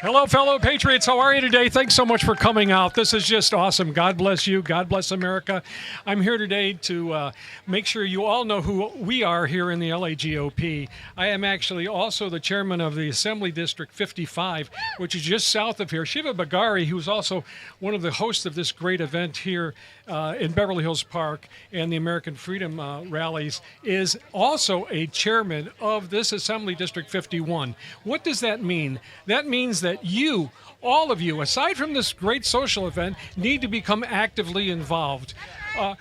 Hello, fellow Patriots. How are you today? Thanks so much for coming out. This is just awesome. God bless you. God bless America. I'm here today to make sure you all know who we are here in the LA GOP. I am actually also the chairman of the Assembly District 55, which is just south of here. Shiva Bagari, who's also one of the hosts of this great event here in Beverly Hills Park and the American Freedom rallies, is also a chairman of this Assembly District 51. What does that mean? That means that you, all of you, aside from this great social event, need to become actively involved.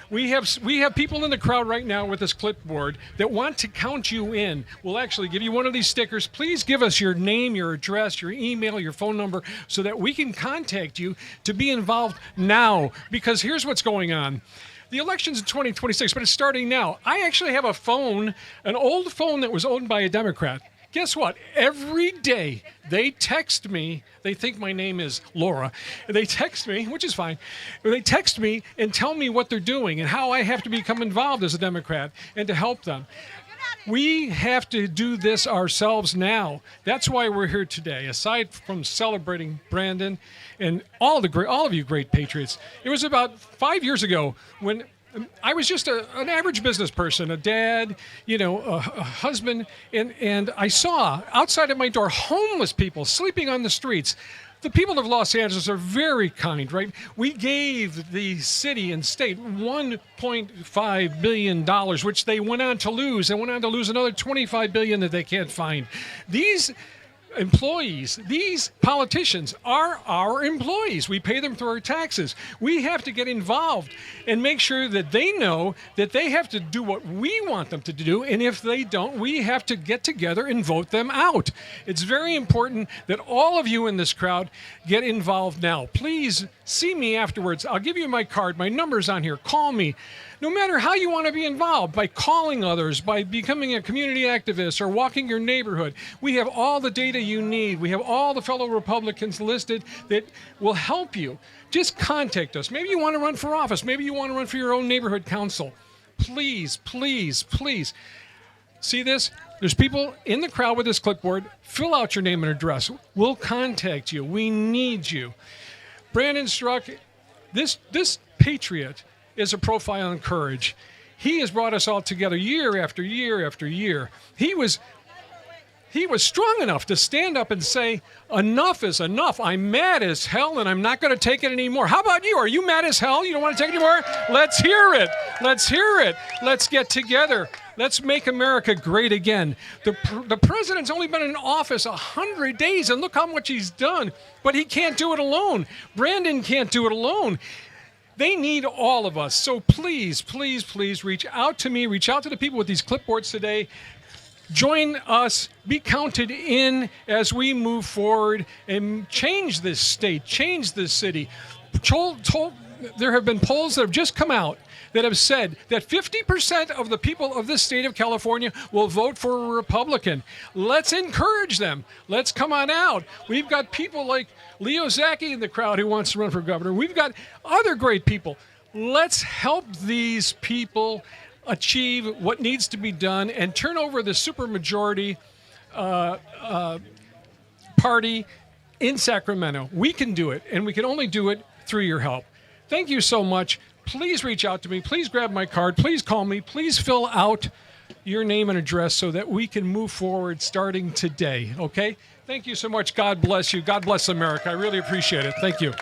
We have people in the crowd right now with this clipboard that want to count you in. We'll actually give you one of these stickers. Please give us your name, your address, your email, your phone number, so that we can contact you to be involved now. Because here's what's going on. The election's in 2026, but it's starting now. I actually have a phone, an old phone that was owned by a Democrat. Guess what? Every day they text me. They think my name is Laura. They text me, which is fine. They text me and tell me what they're doing and how I have to become involved as a Democrat and to help them. We have to do this ourselves now. That's why we're here today. Aside from celebrating Brandon and all of you great patriots, it was about 5 years ago when I was just an average business person, a dad, a husband, and I saw outside of my door homeless people sleeping on the streets. The people of Los Angeles are very kind, right? We gave the city and state $1.5 billion, which they went on to lose, and went on to lose another $25 billion that they can't find. These employees, these politicians are our employees. We pay them through our taxes. We have to get involved and make sure that they know that they have to do what we want them to do, and if they don't, we have to get together and vote them out. It's very important that all of you in this crowd get involved now. Please See me afterwards. I'll give you my card. My number's on here. Call me. No matter how you want to be involved, by calling others, by becoming a community activist, or walking your neighborhood. We have all the data you need. We have all the fellow Republicans listed that will help you. Just contact us. Maybe you want to run for office. Maybe you want to run for your own neighborhood council. Please, please, please. See this? There's people in the crowd with this clipboard. Fill out your name and address. We'll contact you. We need you. Brandon Straka, this Patriot is a profile in courage. He has brought us all together year after year after year. He was strong enough to stand up and say, enough is enough. I'm mad as hell and I'm not going to take it anymore. How about you? Are you mad as hell? You don't want to take it anymore? Let's hear it. Let's hear it. Let's get together. Let's make America great again. The president's only been in office 100 days, and look how much he's done. But he can't do it alone. Brandon can't do it alone. They need all of us. So please, please, please reach out to me. Reach out to the people with these clipboards today. Join us. Be counted in as we move forward and change this state, change this city. There have been polls that have just come out that have said that 50% of the people of this state of California will vote for a Republican. Let's encourage them. Let's come on out. We've got people like Leo Zaki in the crowd who wants to run for governor. We've got other great people. Let's help these people achieve what needs to be done and turn over the supermajority party in Sacramento. We can do it, and we can only do it through your help. Thank you so much. Please reach out to me. Please grab my card. Please call me. Please fill out your name and address so that we can move forward starting today, okay? Thank you so much. God bless you. God bless America. I really appreciate it. Thank you.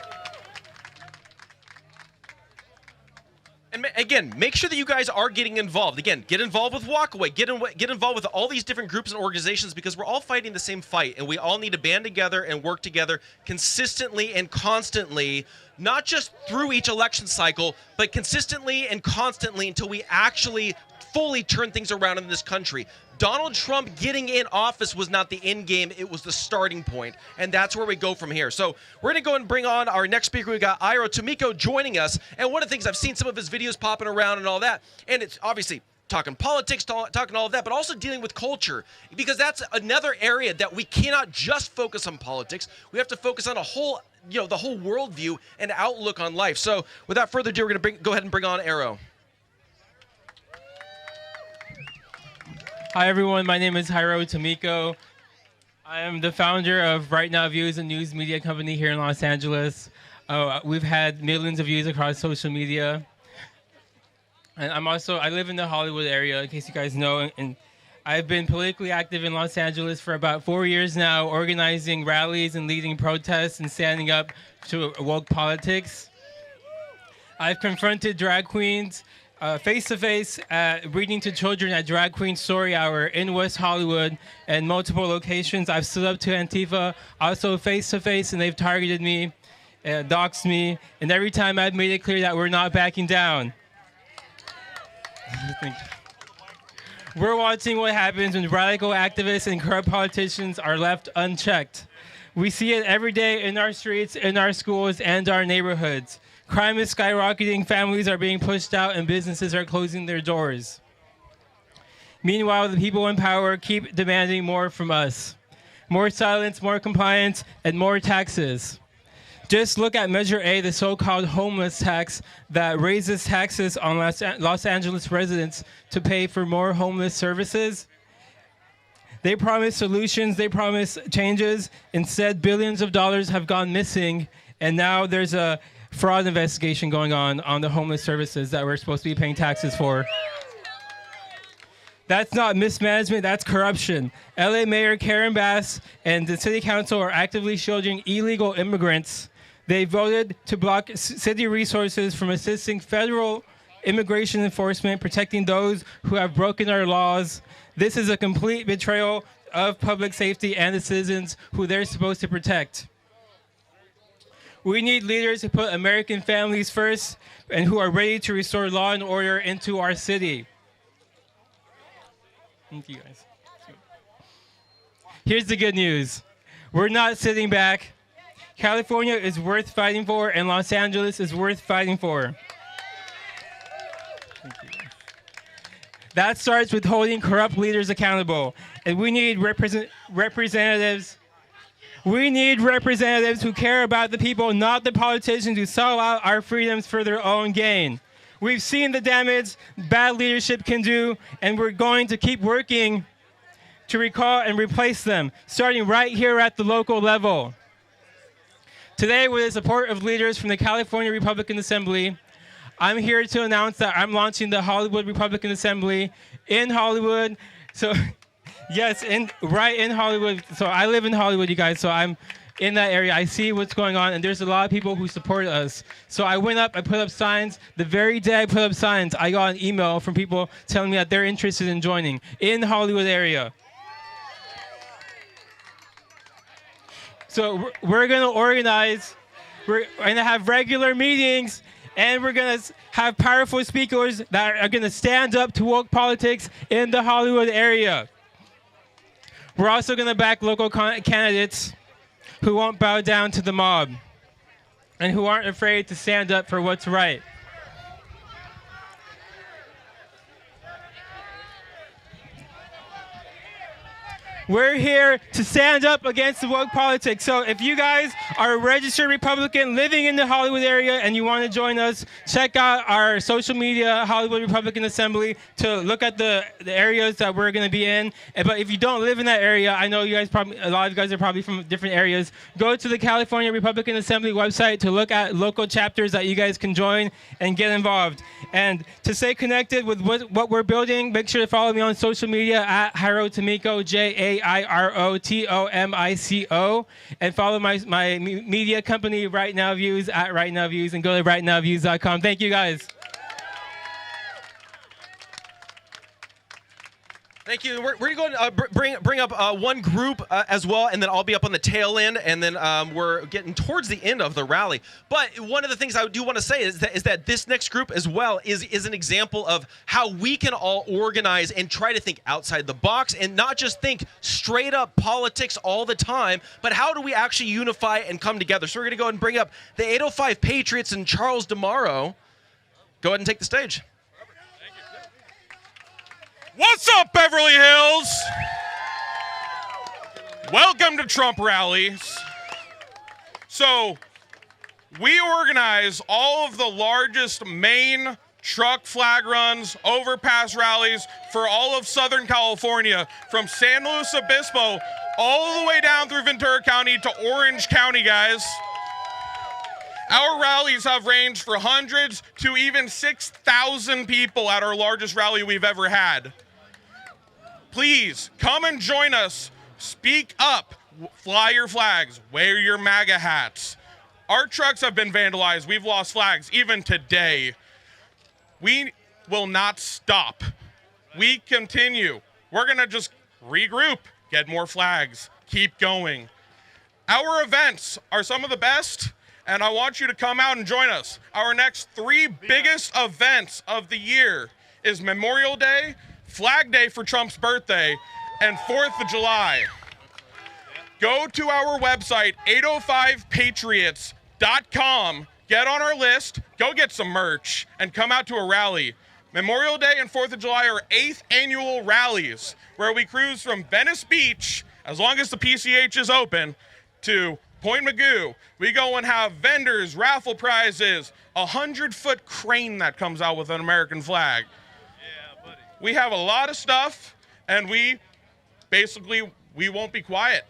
And again, make sure that you guys are getting involved. Again, get involved with WalkAway. Get involved with all these different groups and organizations because we're all fighting the same fight, and we all need to band together and work together consistently and constantly, not just through each election cycle, but consistently and constantly until we actually fully turn things around in this country. Donald Trump getting in office was not the end game, it was the starting point, and that's where we go from here. So we're going to go and bring on our next speaker. We got Hiro Tamiko joining us, and one of the things, I've seen some of his videos popping around and all that, and it's obviously talking politics, talking all of that, but also dealing with culture, because that's another area that we cannot just focus on politics. We have to focus on a whole, the whole worldview and outlook on life. So without further ado, we're going to go ahead and bring on Hiro. Hi everyone, my name is Hiro Tamiko. I am the founder of Right Now Views, a news media company here in Los Angeles. We've had millions of views across social media. And I live in the Hollywood area, in case you guys know, and I've been politically active in Los Angeles for about 4 years now, organizing rallies and leading protests and standing up to woke politics. I've confronted drag queens face-to-face, reading to children at Drag Queen Story Hour in West Hollywood and multiple locations. I've stood up to Antifa, also face-to-face, and they've targeted me, doxed me, and every time I've made it clear that we're not backing down. We're watching what happens when radical activists and corrupt politicians are left unchecked. We see it every day in our streets, in our schools, and our neighborhoods. Crime is skyrocketing, families are being pushed out, and businesses are closing their doors. Meanwhile, the people in power keep demanding more from us. More silence, more compliance, and more taxes. Just look at Measure A, the so-called homeless tax that raises taxes on Los Angeles residents to pay for more homeless services. They promise solutions, they promise changes. Instead, billions of dollars have gone missing, and now there's a fraud investigation going on the homeless services that we're supposed to be paying taxes for. That's not mismanagement, that's corruption. LA Mayor Karen Bass and the City Council are actively shielding illegal immigrants. They voted to block city resources from assisting federal immigration enforcement, protecting those who have broken our laws. This is a complete betrayal of public safety and the citizens who they're supposed to protect. We need leaders who put American families first and who are ready to restore law and order into our city. Thank you, guys. Here's the good news. We're not sitting back. California is worth fighting for, and Los Angeles is worth fighting for. That starts with holding corrupt leaders accountable. And we need representatives. We need representatives who care about the people, not the politicians who sell out our freedoms for their own gain. We've seen the damage bad leadership can do, and we're going to keep working to recall and replace them, starting right here at the local level. Today, with the support of leaders from the California Republican Assembly, I'm here to announce that I'm launching the Hollywood Republican Assembly in Hollywood. So, yes, right in Hollywood. So I live in Hollywood, you guys, so I'm in that area. I see what's going on, and there's a lot of people who support us. So I went up, I put up signs. The very day I put up signs, I got an email from people telling me that they're interested in joining in the Hollywood area. So we're going to organize, we're going to have regular meetings, and we're going to have powerful speakers that are going to stand up to woke politics in the Hollywood area. We're also going to back local candidates who won't bow down to the mob and who aren't afraid to stand up for what's right. We're here to stand up against the woke politics. So if you guys are a registered Republican living in the Hollywood area and you want to join us, check out our social media, Hollywood Republican Assembly, to look at the areas that we're going to be in. But if you don't live in that area, I know you guys a lot of you guys are probably from different areas. Go to the California Republican Assembly website to look at local chapters that you guys can join and get involved. And to stay connected with what we're building, make sure to follow me on social media at Hiro Tamiko, JAIROTOMICO, and follow my media company, Right Now Views, at Right Now Views, and go to rightnowviews.com. Thank you, guys. Thank you. We're going to bring up one group as well, and then I'll be up on the tail end, and then we're getting towards the end of the rally. But one of the things I do want to say is that this next group as well is an example of how we can all organize and try to think outside the box and not just think straight up politics all the time, but how do we actually unify and come together? So we're going to go ahead and bring up the 805 Patriots and Charles Dearo. Go ahead and take the stage. What's up, Beverly Hills? Welcome to Trump rallies. So, we organize all of the largest main truck flag runs, overpass rallies for all of Southern California, from San Luis Obispo all the way down through Ventura County to Orange County, guys. Our rallies have ranged for hundreds to even 6,000 people at our largest rally we've ever had. Please, come and join us. Speak up. Fly your flags. Wear your MAGA hats. Our trucks have been vandalized. We've lost flags, even today. We will not stop. We continue. We're going to just regroup, get more flags, keep going. Our events are some of the best, and I want you to come out and join us. Our next 3 biggest events of the year is Memorial Day, Flag Day for Trump's birthday, and 4th of July. Go to our website, 805patriots.com, get on our list, go get some merch, and come out to a rally. Memorial Day and 4th of July are 8th annual rallies, where we cruise from Venice Beach, as long as the PCH is open, to Point Magoo. We go and have vendors, raffle prizes, a 100-foot crane that comes out with an American flag. We have a lot of stuff, and we won't be quiet.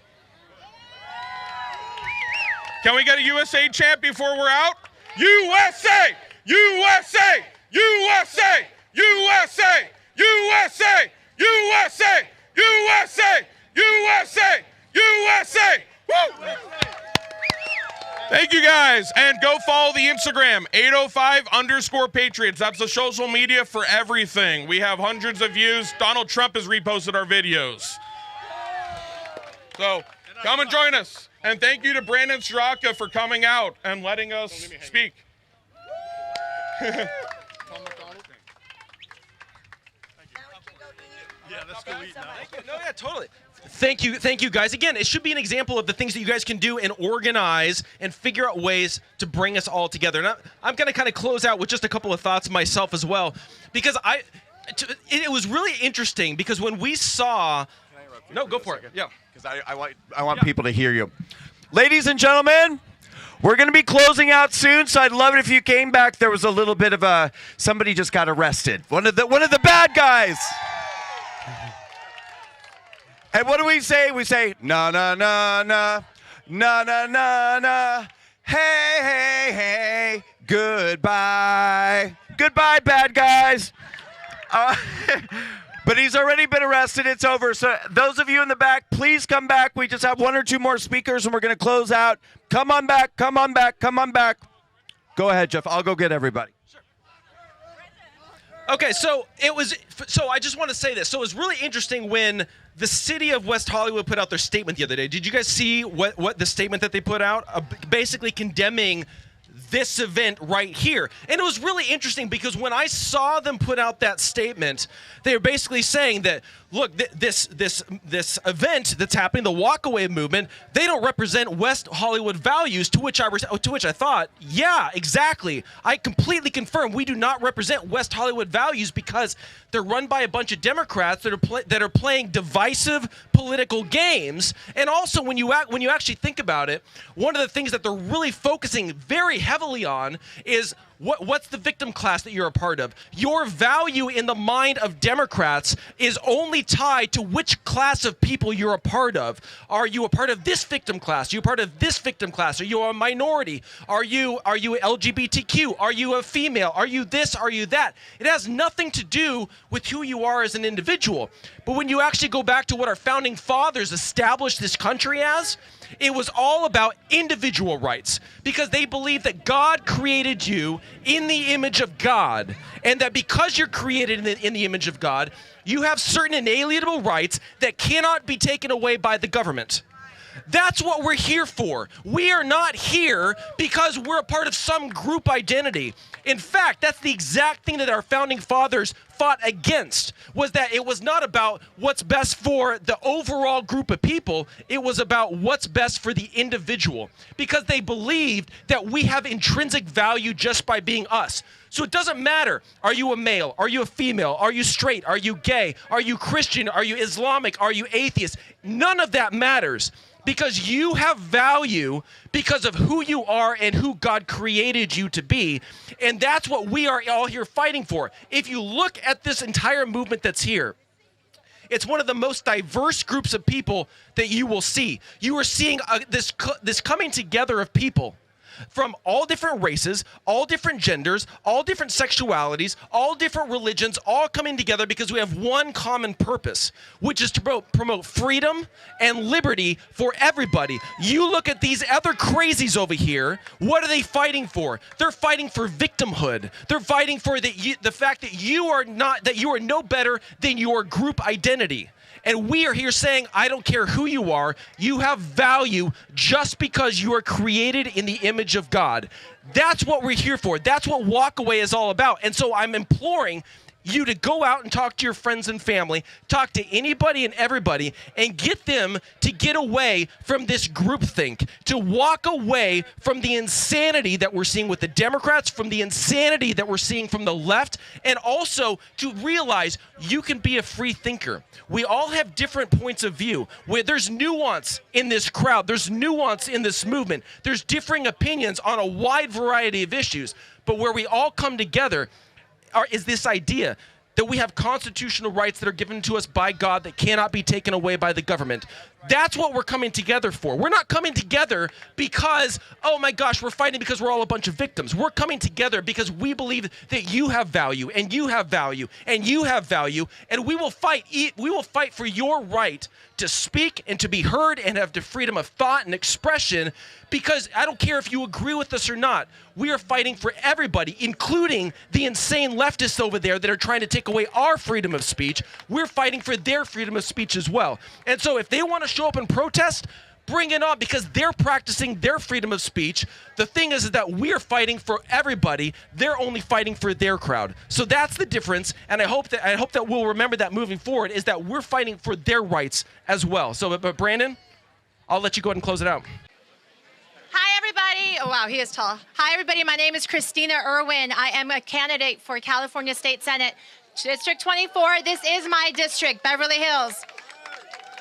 Can we get a USA chant before we're out? USA! USA! USA! USA! USA! USA! USA! USA! USA! Woo! Thank you, guys. And go follow the Instagram, 805_Patriots. That's the social media for everything. We have hundreds of views. Donald Trump has reposted our videos. So come and join us. And thank you to Brandon Straka for coming out and letting us speak. Yeah, let's go eat now. No, yeah, totally. Thank you guys. Again, it should be an example of the things that you guys can do and organize and figure out ways to bring us all together. And I'm going to kind of close out with just a couple of thoughts myself as well, because it was really interesting because when we saw... No, go for it. Yeah. Because I want people to hear you. Ladies and gentlemen, we're going to be closing out soon, so I'd love it if you came back. There was a little bit of somebody just got arrested. One of the bad guys. And what do we say? We say, na, na, na, na, na, na, na, na, hey, hey, hey, goodbye. Goodbye, bad guys. But he's already been arrested. It's over. So those of you in the back, please come back. We just have 1 or 2 more speakers, and we're going to close out. Come on back. Come on back. Come on back. Go ahead, Jeff. I'll go get everybody. Okay, so I just want to say this. So it was really interesting when the city of West Hollywood put out their statement the other day. Did you guys see what the statement that they put out? Basically condemning this event right here. And it was really interesting because when I saw them put out that statement, they were basically saying that, look, this event that's happening, the WalkAway movement, they don't represent West Hollywood values, to which I thought, yeah, exactly. I completely confirm we do not represent West Hollywood values because they're run by a bunch of Democrats that are playing divisive political games. And also, when you actually think about it, one of the things that they're really focusing very heavily on is what's the victim class that you're a part of. Your value in the mind of Democrats is only tied to which class of people you're a part of. Are you a part of this victim class? Are you a part of this victim class? Are you a minority? Are you LGBTQ? Are you a female? Are you this? Are you that? It has nothing to do with who you are as an individual. But when you actually go back to what our founding fathers established this country as, it was all about individual rights, because they believe that God created you in the image of God, and that because you're created in the image of God, you have certain inalienable rights that cannot be taken away by the government. That's what we're here for. We are not here because we're a part of some group identity. In fact, that's the exact thing that our founding fathers fought against, was that it was not about what's best for the overall group of people. It was about what's best for the individual, because they believed that we have intrinsic value just by being us. So it doesn't matter. Are you a male? Are you a female? Are you straight? Are you gay? Are you Christian? Are you Islamic? Are you atheist? None of that matters. Because you have value because of who you are and who God created you to be. And that's what we are all here fighting for. If you look at this entire movement that's here, it's one of the most diverse groups of people that you will see. You are seeing this coming together of people from all different races, all different genders, all different sexualities, all different religions, all coming together because we have one common purpose, which is to promote freedom and liberty for everybody. You look at these other crazies over here, what are they fighting for? They're fighting for victimhood. They're fighting for the fact that you are no better than your group identity. And we are here saying, I don't care who you are, you have value just because you are created in the image of God. That's what we're here for. That's what WalkAway is all about. And so I'm imploring you to go out and talk to your friends and family, talk to anybody and everybody, and get them to get away from this groupthink, to walk away from the insanity that we're seeing with the Democrats, from the insanity that we're seeing from the left, and also to realize you can be a free thinker. We all have different points of view. Where there's nuance in this crowd, there's nuance in this movement, there's differing opinions on a wide variety of issues, but where we all come together is this idea that we have constitutional rights that are given to us by God that cannot be taken away by the government. That's what we're coming together for. We're not coming together because, oh my gosh, we're fighting because we're all a bunch of victims. We're coming together because we believe that you have value, and you have value, and you have value, and we will fight. We will fight for your right to speak and to be heard and have the freedom of thought and expression, because I don't care if you agree with us or not. We are fighting for everybody, including the insane leftists over there that are trying to take away our freedom of speech. We're fighting for their freedom of speech as well. And so if they want to show up and protest, bring it on because they're practicing their freedom of speech. The thing is that we're fighting for everybody. They're only fighting for their crowd. So that's the difference, and I hope that we'll remember that moving forward, is that we're fighting for their rights as well. So, but Brandon, I'll let you go ahead and close it out. Hi, everybody. Oh, wow, he is tall. Hi, everybody. My name is Christina Irwin. I am a candidate for California State Senate, District 24. This is my district, Beverly Hills.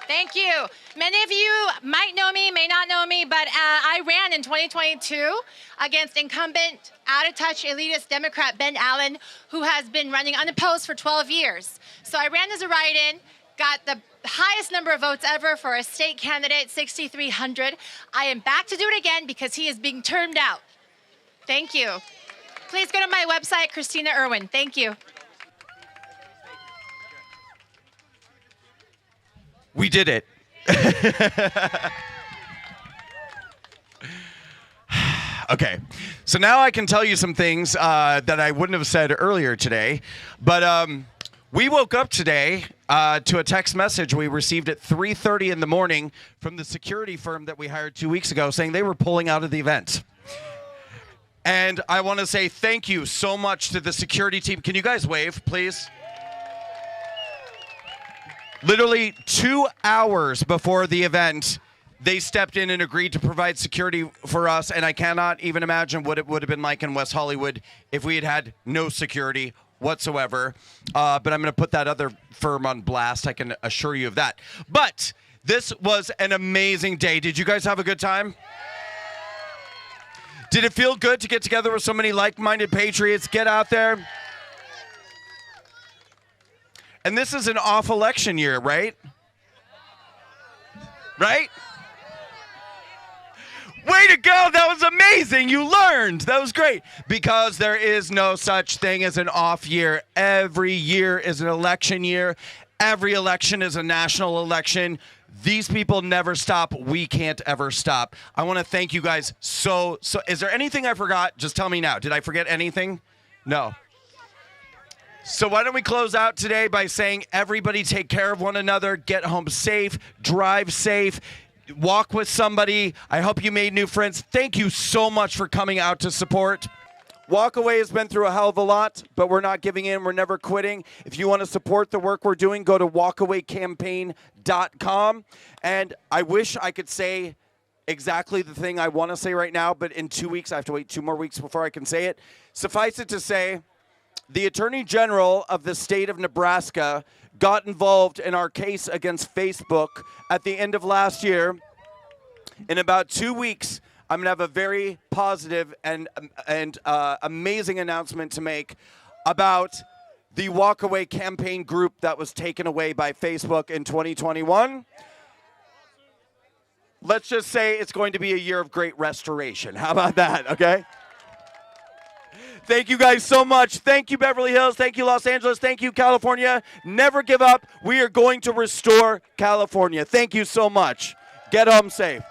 Thank you. Many of you might know me, may not know me, but I ran in 2022 against incumbent, out-of-touch, elitist Democrat Ben Allen, who has been running unopposed for 12 years. So I ran as a write-in, got the highest number of votes ever for a state candidate, 6,300. I am back to do it again because he is being termed out. Thank you. Please go to my website, Christina Irwin. Thank you. We did it. Okay, so now I can tell you some things that I wouldn't have said earlier today, but we woke up today to a text message we received at 3:30 in the morning from the security firm that we hired 2 weeks ago saying they were pulling out of the event. And I want to say thank you so much to the security team. Can you guys wave, please? Literally 2 hours before the event, they stepped in and agreed to provide security for us, and I cannot even imagine what it would have been like in West Hollywood if we had had no security whatsoever. But I'm going to put that other firm on blast. I can assure you of that. But this was an amazing day. Did you guys have a good time? Did it feel good to get together with so many like-minded patriots? Get out there. And this is an off-election year, right? Right? Way to go! That was amazing! You learned! That was great! Because there is no such thing as an off year. Every year is an election year. Every election is a national election. These people never stop. We can't ever stop. I want to thank you guys so. Is there anything I forgot? Just tell me now. Did I forget anything? No. So why don't we close out today by saying everybody take care of one another, get home safe, drive safe, walk with somebody. I hope you made new friends. Thank you so much for coming out to support. WalkAway has been through a hell of a lot, but we're not giving in. We're never quitting. If you want to support the work we're doing, go to walkawaycampaign.com. And I wish I could say exactly the thing I want to say right now, but in 2 weeks, I have to wait 2 more weeks before I can say it. Suffice it to say, the Attorney General of the state of Nebraska got involved in our case against Facebook at the end of last year. In about 2 weeks, I'm going to have a very positive and amazing announcement to make about the WalkAway campaign group that was taken away by Facebook in 2021. Let's just say it's going to be a year of great restoration. How about that, okay? Thank you guys so much. Thank you, Beverly Hills. Thank you, Los Angeles. Thank you, California. Never give up. We are going to restore California. Thank you so much. Get home safe.